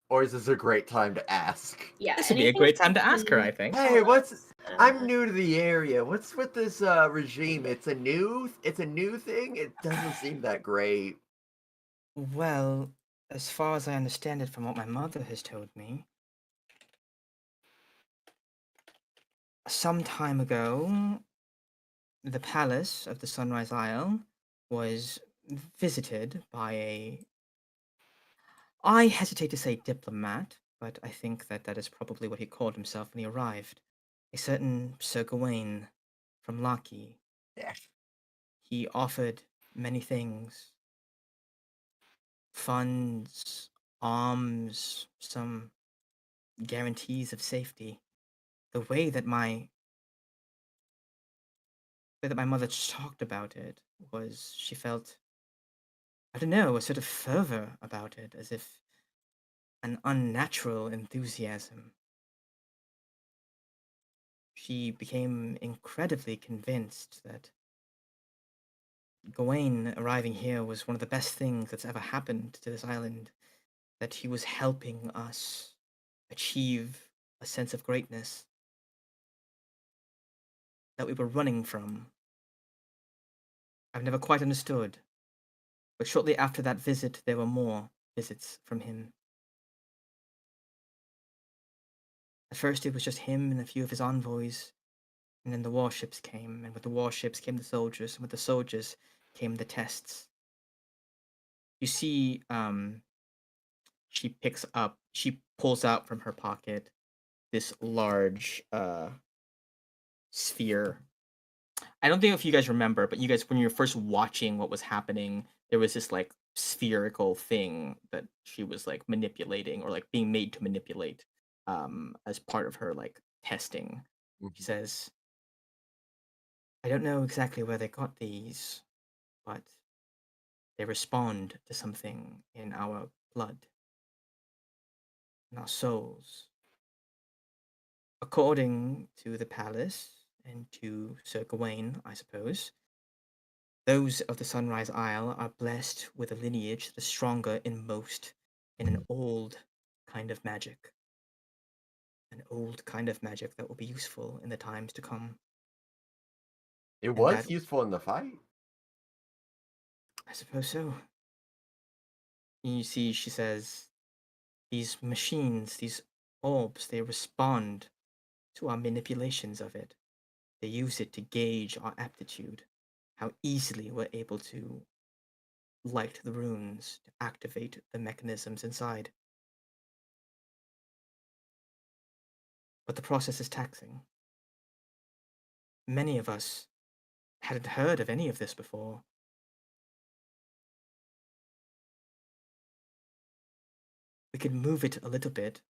Or is this a great time to ask? Yeah, This would be a anything great time to you ask her, can I think. Hey, tell what's us, I'm new to the area. What's with this regime? It's a new thing. It doesn't seem that great. Well, as far as I understand it from what my mother has told me, some time ago, the palace of the Sunrise Isle was visited by I hesitate to say diplomat, but I think that that is probably what he called himself when he arrived. A certain Sir Gawain from Laki. Yeah. He offered many things: funds, arms, some guarantees of safety. The way that my mother talked about it was she felt, I don't know, a sort of fervor about it, as if an unnatural enthusiasm. She became incredibly convinced that Gawain arriving here was one of the best things that's ever happened to this island, that he was helping us achieve a sense of greatness that we were running from. I've never quite understood, but shortly after that visit, there were more visits from him. At first, it was just him and a few of his envoys, and then the warships came, and with the warships came the soldiers, and with the soldiers came the tests. You see, she pulls out from her pocket this large sphere. I don't think if you guys remember, but you guys, when you're first watching what was happening, there was this like spherical thing that she was like manipulating or like being made to manipulate as part of her like testing. She says, I don't know exactly where they got these, but they respond to something in our blood, in our souls. According to the palace and to Sir Gawain, I suppose, those of the Sunrise Isle are blessed with a lineage that is stronger in an old kind of magic. An old kind of magic that will be useful in the times to come. It And was that, useful in the fight. I suppose so. You see, she says, these machines, these orbs, they respond to our manipulations of it. They use it to gauge our aptitude, how easily we're able to light the runes, to activate the mechanisms inside. But the process is taxing. Many of us hadn't heard of any of this before. We could move it a little bit,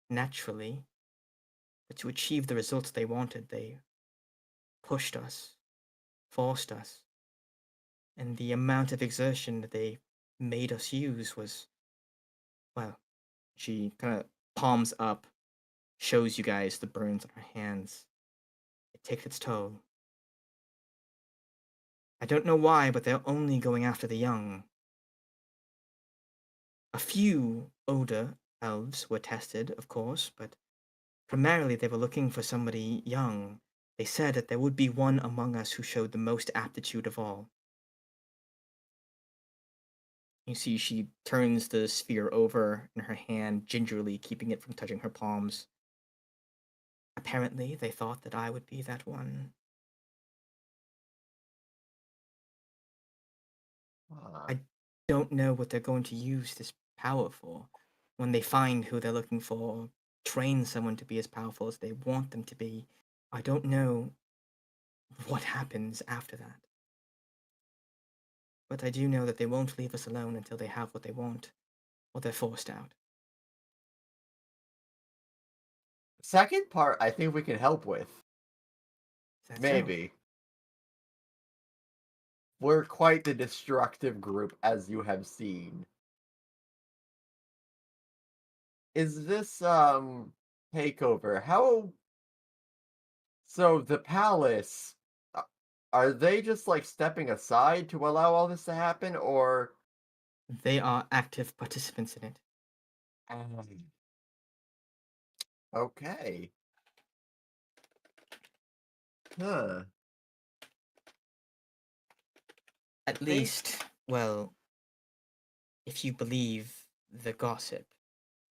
naturally, but to achieve the results they wanted, they pushed us, forced us, and the amount of exertion that they made us use was, well, she kind of palms up, shows you guys the burns on her hands. It takes its toll. I don't know why, but they're only going after the young. A few older elves were tested, of course, but primarily they were looking for somebody young. They said that there would be one among us who showed the most aptitude of all. You see she turns the sphere over in her hand, gingerly keeping it from touching her palms. Apparently, they thought that I would be that one. I don't know what they're going to use this power for. When they find who they're looking for, train someone to be as powerful as they want them to be, I don't know what happens after that. But I do know that they won't leave us alone until they have what they want, or they're forced out. Second part, I think we can help with. Is that so? Maybe. We're quite the destructive group, as you have seen. Is this, takeover, how... So, the palace, are they just, like, stepping aside to allow all this to happen, or... They are active participants in it. Okay. Huh. At least, well, if you believe the gossip,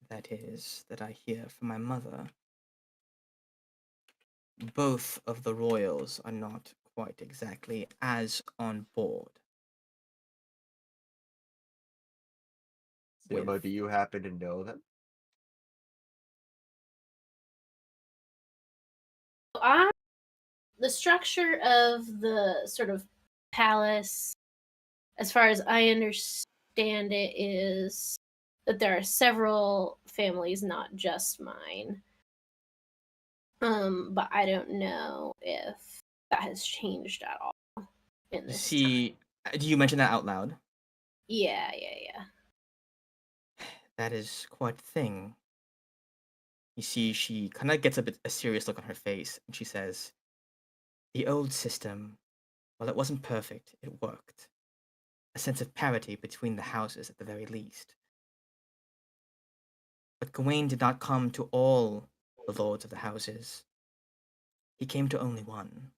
that is, that I hear from my mother, both of the royals are not quite exactly as on board. Simo, with- do you happen to know them? The structure of the sort of palace, as far as I understand it, is that there are several families, not just mine. But I don't know if that has changed at all in You this time. see, do you mention that out loud? Yeah. That is quite the thing. You see, she kind of gets a serious look on her face, and she says, "The old system, while it wasn't perfect, it worked. A sense of parity between the houses at the very least. But Gawain did not come to all the lords of the houses. He came to only one.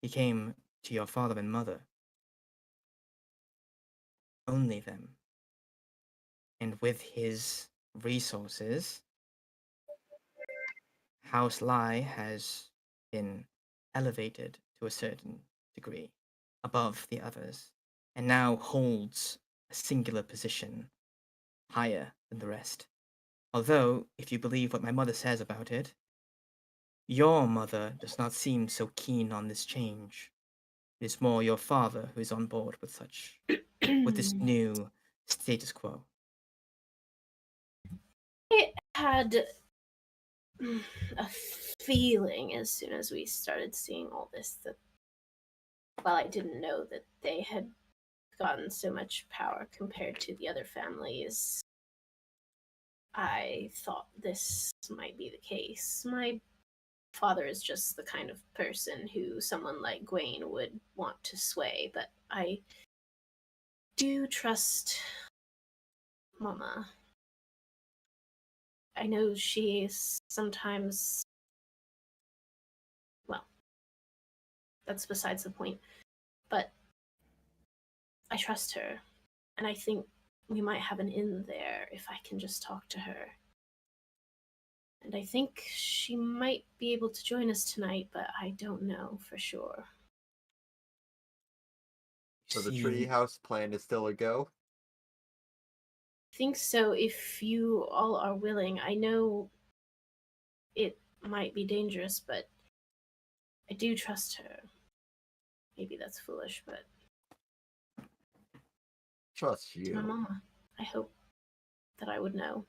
He came to your father and mother. Only them. And with his resources, House Lai has been elevated to a certain degree above the others, and now holds a singular position higher than the rest. Although, if you believe what my mother says about it, your mother does not seem so keen on this change. It is more your father who is on board with with this new status quo." I had a feeling as soon as we started seeing all this that while I didn't know that they had gotten so much power compared to the other families, I thought this might be the case. My father is just the kind of person who someone like Gwaine would want to sway, but I do trust Mama. I know she sometimes, well, that's besides the point, but I trust her, and I think we might have an in there if I can just talk to her. And I think she might be able to join us tonight, but I don't know for sure. So the See, treehouse plan is still a go? I think so if you all are willing. I know it might be dangerous, but I do trust her. Maybe that's foolish, but Trust it's my you. mama. I hope that I would know.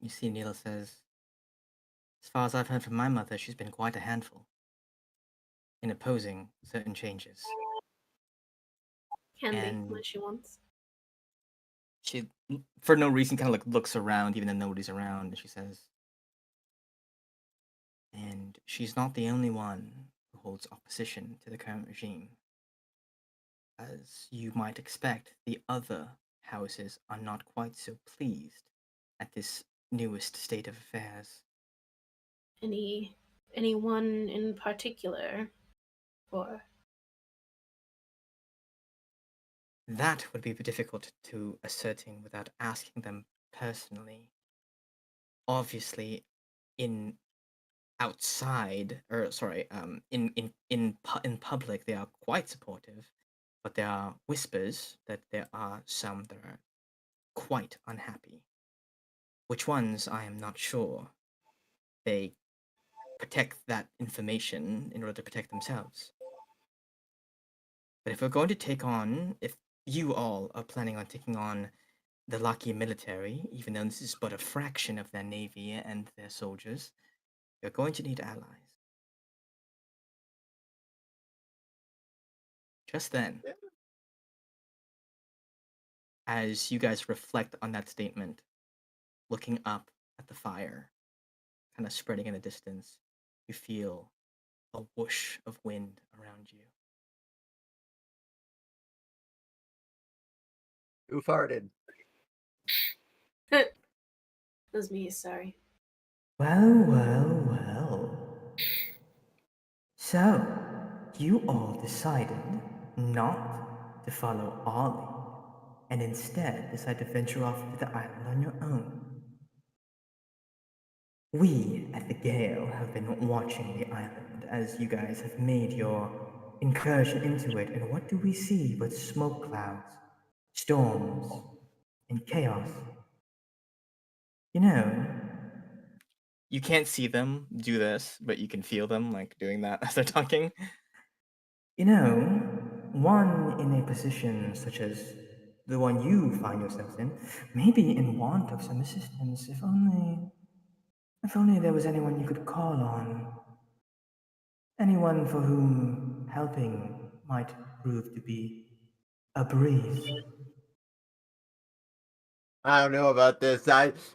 you see, Neela says, as far as I've heard from my mother, she's been quite a handful in opposing certain changes. Can be And when she wants. she, for no reason, kind of like looks around, even though nobody's around, and she says, and she's not the only one who holds opposition to the current regime. As you might expect, the other houses are not quite so pleased at this newest state of affairs. Anyone in particular? Or That would be difficult to ascertain without asking them personally. Obviously, in outside, or sorry, in public, they are quite supportive, but there are whispers that there are some that are quite unhappy. Which ones, I am not sure. They protect that information in order to protect themselves. But if we're going to take on, if you all are planning on taking on the Lucky military, even though this is but a fraction of their navy and their soldiers, you're going to need allies. Just then, Yeah. as you guys reflect on that statement, looking up at the fire, kind of spreading in the distance, you feel a whoosh of wind around you. Who farted? That was me, sorry. Well. So, you all decided not to follow our lead, and instead decide to venture off to the island on your own. We at the Gale have been watching the island as you guys have made your incursion into it, and what do we see but smoke clouds, storms, and chaos? You know, you can't see them do this, but you can feel them like doing that as they're talking. You know, one in a position such as the one you find yourselves in may be in want of some assistance, if only there was anyone you could call on. Anyone for whom helping might prove to be a breeze. I don't know about this.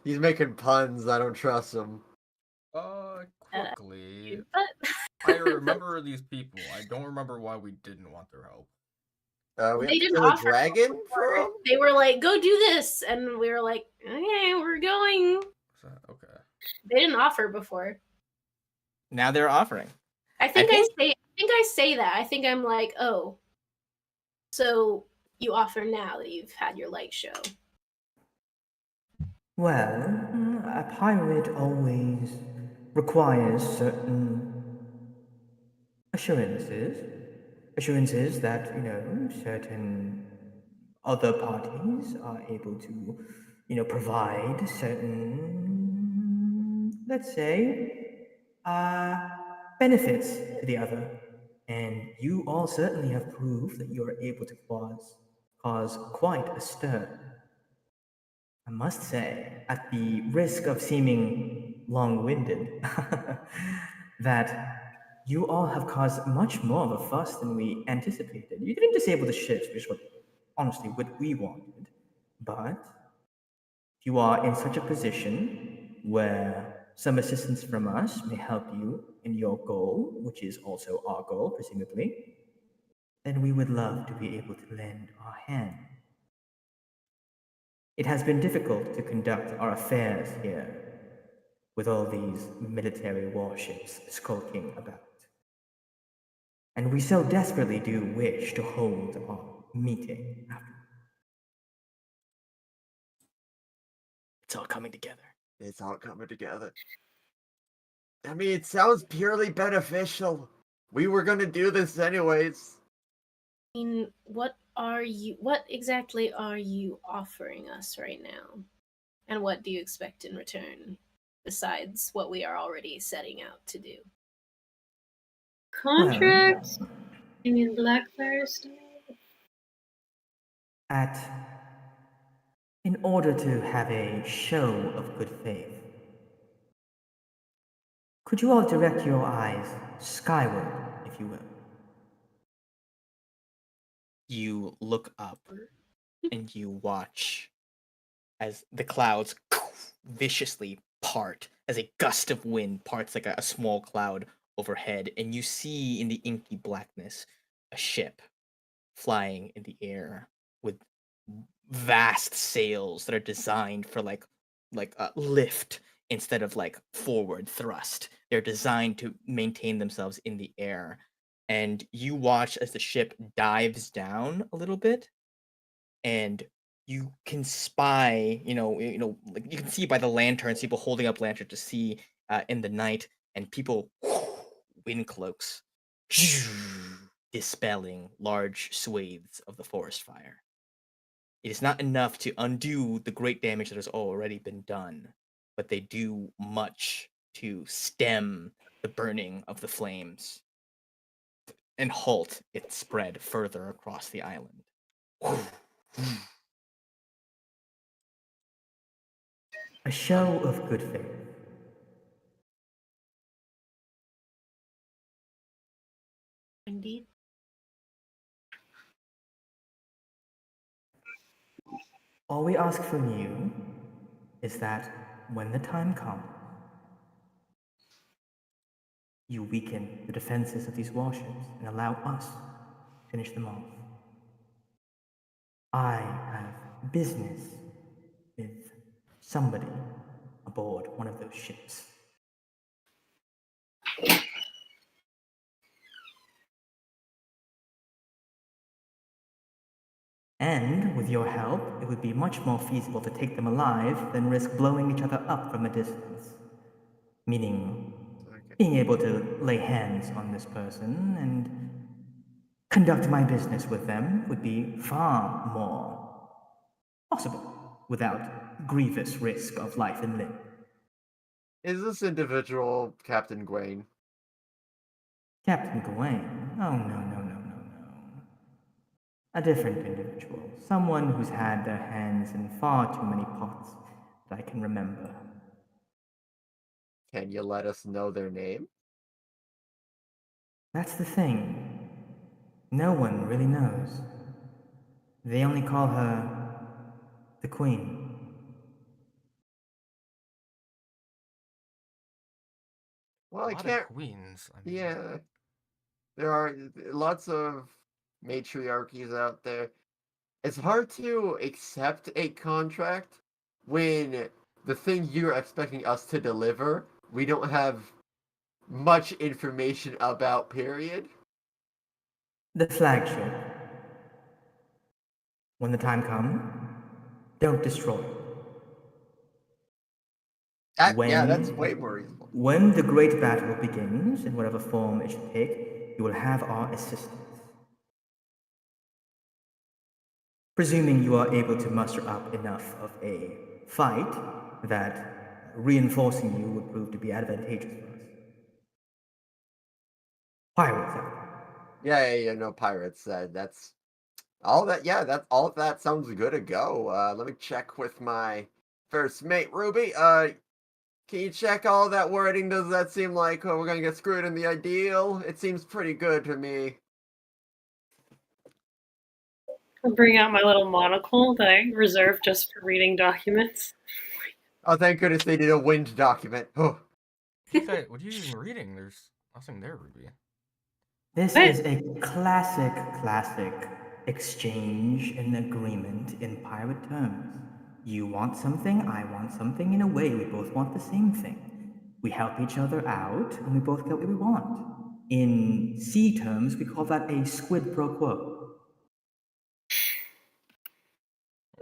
He's making puns. I don't trust him. Quickly, But I remember these people. I don't remember why we didn't want their help. We they have to didn't kill a offer dragon for before. him? They were like, "Go do this," and we were like, "Okay, we're going." Okay. They didn't offer before. Now they're offering. I think I think- say that. I think I'm like, "Oh, so you offer now that you've had your light show." Well, a pirate always requires certain assurances. Assurances that, certain other parties are able to, provide certain, let's say, benefits to the other. And you all certainly have proved that you are able to cause quite a stir. I must say, at the risk of seeming long winded, that you all have caused much more of a fuss than we anticipated. You didn't disable the ships, which was honestly what we wanted, but you are in such a position where some assistance from us may help you in your goal, which is also our goal, presumably, then we would love to be able to lend our hand. It has been difficult to conduct our affairs here, with all these military warships skulking about. And we so desperately do wish to hold our meeting after. It's all coming together. It's all coming together. I mean, it sounds purely beneficial. We were gonna do this anyways. I mean, what exactly are you offering us right now? And what do you expect in return besides what we are already setting out to do? Contracts? You mean Blackfire stuff? At in order to have a show of good faith, could you all direct your eyes skyward, if you will? You look up and you watch as the clouds viciously part, as a gust of wind parts like a small cloud overhead, and you see in the inky blackness a ship flying in the air with vast sails that are designed for like a lift instead of like forward thrust. They're designed to maintain themselves in the air. And you watch as the ship dives down a little bit and you can spy, like you can see by the lanterns, people holding up lanterns to see in the night, and people wind cloaks dispelling large swathes of the forest fire. It is not enough to undo the great damage that has already been done, but they do much to stem the burning of the flames and halt its spread further across the island. A show of good faith. Indeed. All we ask from you is that when the time comes, you weaken the defenses of these warships and allow us to finish them off. I have business with somebody aboard one of those ships. And with your help, it would be much more feasible to take them alive than risk blowing each other up from a distance. Meaning, being able to lay hands on this person and conduct my business with them would be far more possible without grievous risk of life and limb. Is this individual Captain Gwaine? Captain Gawain? Oh, no. A different individual. Someone who's had their hands in far too many pots that I can remember. Can you let us know their name? That's the thing. No one really knows. They only call her the Queen. Well, A I lot can't. of queens. I mean, Yeah, there are lots of matriarchies out there. It's hard to accept a contract when the thing you're expecting us to deliver, we don't have much information about, period. The flagship. When the time comes, don't destroy it. Yeah, that's way more reasonable. When the great battle begins, in whatever form it should take, you will have our assistance. Presuming you are able to muster up enough of a fight that reinforcing you would prove to be advantageous for us. Pirates out there. Yeah, no pirates. That's all that. Yeah, that's all of that sounds good to go. Let me check with my first mate, Ruby. Can you check all that wording? Does that seem like we're gonna get screwed in the ideal? It seems pretty good to me. I'll bring out my little monocle that I reserve just for reading documents. Oh, thank goodness they did a wind document. Oh. what are you even reading? There's nothing there, Ruby. This What? is a classic exchange and agreement in pirate terms. You want something, I want something. In a way, we both want the same thing. We help each other out, and we both get what we want. In sea terms, we call that a squid pro quo.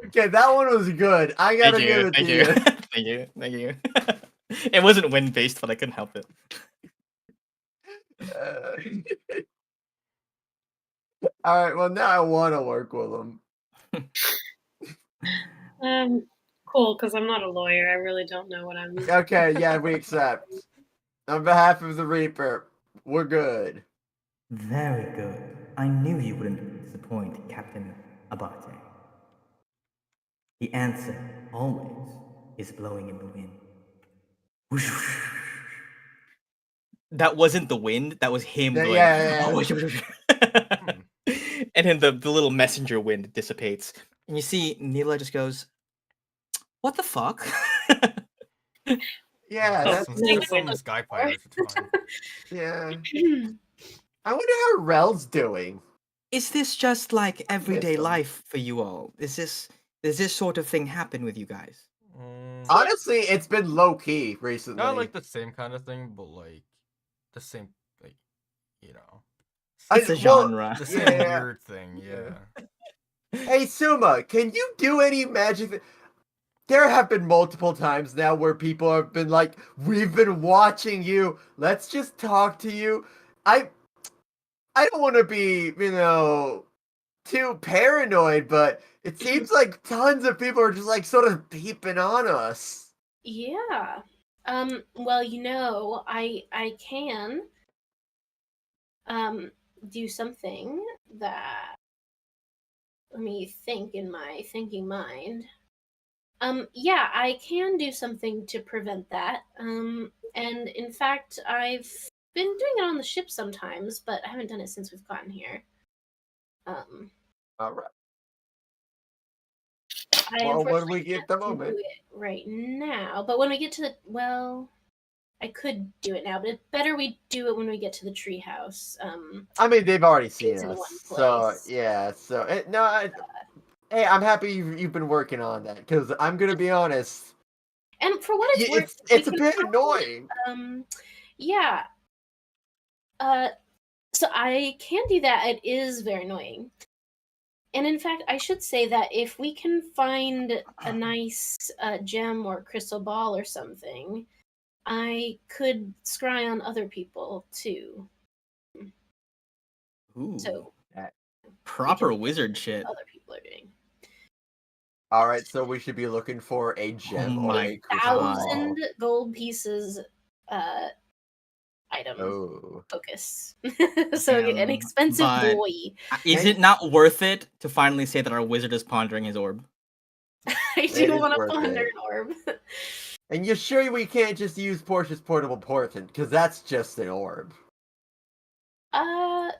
Okay, that one was good. I gotta give it to you. Thank you. It wasn't wind based, but I couldn't help it. All right, well now I want to work with them. Cool, because I'm not a lawyer. I really don't know what I'm. Okay, yeah, we accept. On behalf of the Reaper, we're good. Very good. I knew you wouldn't disappoint, Captain Abate. The answer, always, is blowing in the wind. That wasn't the wind, that was him going. Yeah. And then the little messenger wind dissipates. And you see Neela just goes, "What the fuck?" Yeah, That's that's some this guy pirate for time. yeah. I wonder how Rel's doing. Is this just like everyday Wisdom. life for you all? Does this sort of thing happen with you guys? Honestly, it's been low key recently. Not like the same kind of thing, but like the same, like, you know, It's a genre. the same weird thing. Yeah. Hey, Suma, can you do any magic? There have been multiple times now where people have been like, "We've been watching you. Let's just talk to you." I I don't want to be, too paranoid, but it seems like tons of people are just like sort of peeping on us. Yeah. Well, I can um do something that, let me think in my thinking mind. Yeah, I can do something to prevent that. And in fact, I've been doing it on the ship sometimes, but I haven't done it since we've gotten here. Um, All right. I Well, when we unfortunately get the can't do moment. it right now, but when we get to I could do it now, but it's better we do it when we get to the treehouse. I mean, they've already seen It's in us, one so place. yeah. So no, hey, I'm happy you've been working on that because I'm gonna be honest, And for what it's worth, we it's a can bit probably, annoying. yeah. Uh, so I can do that. It is very annoying. And in fact, I should say that if we can find a nice gem or crystal ball or something, I could scry on other people too. Ooh, So we can proper see wizard shit. what other people are doing. All right, so we should be looking for a Oh gem or my a crystal god. ball. 1,000 gold pieces item Oh, focus. So an expensive But boy. is And it not worth it to finally say that our wizard is pondering his orb? I it do is want to worth ponder it. an orb. And you're sure we can't just use Portia's portable portent because that's just an orb, uh,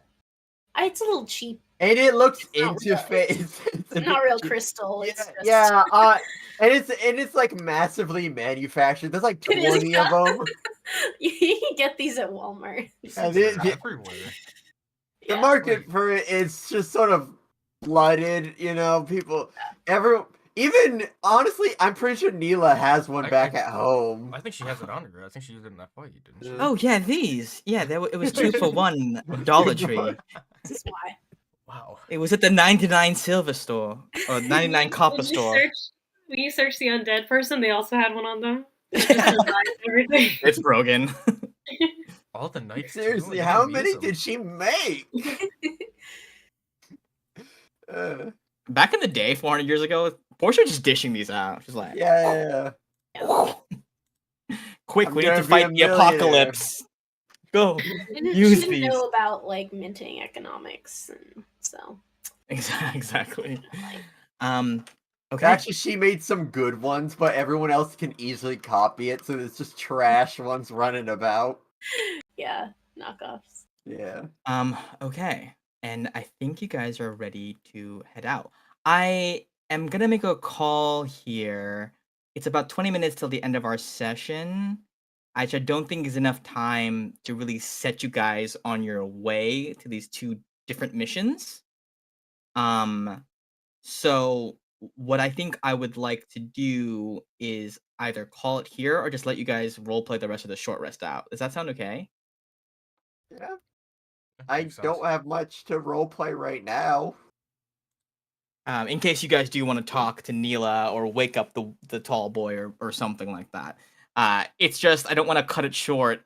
it's a little cheap. and it looks It's not real. interface. It's a Not bit real cheap. crystal. Yeah, It's just yeah. And it's like massively manufactured. There's like it is. 20 of them. You can get these at Walmart. You see And they're everywhere. the Yeah. market for it is just sort of flooded. People, even honestly, I'm pretty sure Neela has one back at home. I think she has it on her. I think she used it in that fight, didn't she? Oh yeah, these. Yeah, it was 2 for 1 Dollar Tree. This is why. Wow. It was at the 99 silver store or 99 copper When you store. search the undead person, they also had one on them. It just survives everything. It's broken. All the knights too. Seriously, They how didn't use many them. did she make? Uh, Back in the day, 400 years ago, Portia was just dishing these out. She's like, yeah. quick, I'm we need gonna to be a fight the millionaire. apocalypse. Go. She Use didn't these. know about like minting economics, and so Exactly. like, Okay. Actually, she made some good ones, but everyone else can easily copy it, so there's just trash ones running about. yeah, knockoffs. Yeah. Okay. And I think you guys are ready to head out. I am gonna make a call here. It's about 20 minutes till the end of our session. I don't think is enough time to really set you guys on your way to these two different missions. So what I think I would like to do is either call it here or just let you guys role play the rest of the short rest out. Does that sound okay? Yeah. I Makes sense. don't have much to roleplay right now. In case you guys do want to talk to Neela or wake up the tall boy or something like that. It's just I don't want to cut it short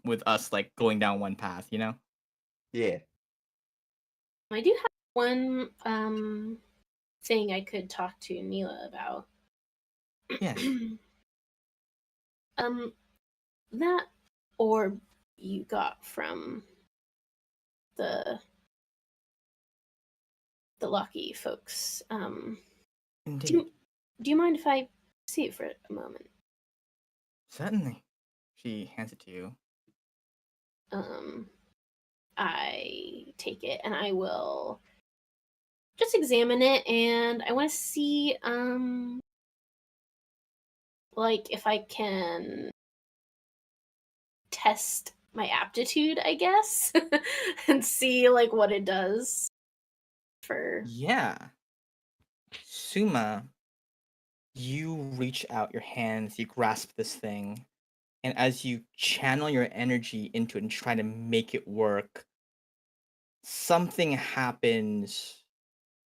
with us like going down one path, you know? Yeah. I do have one thing I could talk to Neela about. Yeah. That orb you got from the lucky folks. Indeed. Do you mind if I see it for a moment? Certainly. She hands it to you. I take it and I will just examine it, and I want to see like if I can test my aptitude, I guess, and see like what it does for Yeah. Suma, you reach out your hands, you grasp this thing, and as you channel your energy into it and try to make it work, something happens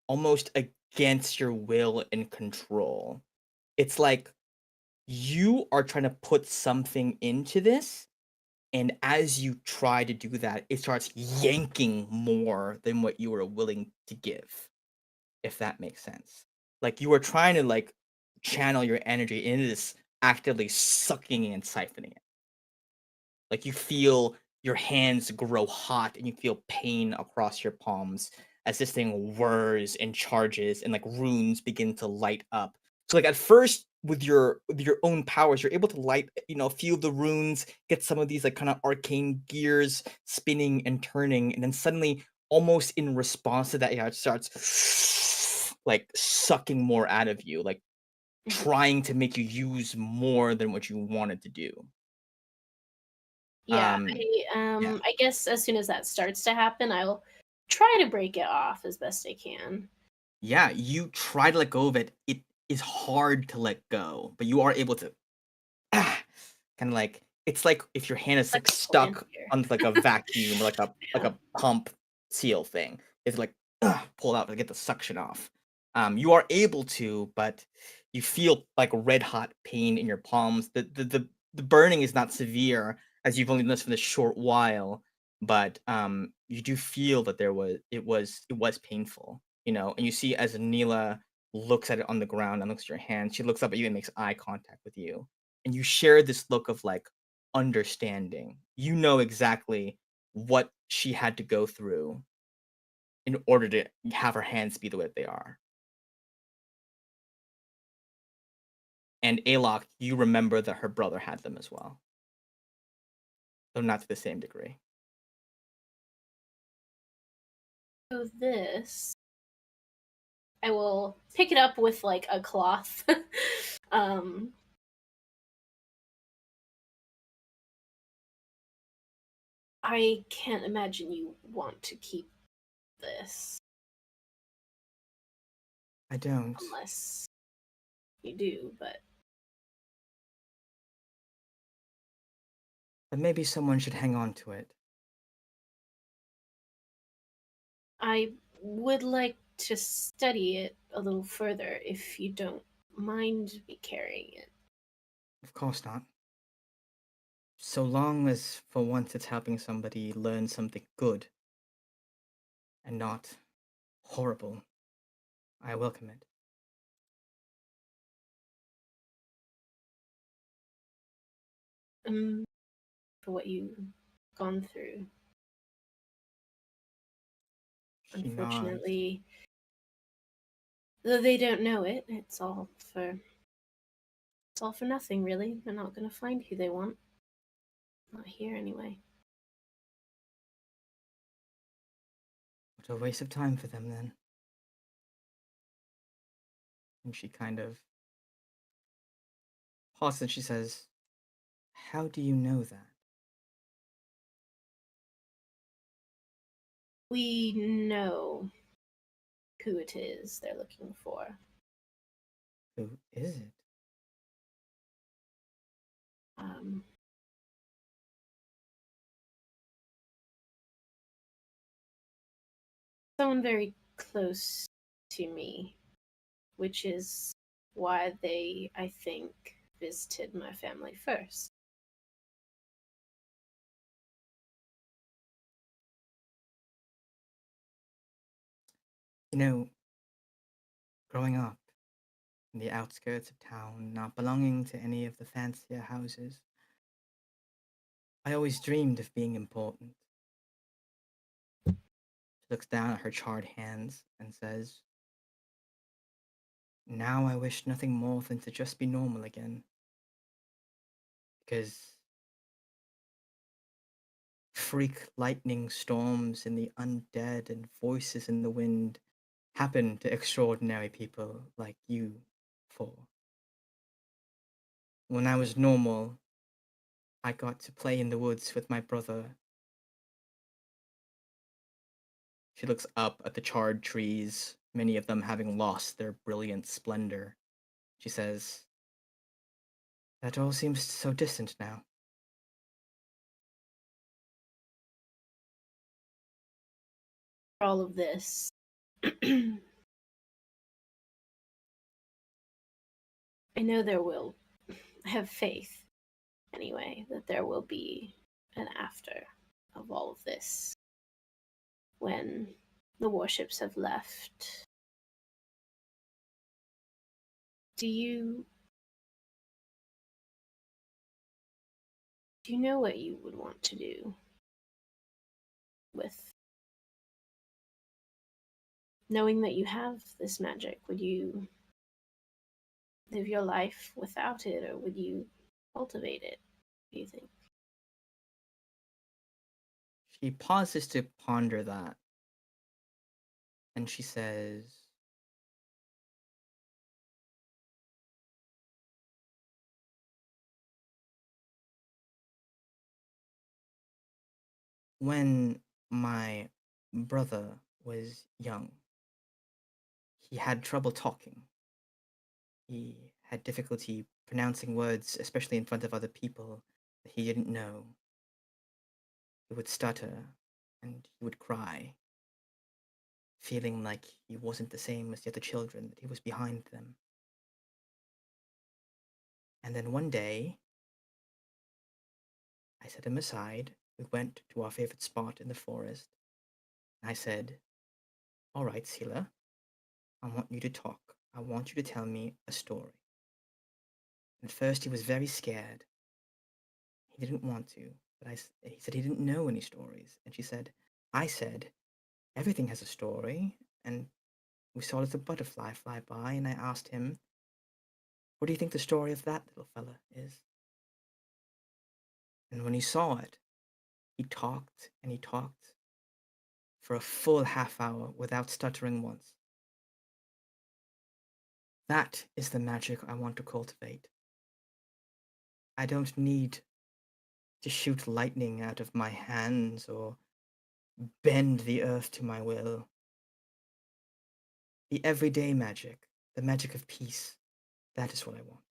almost against your will and control. It's like you are trying to put something into this, and as you try to do that, it starts yanking more than what you were willing to give, if that makes sense. Like you are trying to like channel your energy into this actively sucking and siphoning it. Like you feel your hands grow hot and you feel pain across your palms as this thing whirs and charges and like runes begin to light up. So like at first with your own powers, you're able to light, feel the runes, get some of these like kind of arcane gears spinning and turning, and then suddenly almost in response to that, it starts like sucking more out of you, like trying to make you use more than what you wanted to do. Yeah, Um yeah. I guess as soon as that starts to happen, I'll try to break it off as best I can. Yeah, you try to let go of it. It is hard to let go, but you are able to kind of like it's like if your hand is Like like a plan stuck here. on like a vacuum or like a like Yeah. a pump seal thing. It's like pull out to get the suction off. You are able to, but you feel like red hot pain in your palms. The burning is not severe as you've only done this for this short while, but you do feel that it was painful, and you see as Neela looks at it on the ground and looks at your hand, she looks up at you and makes eye contact with you. And you share this look of like understanding. You know exactly what she had to go through in order to have her hands be the way that they are. And Alok, you remember that her brother had them as well, though not to the same degree. So this, I will pick it up with like a cloth. um, I can't imagine you want to keep this I don't. unless you do, but But maybe someone should hang on to it. I would like to study it a little further if you don't mind me carrying it. Of course not. So long as for once it's helping somebody learn something good and not horrible, I welcome it. For what you've gone through. She nods. Unfortunately, though they don't know it, it's all for nothing really. They're not gonna find who they want. Not here anyway. What a waste of time for them then. And she kind of pauses and she says, how do you know that? We know who it is they're looking for. Who is it? Um, Someone very close to me, which is why they, I think, visited my family first. You know, growing up in the outskirts of town, not belonging to any of the fancier houses, I always dreamed of being important. She looks down at her charred hands and says, now I wish nothing more than to just be normal again. Because freak lightning storms and the undead and voices in the wind happen to extraordinary people like you four. When I was normal, I got to play in the woods with my brother. She looks up at the charred trees, many of them having lost their brilliant splendor. She says, that all seems so distant now. All of this, I know there will. I have faith, anyway, that there will be an after of all of this when the warships have left. Do you know what you would want to do with knowing that you have this magic? Would you live your life without it, or would you cultivate it, do you think? She pauses to ponder that, and she says, when my brother was young, he had trouble talking. He had difficulty pronouncing words, especially in front of other people that he didn't know. He would stutter and he would cry, feeling like he wasn't the same as the other children, that he was behind them. And then one day, I set him aside. We went to our favorite spot in the forest. And I said, "All right, Sila, I want you to talk. I want you to tell me a story." At first, he was very scared. He didn't want to, but he said he didn't know any stories. And I said, "Everything has a story." And we saw a little butterfly fly by, and I asked him, "What do you think the story of that little fella is?" And when he saw it, he talked and he talked for a full half hour without stuttering once. That is the magic I want to cultivate. I don't need to shoot lightning out of my hands or bend the earth to my will. The everyday magic, the magic of peace, that is what I want.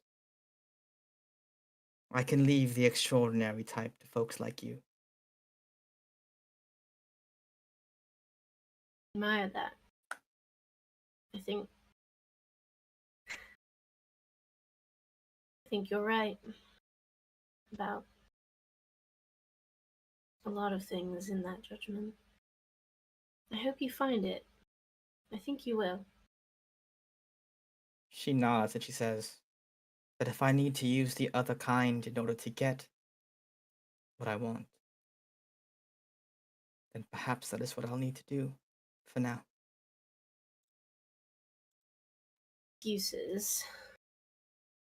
I can leave the extraordinary type to folks like you. Admire that. I think you're right about a lot of things in that judgment. I hope you find it. I think you will. She nods and she says, "But if I need to use the other kind in order to get what I want, then perhaps that is what I'll need to do for now." Excuses,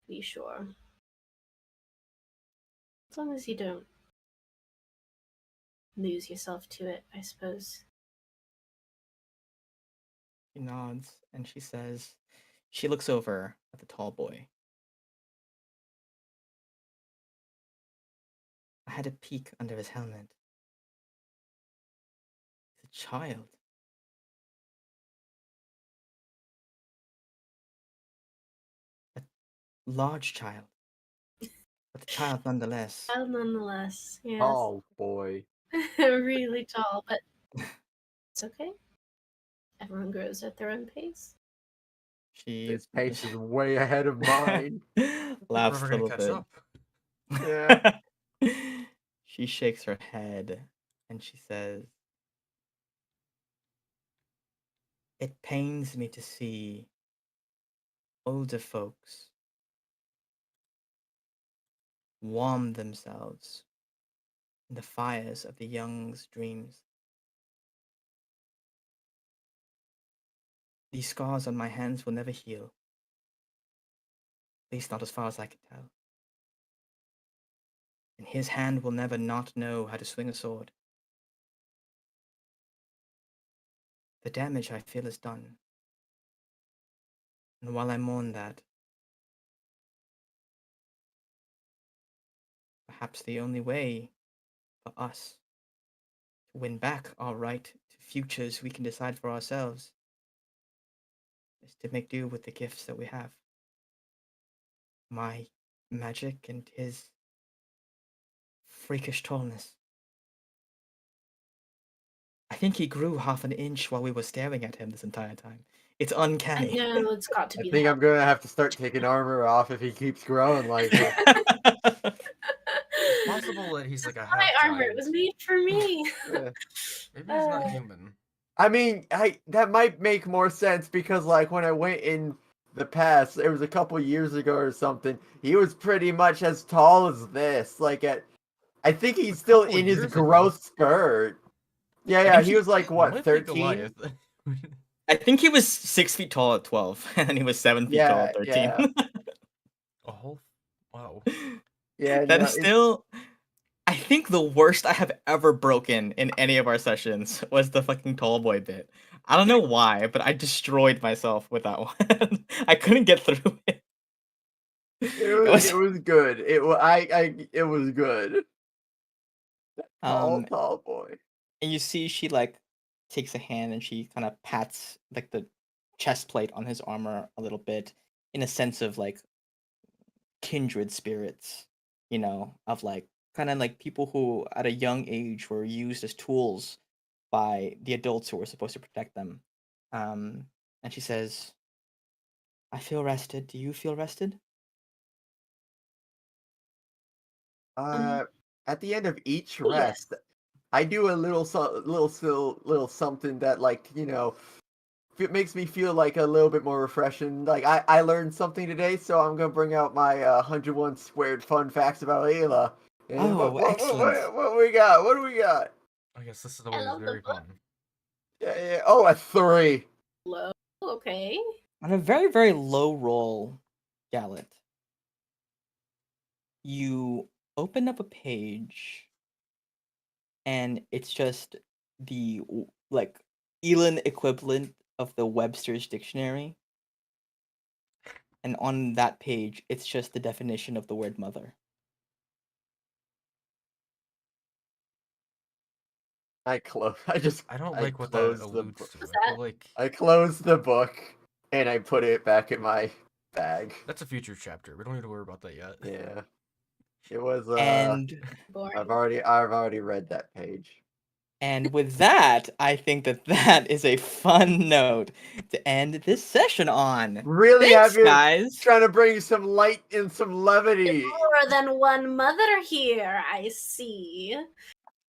be sure. As long as you don't lose yourself to it, I suppose. She nods and she looks over at the tall boy. I had a peek under his helmet. He's a child. A large child. But a child nonetheless. Well, nonetheless, yes. Oh boy. Really tall, but it's okay. Everyone grows at their own pace. She His pace is way ahead of mine. laughs Never a gonna little catch bit. up. Yeah. She shakes her head and she says, "It pains me to see older folks warm themselves in the fires of the young's dreams. These scars on my hands will never heal, at least not as far as I can tell. And his hand will never not know how to swing a sword. The damage I feel is done. And while I mourn that, perhaps the only way for us to win back our right to futures we can decide for ourselves is to make do with the gifts that we have. My magic and his freakish tallness. I think he grew half an inch while we were staring at him this entire time. It's I uncanny. know it's got to I be think the I'm gonna have to start taking armor off if he keeps growing like this. It's possible that he's like a my half armor. It giant. was made for me. Yeah. Maybe he's not human. I mean, that might make more sense because, like, when I went in the past, it was a couple years ago or something. He was pretty much as tall as this. Like, I think he's still couple in his years ago. growth spurt. Yeah, think he he- was like what, What if 13? Goliath? I think he was 6 feet tall at 12, and he was 7 feet tall at 13. Yeah. A whole. Wow. Yeah, That no, is still, I think, the worst I have ever broken in any of our sessions was the fucking tall boy bit. I don't know why, but I destroyed myself with that one. I couldn't get through it. it was good. It was good. Um, Tall boy. and you see she like takes a hand and she kind of pats like the chest plate on his armor a little bit in a sense of like kindred spirits, of like kind of like people who at a young age were used as tools by the adults who were supposed to protect them. And she says, I feel rested. Do you feel rested? At the end of each Yeah. rest, I do a little something that, like, it makes me feel like a little bit more refreshing. Like, I learned something today, so I'm gonna bring out my 101 squared fun facts about Ayla. And Oh, excellent. what we got? What do we got? I guess this is the I way it's love the very book. fun. Yeah. Oh, a 3. Low. Okay. On a very, very low roll, Gallet, you open up a page and it's just the like Elon equivalent of the Webster's dictionary. And on that page, it's just the definition of the word mother. I I don't like what that closed alludes to. What's I feel that? like I closed the book and I put it back in my bag. that's a future chapter. We don't need to worry about that yet. Yeah. It was And Boring. I've already read that page. with that, I think that is a fun note to end this session on. Really Thanks, happy guys. trying to bring some light and some levity. More than one mother here, I see.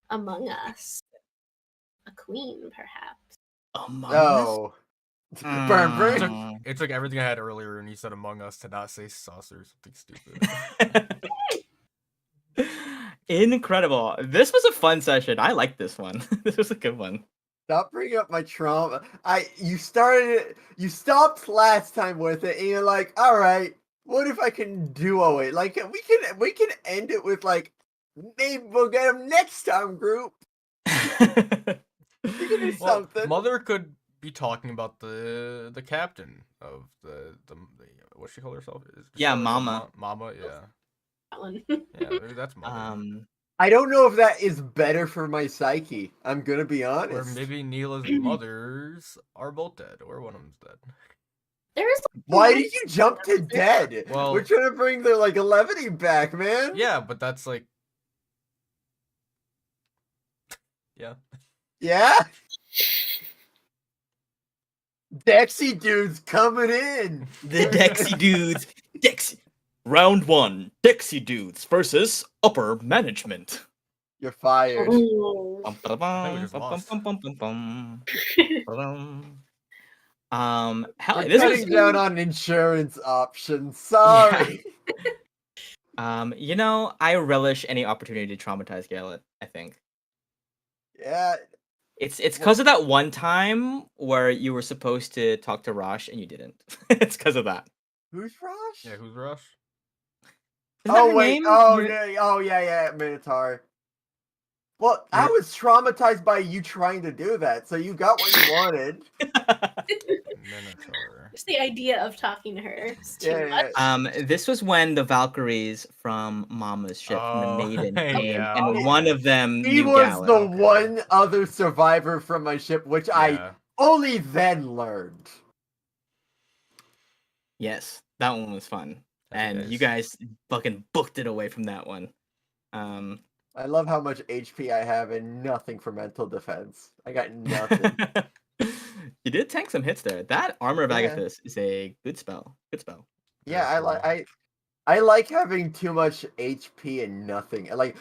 Among us. A queen, perhaps. Among Us? Oh. Burn. Mm. It's like everything I had earlier, and you said Among Us to not say sauce or something stupid. Incredible. This was a fun session. I like this one. This was a good one. Stop bringing up my trauma. You stopped last time with it, and you're like, all right, what if I can duo it? Like, we can end it with, like, maybe we'll get him next time, group. You can do something. Mother could be talking about the captain of the what she call herself? Yeah, Mama. Mama, yeah. That one. Yeah, maybe that's Mother. I don't know if that is better for my psyche. I'm gonna be Or honest. maybe Neela's mothers are both dead, or one of them's dead. There is. Why did you jump to dead? Well- We're trying to bring the, like, levity back, man. Yeah, but that's like, yeah. Yeah? Dexy dudes coming in. The Dexy dudes. Round 1. Dexy dudes versus upper management. You're fired. Ooh. Bum, ba-da-bum, we just bum, lost. bum, bum, bum, bum, bum. Hell, We're this cutting was down on insurance options. Sorry. I relish any opportunity to traumatize Gallet, I think. Yeah. It's because of that one time where you were supposed to talk to Rosh and you didn't. It's because of that. Who's Rosh? Yeah, who's Rush? Isn't that Oh her wait. name? Oh You're- yeah. Oh yeah. Minotaur. Well, I You're- was traumatized by you trying to do that, so you got what you wanted. Minotaur. Just the idea of talking to her is too Yeah, much. This was when the Valkyries from Mama's ship, from Oh, the Maiden, came, yeah, and okay. one of them He knew was Gallet. the Okay. one other survivor from my ship, which I Yeah. only then learned. Yes, that one was fun, Happy and you days. guys fucking booked it away from that one. I love how much HP I have and nothing for mental defense. I got nothing. You did tank some hits there. That Armor of Yeah. Agathis is a good spell. Good spell. Yeah, Very I like having too much HP and nothing. Like,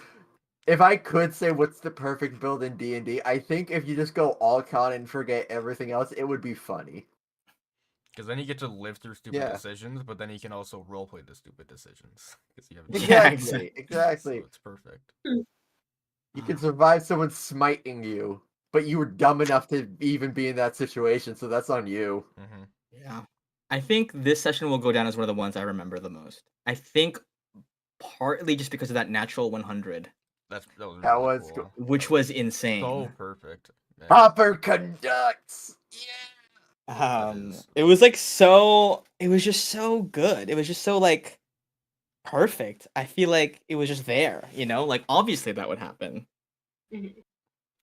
if I could say what's the perfect build in D&D, I think if you just go all con and forget everything else, it would be funny. Because then you get to live through stupid Yeah. decisions, but then you can also roleplay the stupid decisions. Because you have Exactly, exactly. exactly. So it's perfect. You can survive someone smiting you, but you were dumb enough to even be in that situation, so that's on you. Mm-hmm. Yeah. I think this session will go down as one of the ones I remember the most. I think partly just because of that natural 100, That was really That was cool. which That was insane. so perfect. Man. Proper conducts! Yeah! That is It was like so. It was just so good. It was just so like perfect. I feel like it was just there. Like obviously that would happen. Mhm.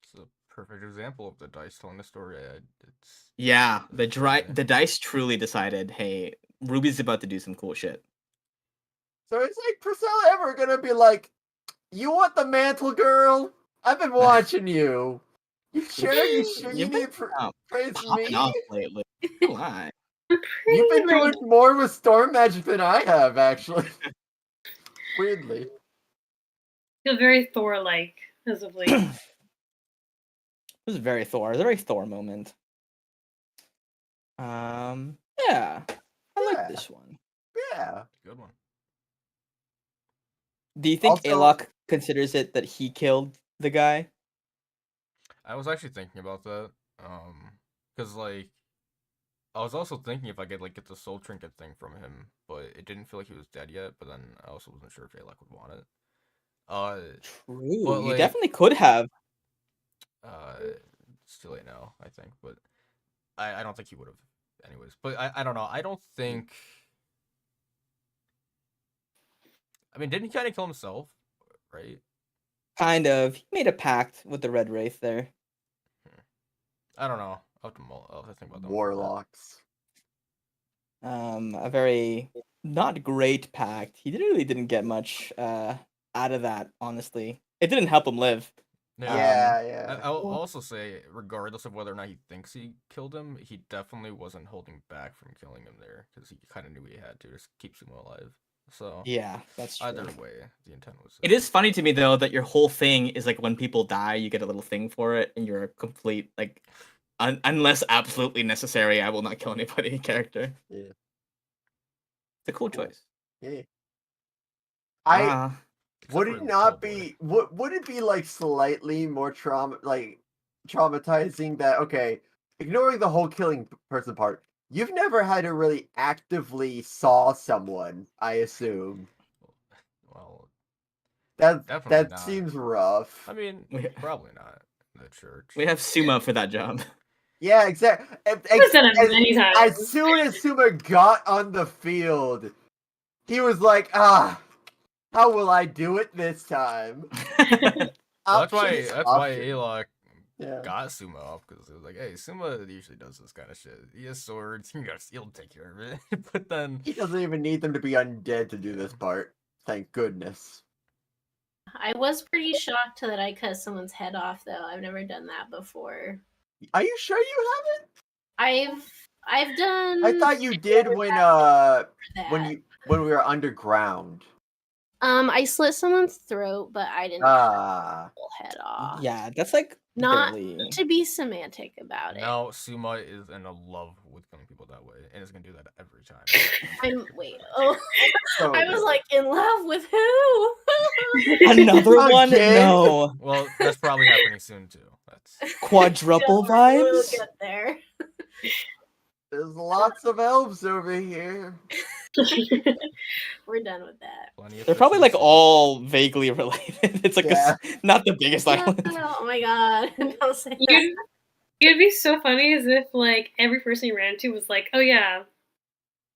it's a perfect example of the dice telling the story. It's Yeah, the yeah. dice truly decided, hey, Ruby's about to do some cool shit. So is like Priscilla ever gonna be like, you want the mantle, girl? I've been watching you. You sure? You sure you You've been need praise popping me? off lately. Don't lie. I'm You've pretty been like doing more with storm magic than I have, actually. Weirdly. feel very Thor-like as of late. It was very Thor. It was a very Thor moment. Yeah, I like Yeah. this one. Yeah. Good one. Do you think Also- Alok considers it that he killed the guy? I was actually thinking about that. Because like I was also thinking if I could like get the soul trinket thing from him, but it didn't feel like he was dead yet. But then I also wasn't sure if Alec would want it. True, But you like definitely could have. uh, it's too late now, I think. But I don't think he would have, anyways. But I don't know. I don't think. I mean, didn't he kind of kill himself, right? Kind of. He made a pact with the Red Wraith there. I don't know. I'll have to think about that. Warlocks. A very not great pact. He really didn't get much out of that, honestly. It didn't help him live. Yeah, yeah. I'll also say, regardless of whether or not he thinks he killed him, he definitely wasn't holding back from killing him there because he kind of knew he had to just keep Sumo alive. So Yeah, that's true. either way, the intent was. It is funny to me though that your whole thing is like when people die, you get a little thing for it, and you're a complete like, unless absolutely necessary, I will not kill anybody character. Yeah. It's a cool choice. Yeah. Except Would for it not Tallboy. be would it be like slightly more traumatizing that okay, ignoring the whole killing person part, you've never had to really actively saw someone, I assume. Well, That definitely not. seems rough. I mean, probably not in the church. We have Suma for that job. Yeah, exactly. I've done it many times. As soon as Suma got on the field, he was like, how will I do it this time? Well, that's why Options. Alok Yeah. got Sumo up because it was like, hey, Sumo usually does this kind of shit. He has swords. He'll take care of it. But then He doesn't even need them to be undead to do this part. Thank goodness. I was pretty shocked that I cut someone's head off though. I've never done that before. Are you sure you haven't? I've done I thought you did when that. when we were underground. I slit someone's throat, but I didn't cut Ah. the whole head off. Yeah, that's like Not barely. to be semantic about it. now Sumo is in love with killing people that way, and is gonna do that every time. So I was good. like, in love with who? Another one? Again? No. Well, that's probably happening soon too. That's Quadruple We'll vibes? get there. There's lots of elves over here. We're done with that. plenty of They're probably like efficiency. all vaguely related. It's like Yeah. not the biggest island. Oh my god! Don't say that. It'd be so funny as if like every person you ran into was like, oh yeah,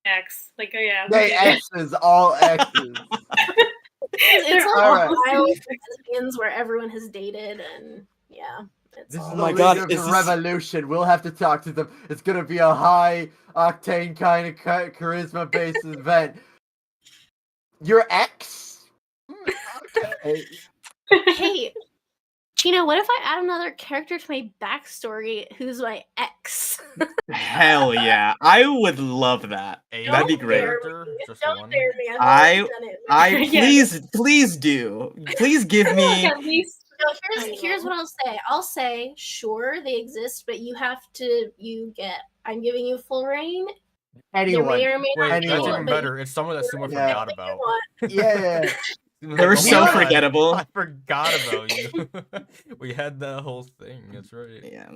X. Like, oh yeah. They X's, all X's. It's like All right. island lesbians where everyone has dated, and yeah, it's This all. is Oh the my League God, of is the this- Revolution. We'll have to talk to them. It's gonna be a high octane kind of charisma based event. Your ex? Okay. Hey, what if I add another character to my backstory who's my ex? Hell yeah, I would love that. A That'd be Don't great. dare character, me. just Don't one. dare me. I've I- already done it. I Yeah. please do. Please give Like, me. at least So here's what I'll say. I'll say, sure, they exist, but I'm giving you full reign. There Anyone. may or may Wait, not that's Anyone. even but better. It's someone that Suma Yeah. forgot you about. want. Yeah. They were Oh so my God, forgettable. I forgot about you. We had that whole thing. That's right. Yeah,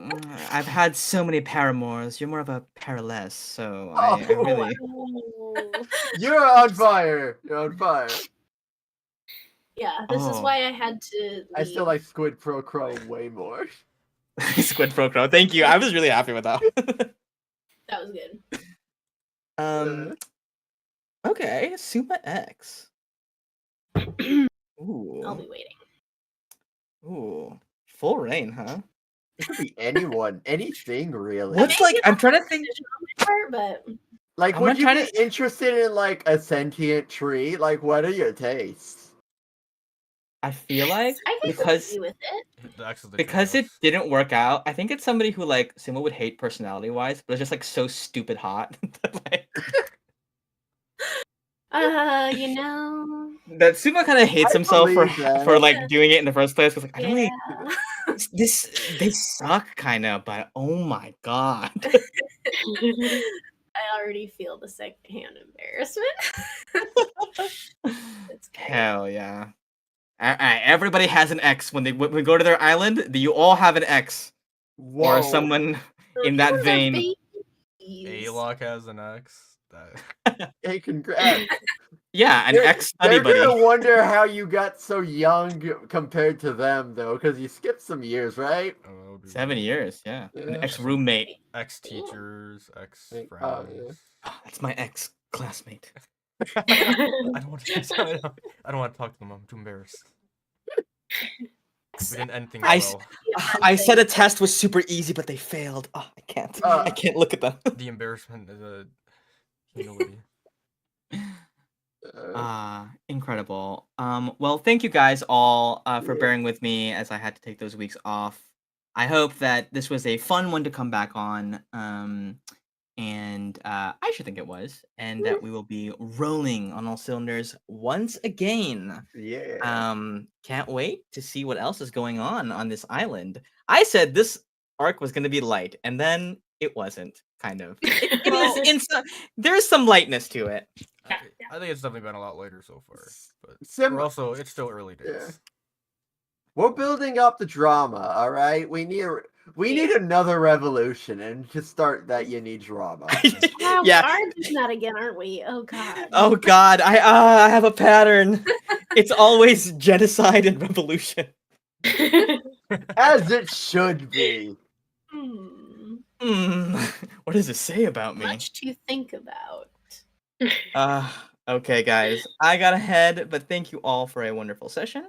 I've had so many paramours. You're more of a paraless, so Oh. I really. Ooh. You're on fire. You're on fire. Yeah, this is Oh. why I had to leave. I still like Squid Pro Crow way more. Squid Pro Crow. Thank you. I was really happy with that. That was good. Okay, Suma X. I'll Ooh. be waiting. Ooh. Full reign, huh? It could be anyone, anything really. What's like? I'm trying to think. Decision on my part, but Like, I'm would not you trying be interested in like a sentient tree? Like, what are your tastes? I feel like I can because agree with it. The X is the because it chaos. didn't work out. I think it's somebody who like Suma would hate personality wise, but it's just like so stupid hot that Suma kind of hates I himself for believe that. for like doing it in the first place. Cause like I don't Yeah. really they suck kind of, but oh my god. I already feel the secondhand embarrassment. It's great. Hell yeah. Alright, everybody has an X when when we go to their island. You all have an X Whoa. or someone in that Those are vein. babies. A-Lock has an X. That... Hey, congrats. Yeah, an X study They're buddy. gonna wonder how you got so young compared to them, though, because you skipped some years, right? Oh, that would be 7 weird. years, yeah. An Yeah. ex roommate. Ex teachers, ex Oh, friends. yeah. That's my ex classmate. I don't want to. I don't want to talk to them. I'm too embarrassed. We didn't end things I well. I said a test was super easy, but they failed. Oh, I can't. I can't look at them. The embarrassment is a humility. Incredible. Well, thank you guys all for Yeah. bearing with me as I had to take those weeks off. I hope that this was a fun one to come back on. And I should think it was, and that we will be rolling on all cylinders once again. Yeah. Can't wait to see what else is going on this island. I said this arc was going to be light, and then it wasn't. Kind of. It Well- is in there's some lightness to it. I think it's definitely been a lot later so far, but Sim- we're also it's still early days. Yeah. We're building up the drama, all right? We need another revolution, and to start that, you need drama. Yeah, we Yeah. are doing that again, aren't we? Oh god. Oh God, I have a pattern. It's always genocide and revolution. As it should be. Hmm. What does it say about me? Much to think about. Okay, guys, I gotta head, but thank you all for a wonderful session,